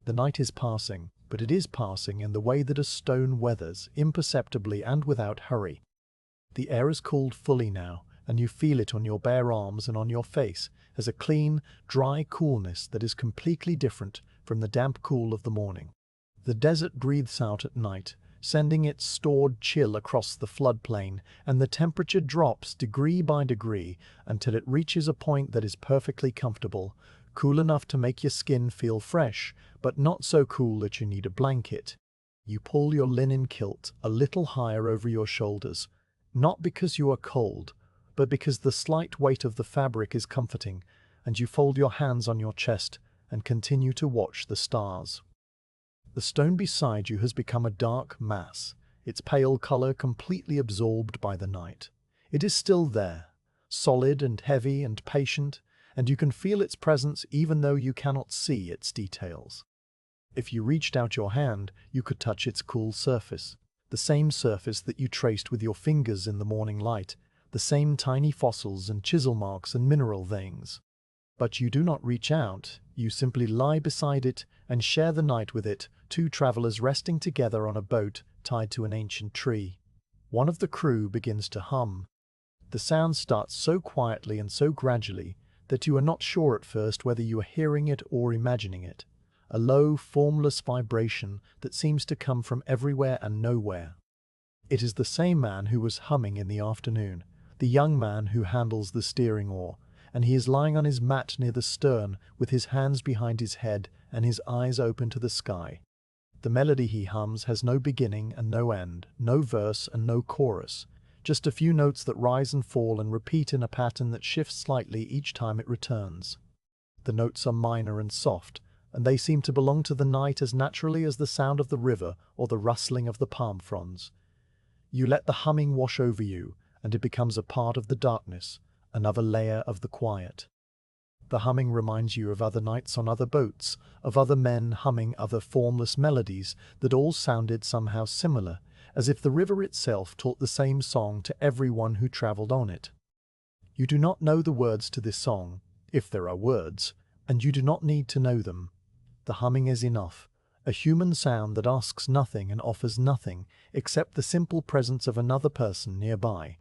The night is passing, but it is passing in the way that a stone weathers, imperceptibly and without hurry. The air is cooled fully now, and you feel it on your bare arms and on your face as a clean, dry coolness that is completely different from the damp cool of the morning. The desert breathes out at night, sending its stored chill across the floodplain, and the temperature drops degree by degree until it reaches a point that is perfectly comfortable, cool enough to make your skin feel fresh, but not so cool that you need a blanket. You pull your linen kilt a little higher over your shoulders, not because you are cold, but because the slight weight of the fabric is comforting, and you fold your hands on your chest and continue to watch the stars. The stone beside you has become a dark mass, its pale color completely absorbed by the night. It is still there, solid and heavy and patient, and you can feel its presence even though you cannot see its details. If you reached out your hand, you could touch its cool surface, the same surface that you traced with your fingers in the morning light, the same tiny fossils and chisel marks and mineral veins. But you do not reach out, you simply lie beside it and share the night with it, two travelers resting together on a boat tied to an ancient tree. One of the crew begins to hum. The sound starts so quietly and so gradually that you are not sure at first whether you are hearing it or imagining it. A low, formless vibration that seems to come from everywhere and nowhere. It is the same man who was humming in the afternoon, the young man who handles the steering oar, and he is lying on his mat near the stern with his hands behind his head and his eyes open to the sky. The melody he hums has no beginning and no end, no verse and no chorus, just a few notes that rise and fall and repeat in a pattern that shifts slightly each time it returns. The notes are minor and soft, and they seem to belong to the night as naturally as the sound of the river or the rustling of the palm fronds. You let the humming wash over you, and it becomes a part of the darkness, another layer of the quiet. The humming reminds you of other nights on other boats, of other men humming other formless melodies that all sounded somehow similar, as if the river itself taught the same song to everyone who traveled on it. You do not know the words to this song, if there are words, and you do not need to know them. The humming is enough, a human sound that asks nothing and offers nothing except the simple presence of another person nearby.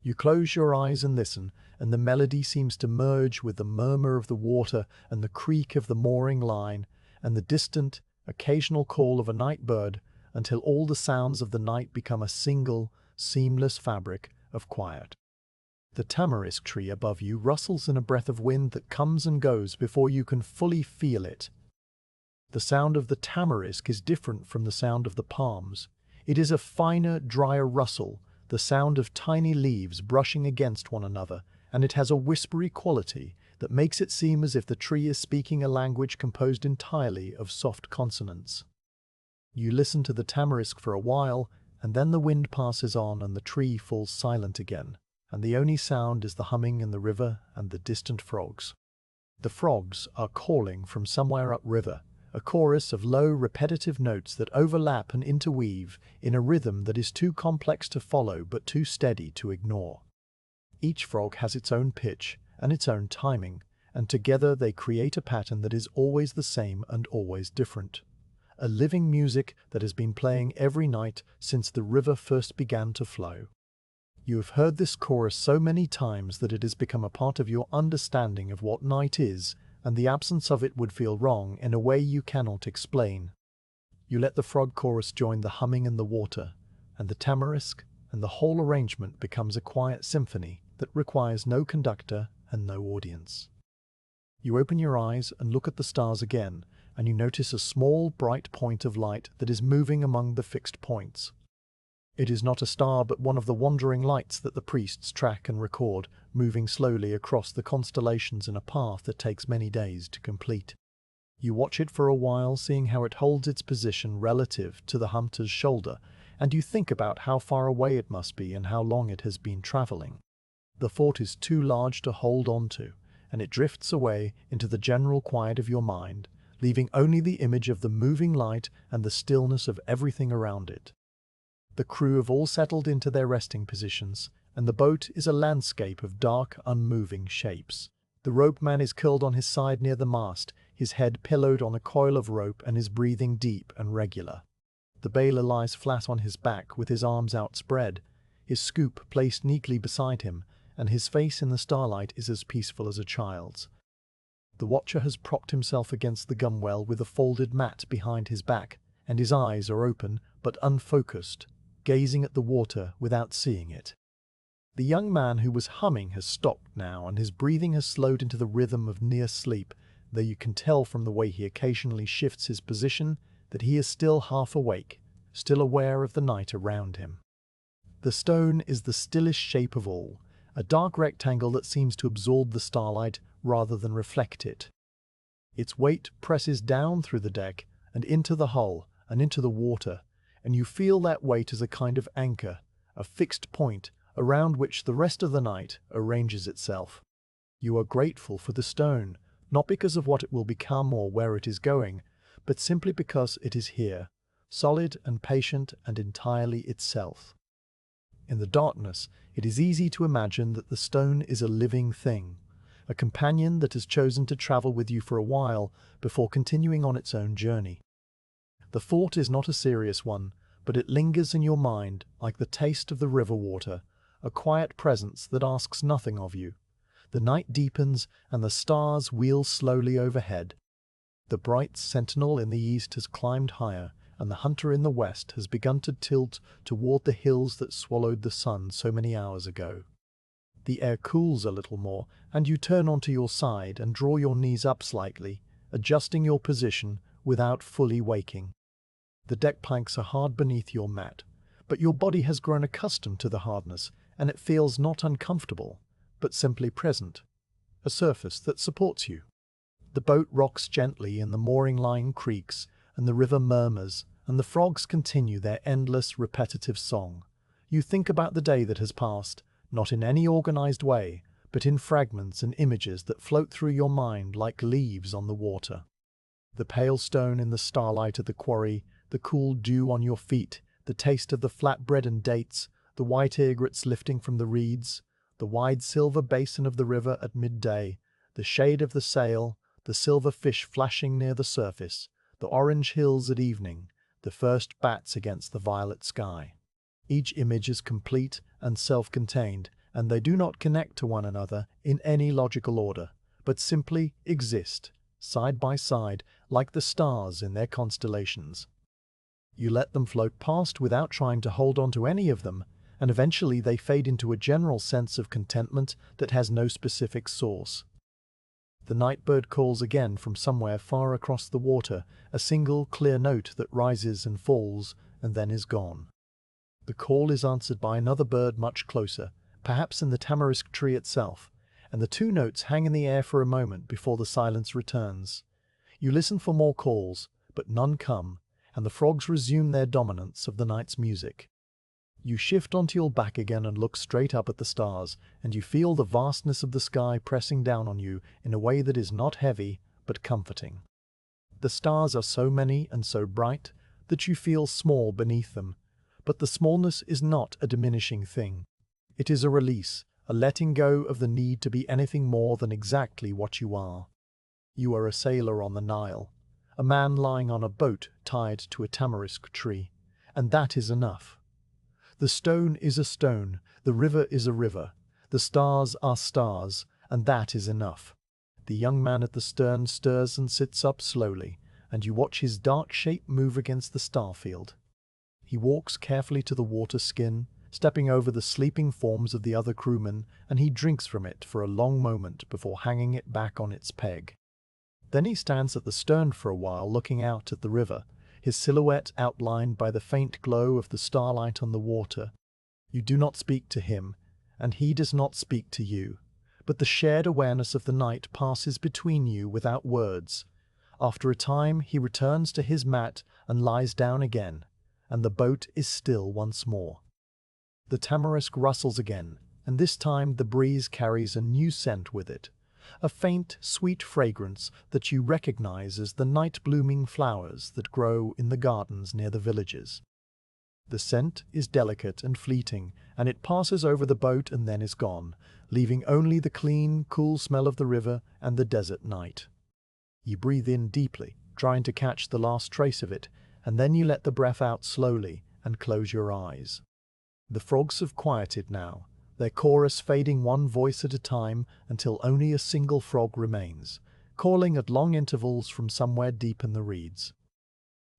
You close your eyes and listen, and the melody seems to merge with the murmur of the water and the creak of the mooring line and the distant, occasional call of a night bird until all the sounds of the night become a single, seamless fabric of quiet. The tamarisk tree above you rustles in a breath of wind that comes and goes before you can fully feel it. The sound of the tamarisk is different from the sound of the palms. It is a finer, drier rustle, the sound of tiny leaves brushing against one another, and it has a whispery quality that makes it seem as if the tree is speaking a language composed entirely of soft consonants. You listen to the tamarisk for a while, and then the wind passes on and the tree falls silent again, and the only sound is the humming in the river and the distant frogs. The frogs are calling from somewhere upriver, a chorus of low, repetitive notes that overlap and interweave in a rhythm that is too complex to follow but too steady to ignore. Each frog has its own pitch and its own timing, and together they create a pattern that is always the same and always different. A living music that has been playing every night since the river first began to flow. You have heard this chorus so many times that it has become a part of your understanding of what night is, and the absence of it would feel wrong in a way you cannot explain. You let the frog chorus join the humming in the water, and the tamarisk, and the whole arrangement becomes a quiet symphony that requires no conductor and no audience. You open your eyes and look at the stars again, and you notice a small, bright point of light that is moving among the fixed points. It is not a star but one of the wandering lights that the priests track and record, moving slowly across the constellations in a path that takes many days to complete. You watch it for a while, seeing how it holds its position relative to the hunter's shoulder, and you think about how far away it must be and how long it has been traveling. The thought is too large to hold on to, and it drifts away into the general quiet of your mind, leaving only the image of the moving light and the stillness of everything around it. The crew have all settled into their resting positions, and the boat is a landscape of dark, unmoving shapes. The rope man is curled on his side near the mast, his head pillowed on a coil of rope and his breathing deep and regular. The baler lies flat on his back with his arms outspread, his scoop placed neatly beside him, and his face in the starlight is as peaceful as a child's. The watcher has propped himself against the gunwale with a folded mat behind his back, and his eyes are open but unfocused, gazing at the water without seeing it. The young man who was humming has stopped now, and his breathing has slowed into the rhythm of near sleep, though you can tell from the way he occasionally shifts his position that he is still half awake, still aware of the night around him. The stone is the stillest shape of all, a dark rectangle that seems to absorb the starlight rather than reflect it. Its weight presses down through the deck and into the hull and into the water, and you feel that weight as a kind of anchor, a fixed point around which the rest of the night arranges itself. You are grateful for the stone, not because of what it will become or where it is going, but simply because it is here, solid and patient and entirely itself. In the darkness, it is easy to imagine that the stone is a living thing, a companion that has chosen to travel with you for a while before continuing on its own journey. The thought is not a serious one, but it lingers in your mind like the taste of the river water, a quiet presence that asks nothing of you. The night deepens and the stars wheel slowly overhead. The bright sentinel in the east has climbed higher, and the hunter in the west has begun to tilt toward the hills that swallowed the sun so many hours ago. The air cools a little more, and you turn onto your side and draw your knees up slightly, adjusting your position without fully waking. The deck planks are hard beneath your mat, but your body has grown accustomed to the hardness, and it feels not uncomfortable, but simply present, a surface that supports you. The boat rocks gently and the mooring line creaks, and the river murmurs, and the frogs continue their endless, repetitive song. You think about the day that has passed, not in any organized way, but in fragments and images that float through your mind like leaves on the water. The pale stone in the starlight at the quarry, the cool dew on your feet, the taste of the flatbread and dates, the white egrets lifting from the reeds, the wide silver basin of the river at midday, the shade of the sail, the silver fish flashing near the surface, the orange hills at evening, the first bats against the violet sky. Each image is complete and self-contained, and they do not connect to one another in any logical order, but simply exist, side by side, like the stars in their constellations. You let them float past without trying to hold on to any of them, and eventually they fade into a general sense of contentment that has no specific source. The night bird calls again from somewhere far across the water, a single clear note that rises and falls and then is gone. The call is answered by another bird much closer, perhaps in the tamarisk tree itself, and the two notes hang in the air for a moment before the silence returns. You listen for more calls, but none come, and the frogs resume their dominance of the night's music. You shift onto your back again and look straight up at the stars, and you feel the vastness of the sky pressing down on you in a way that is not heavy, but comforting. The stars are so many and so bright that you feel small beneath them, but the smallness is not a diminishing thing. It is a release, a letting go of the need to be anything more than exactly what you are. You are a sailor on the Nile, a man lying on a boat tied to a tamarisk tree, and that is enough. The stone is a stone, the river is a river, the stars are stars, and that is enough. The young man at the stern stirs and sits up slowly, and you watch his dark shape move against the starfield. He walks carefully to the water skin, stepping over the sleeping forms of the other crewmen, and he drinks from it for a long moment before hanging it back on its peg. Then he stands at the stern for a while looking out at the river, his silhouette outlined by the faint glow of the starlight on the water. You do not speak to him, and he does not speak to you, but the shared awareness of the night passes between you without words. After a time he returns to his mat and lies down again, and the boat is still once more. The tamarisk rustles again, and this time the breeze carries a new scent with it, a faint, sweet fragrance that you recognize as the night-blooming flowers that grow in the gardens near the villages. The scent is delicate and fleeting, and it passes over the boat and then is gone, leaving only the clean, cool smell of the river and the desert night. You breathe in deeply, trying to catch the last trace of it, and then you let the breath out slowly and close your eyes. The frogs have quieted now, their chorus fading one voice at a time until only a single frog remains, calling at long intervals from somewhere deep in the reeds.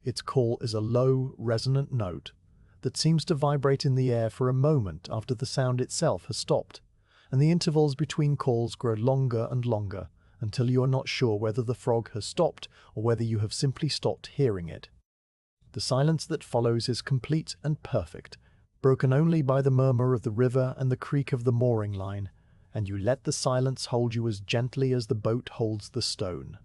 Its call is a low, resonant note that seems to vibrate in the air for a moment after the sound itself has stopped, and the intervals between calls grow longer and longer until you are not sure whether the frog has stopped or whether you have simply stopped hearing it. The silence that follows is complete and perfect, broken only by the murmur of the river and the creak of the mooring line, and you let the silence hold you as gently as the boat holds the stone.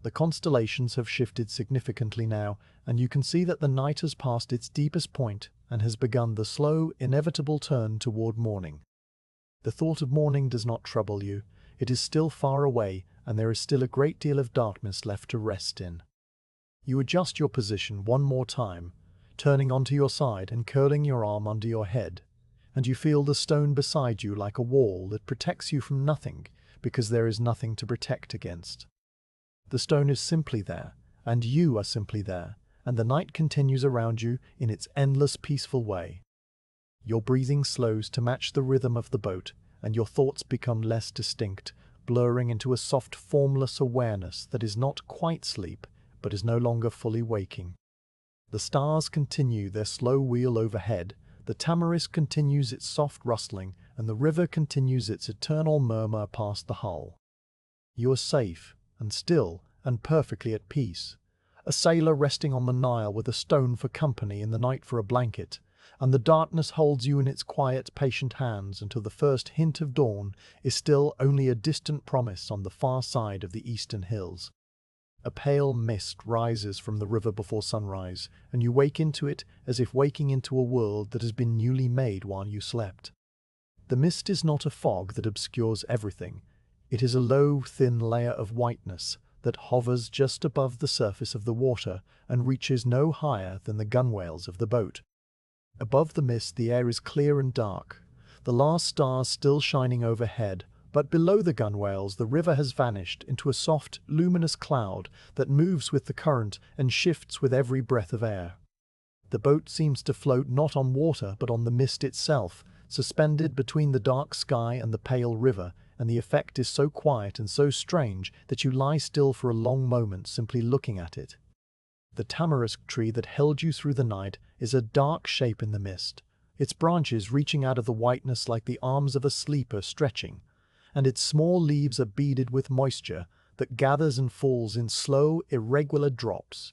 The constellations have shifted significantly now, and you can see that the night has passed its deepest point and has begun the slow, inevitable turn toward morning. The thought of morning does not trouble you. It is still far away, and there is still a great deal of darkness left to rest in. You adjust your position one more time, turning onto your side and curling your arm under your head, and you feel the stone beside you like a wall that protects you from nothing, because there is nothing to protect against. The stone is simply there, and you are simply there, and the night continues around you in its endless peaceful way. Your breathing slows to match the rhythm of the boat, and your thoughts become less distinct, blurring into a soft, formless awareness that is not quite sleep, but is no longer fully waking. The stars continue their slow wheel overhead, the tamarisk continues its soft rustling, and the river continues its eternal murmur past the hull. You are safe, and still, and perfectly at peace, a sailor resting on the Nile with a stone for company in the night for a blanket, and the darkness holds you in its quiet, patient hands until the first hint of dawn is still only a distant promise on the far side of the eastern hills. A pale mist rises from the river before sunrise, and you wake into it as if waking into a world that has been newly made while you slept. The mist is not a fog that obscures everything. It is a low, thin layer of whiteness that hovers just above the surface of the water and reaches no higher than the gunwales of the boat. Above the mist the air is clear and dark, the last stars still shining overhead, but below the gunwales the river has vanished into a soft, luminous cloud that moves with the current and shifts with every breath of air. The boat seems to float not on water but on the mist itself, suspended between the dark sky and the pale river, and the effect is so quiet and so strange that you lie still for a long moment simply looking at it. The tamarisk tree that held you through the night is a dark shape in the mist, its branches reaching out of the whiteness like the arms of a sleeper stretching, and its small leaves are beaded with moisture that gathers and falls in slow, irregular drops.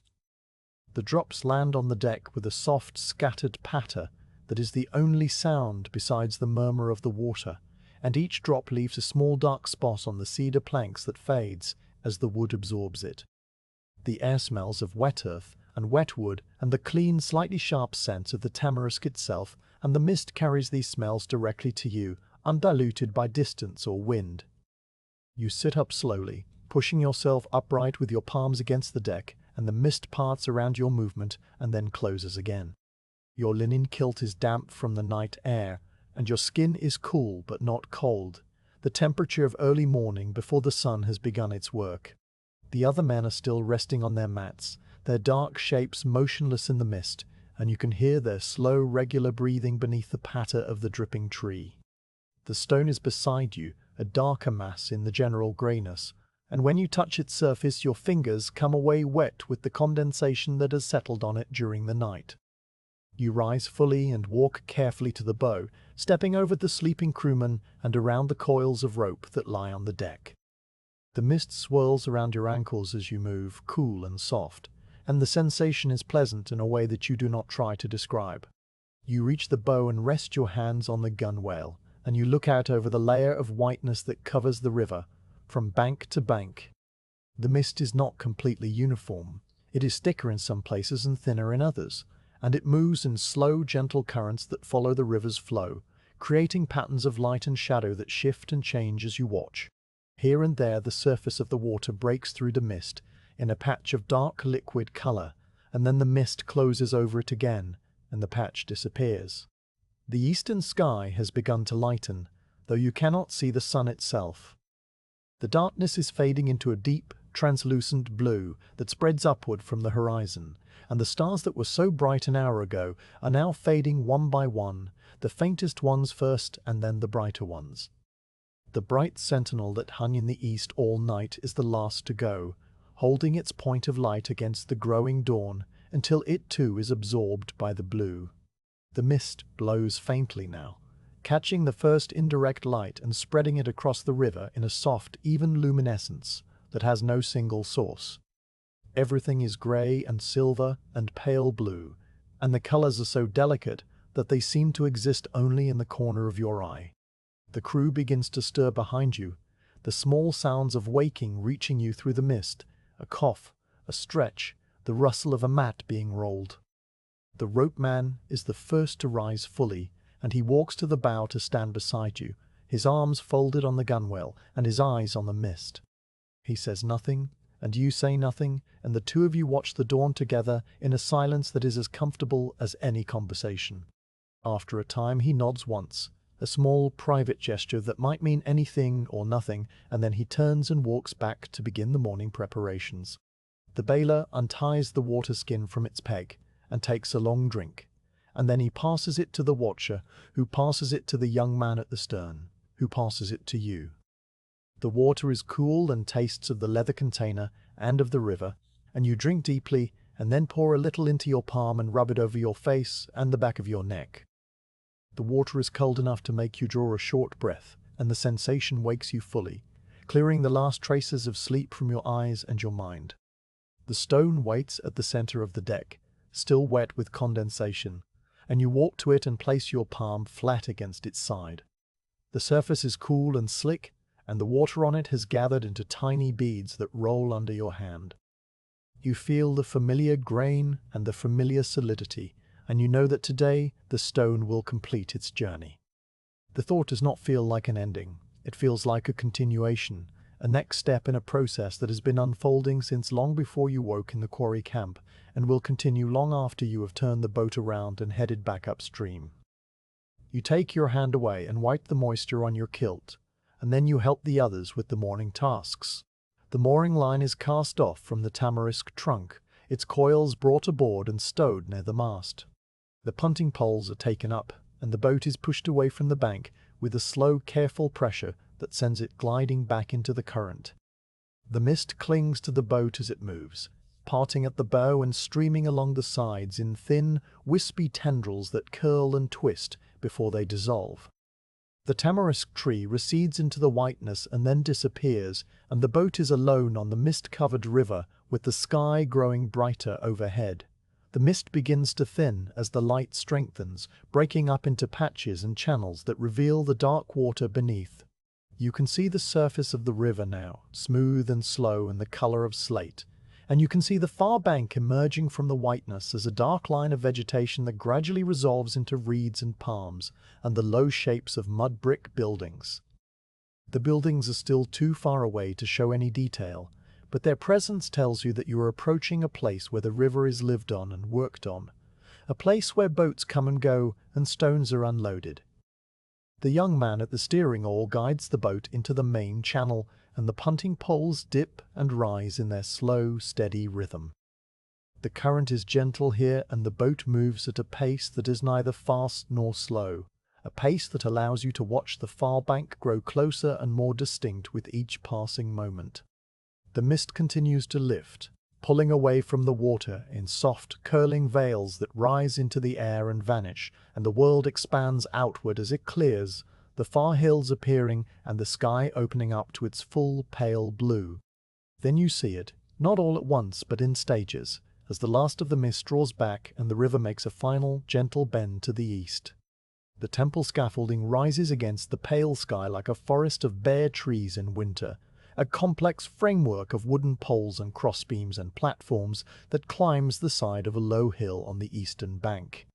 The drops land on the deck with a soft, scattered patter that is the only sound besides the murmur of the water, and each drop leaves a small dark spot on the cedar planks that fades as the wood absorbs it. The air smells of wet earth and wet wood and the clean, slightly sharp scent of the tamarisk itself, and the mist carries these smells directly to you, undiluted by distance or wind. You sit up slowly, pushing yourself upright with your palms against the deck, and the mist parts around your movement and then closes again. Your linen kilt is damp from the night air, and your skin is cool but not cold, the temperature of early morning before the sun has begun its work. The other men are still resting on their mats, their dark shapes motionless in the mist, and you can hear their slow, regular breathing beneath the patter of the dripping tree. The stone is beside you, a darker mass in the general greyness, and when you touch its surface your fingers come away wet with the condensation that has settled on it during the night. You rise fully and walk carefully to the bow, stepping over the sleeping crewman and around the coils of rope that lie on the deck. The mist swirls around your ankles as you move, cool and soft, and the sensation is pleasant in a way that you do not try to describe. You reach the bow and rest your hands on the gunwale, and you look out over the layer of whiteness that covers the river, from bank to bank. The mist is not completely uniform. It is thicker in some places and thinner in others, and it moves in slow, gentle currents that follow the river's flow, creating patterns of light and shadow that shift and change as you watch. Here and there the surface of the water breaks through the mist in a patch of dark liquid color, and then the mist closes over it again, and the patch disappears. The eastern sky has begun to lighten, though you cannot see the sun itself. The darkness is fading into a deep, translucent blue that spreads upward from the horizon, and the stars that were so bright an hour ago are now fading one by one, the faintest ones first and then the brighter ones. The bright sentinel that hung in the east all night is the last to go, holding its point of light against the growing dawn until it too is absorbed by the blue. The mist blows faintly now, catching the first indirect light and spreading it across the river in a soft, even luminescence that has no single source. Everything is grey and silver and pale blue, and the colors are so delicate that they seem to exist only in the corner of your eye. The crew begins to stir behind you, the small sounds of waking reaching you through the mist, a cough, a stretch, the rustle of a mat being rolled. The rope man is the first to rise fully, and he walks to the bow to stand beside you, his arms folded on the gunwale and his eyes on the mist. He says nothing, and you say nothing, and the two of you watch the dawn together in a silence that is as comfortable as any conversation. After a time he nods once, a small private gesture that might mean anything or nothing, and then he turns and walks back to begin the morning preparations. The baler unties the water skin from its peg and takes a long drink, and then he passes it to the watcher, who passes it to the young man at the stern, who passes it to you. The water is cool and tastes of the leather container and of the river, and you drink deeply and then pour a little into your palm and rub it over your face and the back of your neck. The water is cold enough to make you draw a short breath, and the sensation wakes you fully, clearing the last traces of sleep from your eyes and your mind. The stone waits at the center of the deck, still wet with condensation, and you walk to it and place your palm flat against its side. The surface is cool and slick, and the water on it has gathered into tiny beads that roll under your hand. You feel the familiar grain and the familiar solidity, and you know that today the stone will complete its journey. The thought does not feel like an ending. It feels like a continuation, a next step in a process that has been unfolding since long before you woke in the quarry camp and will continue long after you have turned the boat around and headed back upstream. You take your hand away and wipe the moisture on your kilt, and then you help the others with the morning tasks. The mooring line is cast off from the tamarisk trunk, its coils brought aboard and stowed near the mast. The punting poles are taken up, and the boat is pushed away from the bank with a slow, careful pressure that sends it gliding back into the current. The mist clings to the boat as it moves, parting at the bow and streaming along the sides in thin, wispy tendrils that curl and twist before they dissolve. The tamarisk tree recedes into the whiteness and then disappears, and the boat is alone on the mist-covered river with the sky growing brighter overhead. The mist begins to thin as the light strengthens, breaking up into patches and channels that reveal the dark water beneath. You can see the surface of the river now, smooth and slow and the color of slate, and you can see the far bank emerging from the whiteness as a dark line of vegetation that gradually resolves into reeds and palms and the low shapes of mud brick buildings. The buildings are still too far away to show any detail, but their presence tells you that you are approaching a place where the river is lived on and worked on, a place where boats come and go and stones are unloaded. The young man at the steering oar guides the boat into the main channel, and the punting poles dip and rise in their slow, steady rhythm. The current is gentle here, and the boat moves at a pace that is neither fast nor slow, a pace that allows you to watch the far bank grow closer and more distinct with each passing moment. The mist continues to lift, pulling away from the water in soft, curling veils that rise into the air and vanish, and the world expands outward as it clears, the far hills appearing and the sky opening up to its full, pale blue. Then you see it, not all at once but in stages, as the last of the mist draws back and the river makes a final, gentle bend to the east. The temple scaffolding rises against the pale sky like a forest of bare trees in winter, a complex framework of wooden poles and crossbeams and platforms that climbs the side of a low hill on the eastern bank.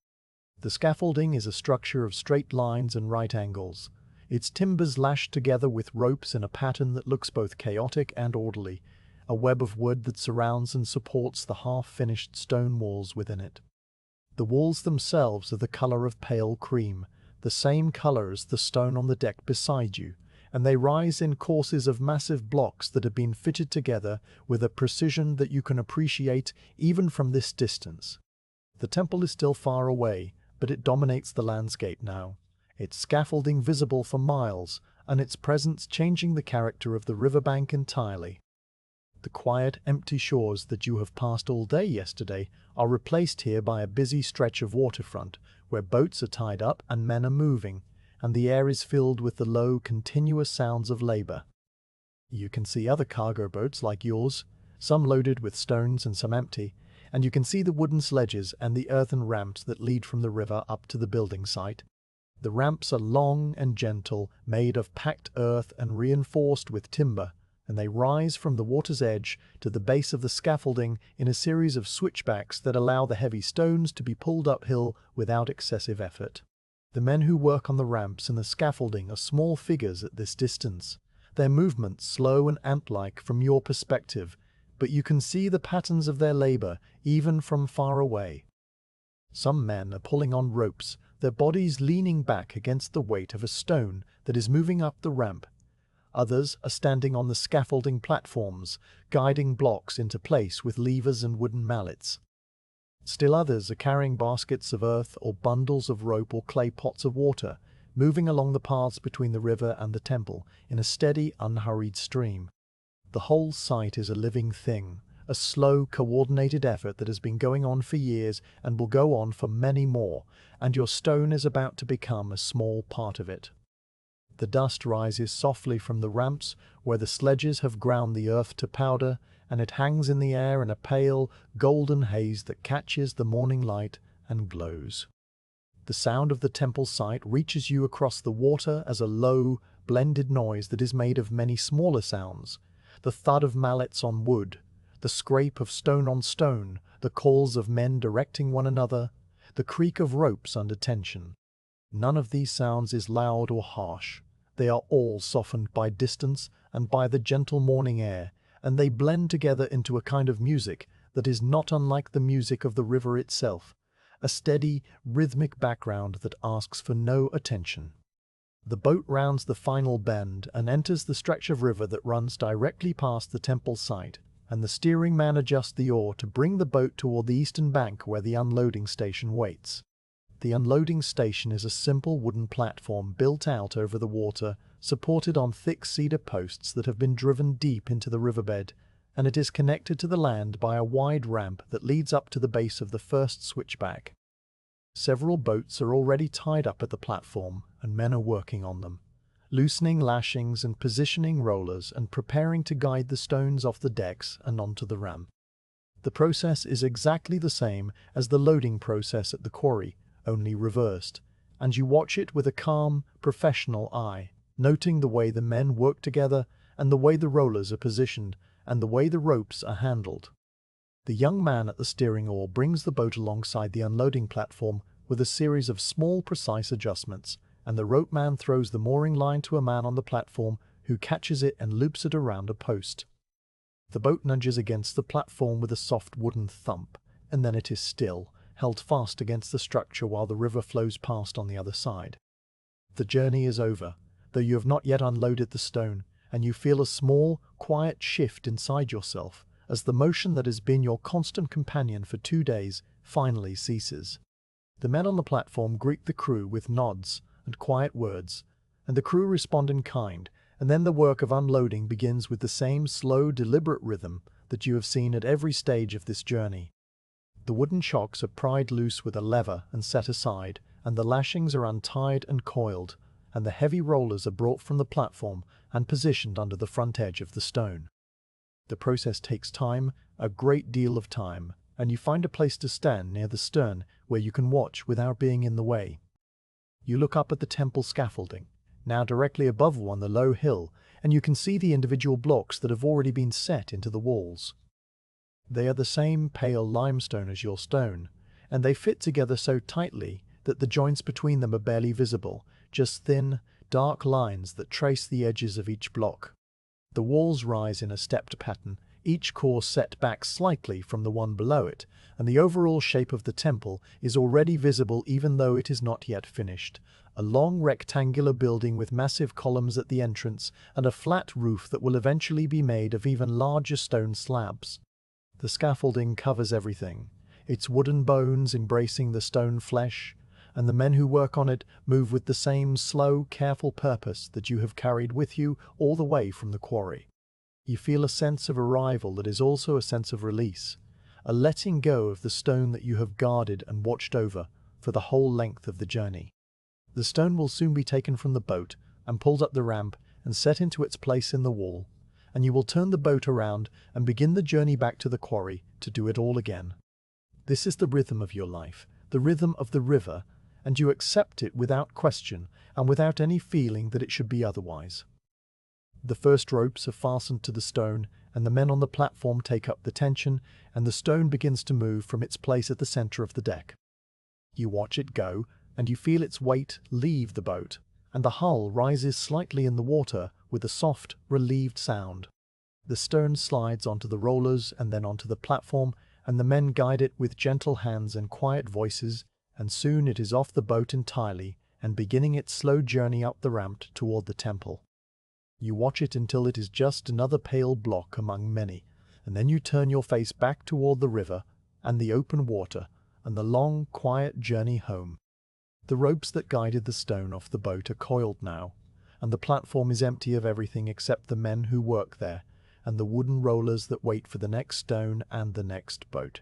The scaffolding is a structure of straight lines and right angles, its timbers lashed together with ropes in a pattern that looks both chaotic and orderly, a web of wood that surrounds and supports the half-finished stone walls within it. The walls themselves are the color of pale cream, the same color as the stone on the deck beside you, and they rise in courses of massive blocks that have been fitted together with a precision that you can appreciate even from this distance. The temple is still far away, but it dominates the landscape now, its scaffolding visible for miles, and its presence changing the character of the riverbank entirely. The quiet, empty shores that you have passed all day yesterday are replaced here by a busy stretch of waterfront, where boats are tied up and men are moving, and the air is filled with the low, continuous sounds of labor. You can see other cargo boats like yours, some loaded with stones and some empty, and you can see the wooden sledges and the earthen ramps that lead from the river up to the building site. The ramps are long and gentle, made of packed earth and reinforced with timber, and they rise from the water's edge to the base of the scaffolding in a series of switchbacks that allow the heavy stones to be pulled uphill without excessive effort. The men who work on the ramps and the scaffolding are small figures at this distance, their movements slow and ant-like from your perspective, but you can see the patterns of their labor even from far away. Some men are pulling on ropes, their bodies leaning back against the weight of a stone that is moving up the ramp. Others are standing on the scaffolding platforms, guiding blocks into place with levers and wooden mallets. Still others are carrying baskets of earth or bundles of rope or clay pots of water, moving along the paths between the river and the temple in a steady, unhurried stream. The whole site is a living thing, a slow, coordinated effort that has been going on for years and will go on for many more, and your stone is about to become a small part of it. The dust rises softly from the ramps where the sledges have ground the earth to powder, and it hangs in the air in a pale, golden haze that catches the morning light and glows. The sound of the temple site reaches you across the water as a low, blended noise that is made of many smaller sounds, the thud of mallets on wood, the scrape of stone on stone, the calls of men directing one another, the creak of ropes under tension. None of these sounds is loud or harsh. They are all softened by distance and by the gentle morning air, and they blend together into a kind of music that is not unlike the music of the river itself, a steady, rhythmic background that asks for no attention. The boat rounds the final bend and enters the stretch of river that runs directly past the temple site, and the steering man adjusts the oar to bring the boat toward the eastern bank where the unloading station waits. The unloading station is a simple wooden platform built out over the water, supported on thick cedar posts that have been driven deep into the riverbed, and it is connected to the land by a wide ramp that leads up to the base of the first switchback. Several boats are already tied up at the platform, and men are working on them, loosening lashings and positioning rollers and preparing to guide the stones off the decks and onto the ramp. The process is exactly the same as the loading process at the quarry, only reversed, and you watch it with a calm, professional eye, noting the way the men work together and the way the rollers are positioned and the way the ropes are handled. The young man at the steering oar brings the boat alongside the unloading platform with a series of small, precise adjustments, and the rope man throws the mooring line to a man on the platform who catches it and loops it around a post. The boat nudges against the platform with a soft wooden thump, and then it is still, held fast against the structure while the river flows past on the other side. The journey is over, though you have not yet unloaded the stone, and you feel a small, quiet shift inside yourself, as the motion that has been your constant companion for 2 days finally ceases. The men on the platform greet the crew with nods and quiet words, and the crew respond in kind, and then the work of unloading begins with the same slow, deliberate rhythm that you have seen at every stage of this journey. The wooden chocks are pried loose with a lever and set aside, and the lashings are untied and coiled, and the heavy rollers are brought from the platform and positioned under the front edge of the stone. The process takes time, a great deal of time, and you find a place to stand near the stern where you can watch without being in the way. You look up at the temple scaffolding, now directly above you on the low hill, and you can see the individual blocks that have already been set into the walls. They are the same pale limestone as your stone, and they fit together so tightly that the joints between them are barely visible, just thin, dark lines that trace the edges of each block. The walls rise in a stepped pattern, each core set back slightly from the one below it, and the overall shape of the temple is already visible even though it is not yet finished. A long rectangular building with massive columns at the entrance and a flat roof that will eventually be made of even larger stone slabs. The scaffolding covers everything, its wooden bones embracing the stone flesh, and the men who work on it move with the same slow, careful purpose that you have carried with you all the way from the quarry. You feel a sense of arrival that is also a sense of release, a letting go of the stone that you have guarded and watched over for the whole length of the journey. The stone will soon be taken from the boat and pulled up the ramp and set into its place in the wall, and you will turn the boat around and begin the journey back to the quarry to do it all again. This is the rhythm of your life, the rhythm of the river, and you accept it without question and without any feeling that it should be otherwise. The first ropes are fastened to the stone, and the men on the platform take up the tension, and the stone begins to move from its place at the center of the deck. You watch it go, and you feel its weight leave the boat, and the hull rises slightly in the water with a soft, relieved sound. The stone slides onto the rollers and then onto the platform, and the men guide it with gentle hands and quiet voices, and soon it is off the boat entirely and beginning its slow journey up the ramp toward the temple. You watch it until it is just another pale block among many, and then you turn your face back toward the river and the open water and the long, quiet journey home. The ropes that guided the stone off the boat are coiled now, and the platform is empty of everything except the men who work there and the wooden rollers that wait for the next stone and the next boat.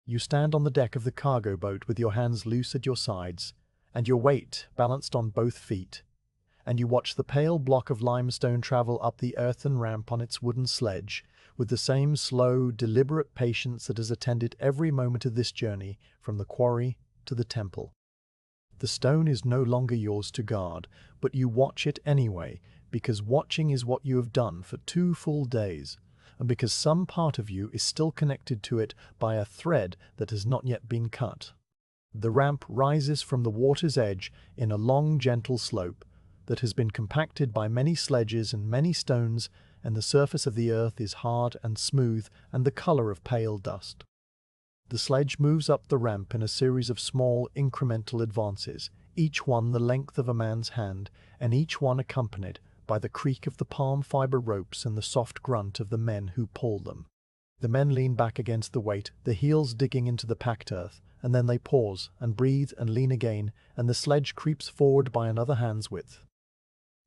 You stand on the deck of the cargo boat with your hands loose at your sides and your weight balanced on both feet, and you watch the pale block of limestone travel up the earthen ramp on its wooden sledge with the same slow, deliberate patience that has attended every moment of this journey from the quarry to the temple. The stone is no longer yours to guard, but you watch it anyway, because watching is what you have done for 2 full days, and because some part of you is still connected to it by a thread that has not yet been cut. The ramp rises from the water's edge in a long, gentle slope that has been compacted by many sledges and many stones, and the surface of the earth is hard and smooth and the color of pale dust. The sledge moves up the ramp in a series of small, incremental advances, each one the length of a man's hand, and each one accompanied by the creak of the palm fiber ropes and the soft grunt of the men who pull them. The men lean back against the weight, the heels digging into the packed earth, and then they pause and breathe and lean again, and the sledge creeps forward by another hand's width.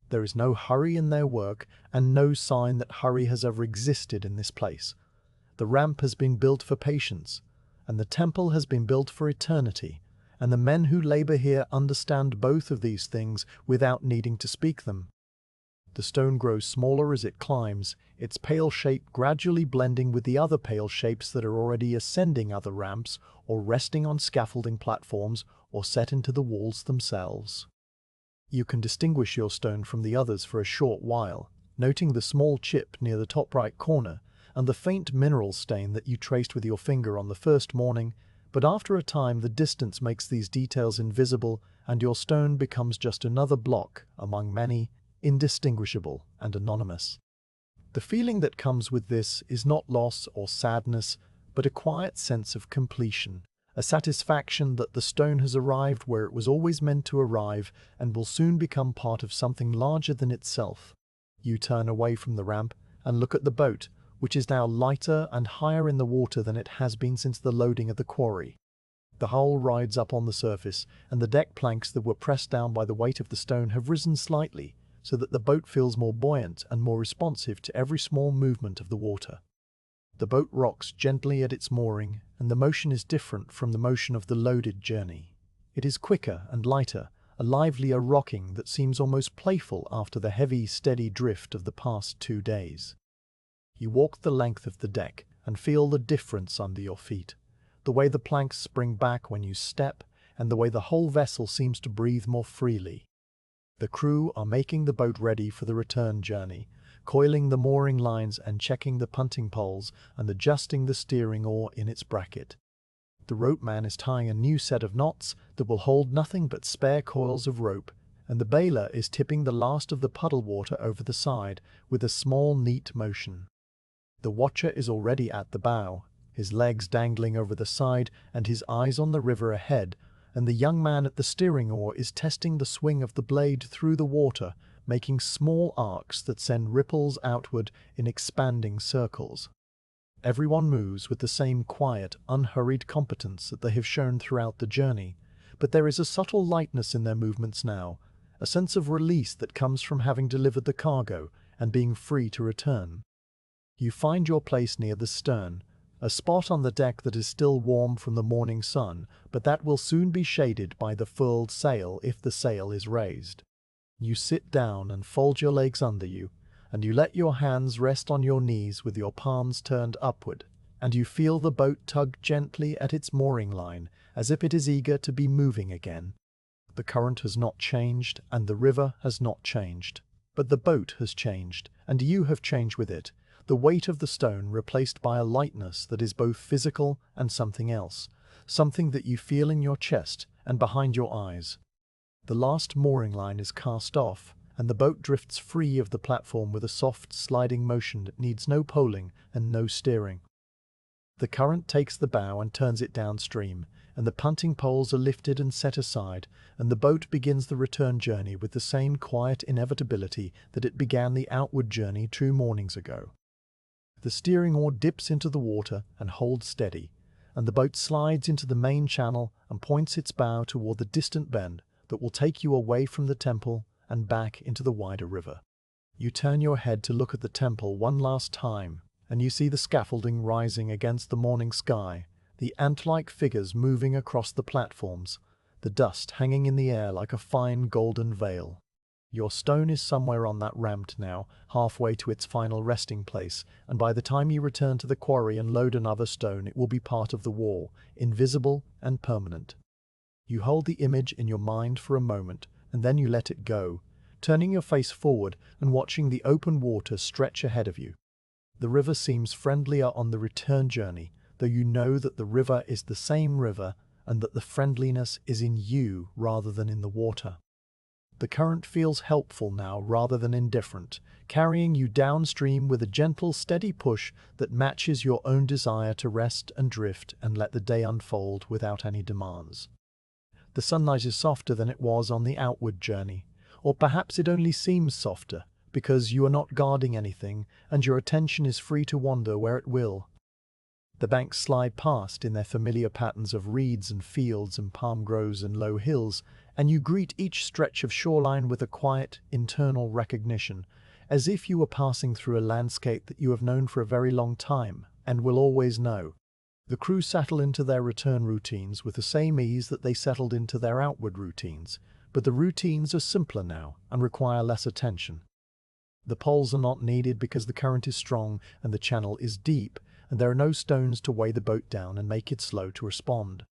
There is no hurry in their work, and no sign that hurry has ever existed in this place. The ramp has been built for patience, and the temple has been built for eternity, and the men who labor here understand both of these things without needing to speak them. The stone grows smaller as it climbs, its pale shape gradually blending with the other pale shapes that are already ascending other ramps or resting on scaffolding platforms or set into the walls themselves. You can distinguish your stone from the others for a short while, noting the small chip near the top right corner and the faint mineral stain that you traced with your finger on the first morning, but after a time the distance makes these details invisible and your stone becomes just another block among many, indistinguishable and anonymous. The feeling that comes with this is not loss or sadness, but a quiet sense of completion, a satisfaction that the stone has arrived where it was always meant to arrive and will soon become part of something larger than itself. You turn away from the ramp and look at the boat, which is now lighter and higher in the water than it has been since the loading of the quarry. The hull rides up on the surface, and the deck planks that were pressed down by the weight of the stone have risen slightly, so that the boat feels more buoyant and more responsive to every small movement of the water. The boat rocks gently at its mooring, and the motion is different from the motion of the loaded journey. It is quicker and lighter, a livelier rocking that seems almost playful after the heavy, steady drift of the past 2 days. You walk the length of the deck and feel the difference under your feet. The way the planks spring back when you step, and the way the whole vessel seems to breathe more freely. The crew are making the boat ready for the return journey, coiling the mooring lines and checking the punting poles and adjusting the steering oar in its bracket. The ropeman is tying a new set of knots that will hold nothing but spare coils of rope, and the baler is tipping the last of the puddle water over the side with a small, neat motion. The watcher is already at the bow, his legs dangling over the side and his eyes on the river ahead, and the young man at the steering oar is testing the swing of the blade through the water, making small arcs that send ripples outward in expanding circles. Everyone moves with the same quiet, unhurried competence that they have shown throughout the journey, but there is a subtle lightness in their movements now, a sense of release that comes from having delivered the cargo and being free to return. You find your place near the stern, a spot on the deck that is still warm from the morning sun, but that will soon be shaded by the furled sail if the sail is raised. You sit down and fold your legs under you, and you let your hands rest on your knees with your palms turned upward, and you feel the boat tug gently at its mooring line, as if it is eager to be moving again. The current has not changed, and the river has not changed. But the boat has changed, and you have changed with it, the weight of the stone replaced by a lightness that is both physical and something else, something that you feel in your chest and behind your eyes. The last mooring line is cast off, and the boat drifts free of the platform with a soft sliding motion that needs no poling and no steering. The current takes the bow and turns it downstream, and the punting poles are lifted and set aside, and the boat begins the return journey with the same quiet inevitability that it began the outward journey 2 mornings ago. The steering oar dips into the water and holds steady, and the boat slides into the main channel and points its bow toward the distant bend that will take you away from the temple and back into the wider river. You turn your head to look at the temple one last time, and you see the scaffolding rising against the morning sky, the ant-like figures moving across the platforms, the dust hanging in the air like a fine golden veil. Your stone is somewhere on that ramp now, halfway to its final resting place, and by the time you return to the quarry and load another stone, it will be part of the wall, invisible and permanent. You hold the image in your mind for a moment, and then you let it go, turning your face forward and watching the open water stretch ahead of you. The river seems friendlier on the return journey, though you know that the river is the same river and that the friendliness is in you rather than in the water. The current feels helpful now rather than indifferent, carrying you downstream with a gentle, steady push that matches your own desire to rest and drift and let the day unfold without any demands. The sunlight is softer than it was on the outward journey, or perhaps it only seems softer because you are not guarding anything and your attention is free to wander where it will. The banks slide past in their familiar patterns of reeds and fields and palm groves and low hills, and you greet each stretch of shoreline with a quiet, internal recognition, as if you were passing through a landscape that you have known for a very long time and will always know. The crew settle into their return routines with the same ease that they settled into their outward routines, but the routines are simpler now and require less attention. The poles are not needed because the current is strong and the channel is deep, and there are no stones to weigh the boat down and make it slow to respond.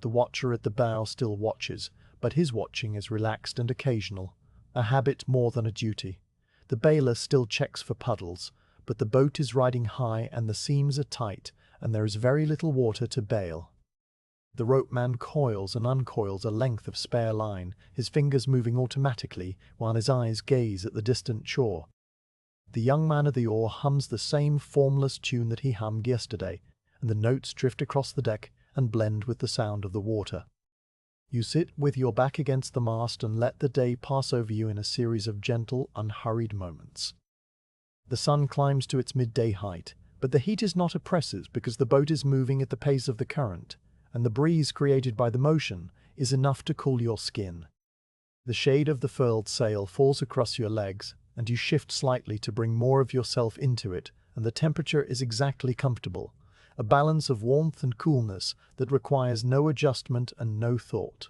The watcher at the bow still watches, but his watching is relaxed and occasional, a habit more than a duty. The baler still checks for puddles, but the boat is riding high and the seams are tight, and there is very little water to bail. The ropeman coils and uncoils a length of spare line, his fingers moving automatically while his eyes gaze at the distant shore. The young man at the oar hums the same formless tune that he hummed yesterday, and the notes drift across the deck and blend with the sound of the water. You sit with your back against the mast and let the day pass over you in a series of gentle, unhurried moments. The sun climbs to its midday height, but the heat is not oppressive because the boat is moving at the pace of the current, and the breeze created by the motion is enough to cool your skin. The shade of the furled sail falls across your legs, and you shift slightly to bring more of yourself into it, and the temperature is exactly comfortable, a balance of warmth and coolness that requires no adjustment and no thought.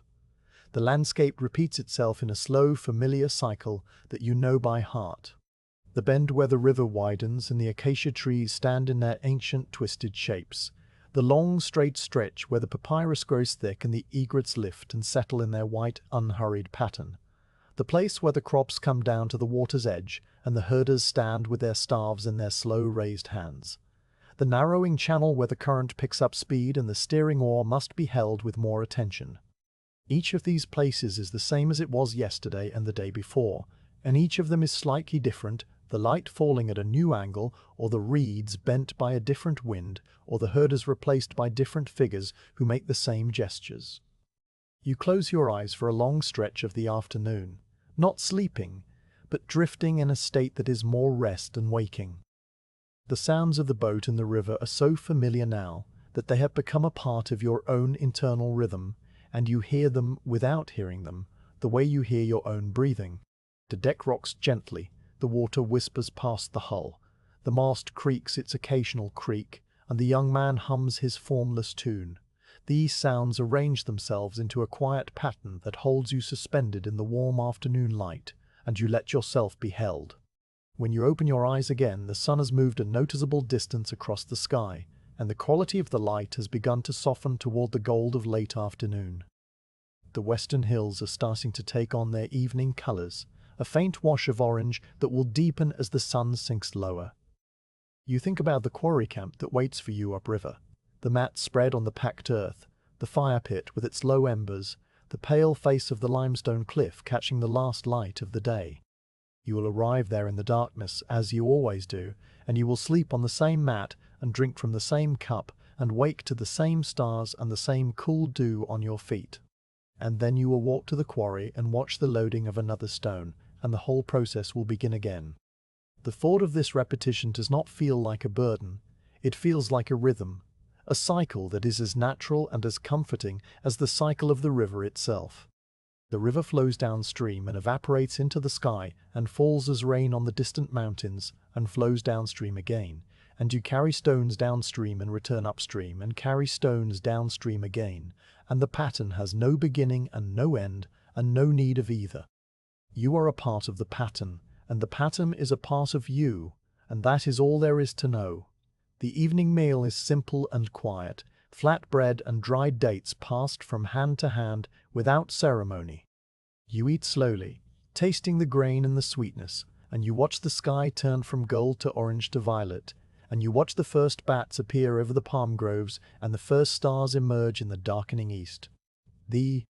The landscape repeats itself in a slow, familiar cycle that you know by heart. The bend where the river widens and the acacia trees stand in their ancient twisted shapes. The long, straight stretch where the papyrus grows thick and the egrets lift and settle in their white, unhurried pattern. The place where the crops come down to the water's edge and the herders stand with their staves in their slow raised hands. The narrowing channel where the current picks up speed and the steering oar must be held with more attention. Each of these places is the same as it was yesterday and the day before, and each of them is slightly different, the light falling at a new angle, or the reeds bent by a different wind, or the herders replaced by different figures who make the same gestures. You close your eyes for a long stretch of the afternoon, not sleeping, but drifting in a state that is more rest and waking. The sounds of the boat and the river are so familiar now that they have become a part of your own internal rhythm, and you hear them without hearing them, the way you hear your own breathing. The deck rocks gently, the water whispers past the hull, the mast creaks its occasional creak, and the young man hums his formless tune. These sounds arrange themselves into a quiet pattern that holds you suspended in the warm afternoon light, and you let yourself be held. When you open your eyes again, the sun has moved a noticeable distance across the sky, and the quality of the light has begun to soften toward the gold of late afternoon. The western hills are starting to take on their evening colors, a faint wash of orange that will deepen as the sun sinks lower. You think about the quarry camp that waits for you upriver, the mat spread on the packed earth, the fire pit with its low embers, the pale face of the limestone cliff catching the last light of the day. You will arrive there in the darkness, as you always do, and you will sleep on the same mat and drink from the same cup and wake to the same stars and the same cool dew on your feet. And then you will walk to the quarry and watch the loading of another stone, and the whole process will begin again. The thought of this repetition does not feel like a burden. It feels like a rhythm, a cycle that is as natural and as comforting as the cycle of the river itself. The river flows downstream and evaporates into the sky and falls as rain on the distant mountains and flows downstream again, and you carry stones downstream and return upstream and carry stones downstream again, and the pattern has no beginning and no end and no need of either. You are a part of the pattern, and the pattern is a part of you, and that is all there is to know. The evening meal is simple and quiet, flat bread and dried dates passed from hand to hand without ceremony. You eat slowly, tasting the grain and the sweetness, and you watch the sky turn from gold to orange to violet, and you watch the first bats appear over the palm groves and the first stars emerge in the darkening east. The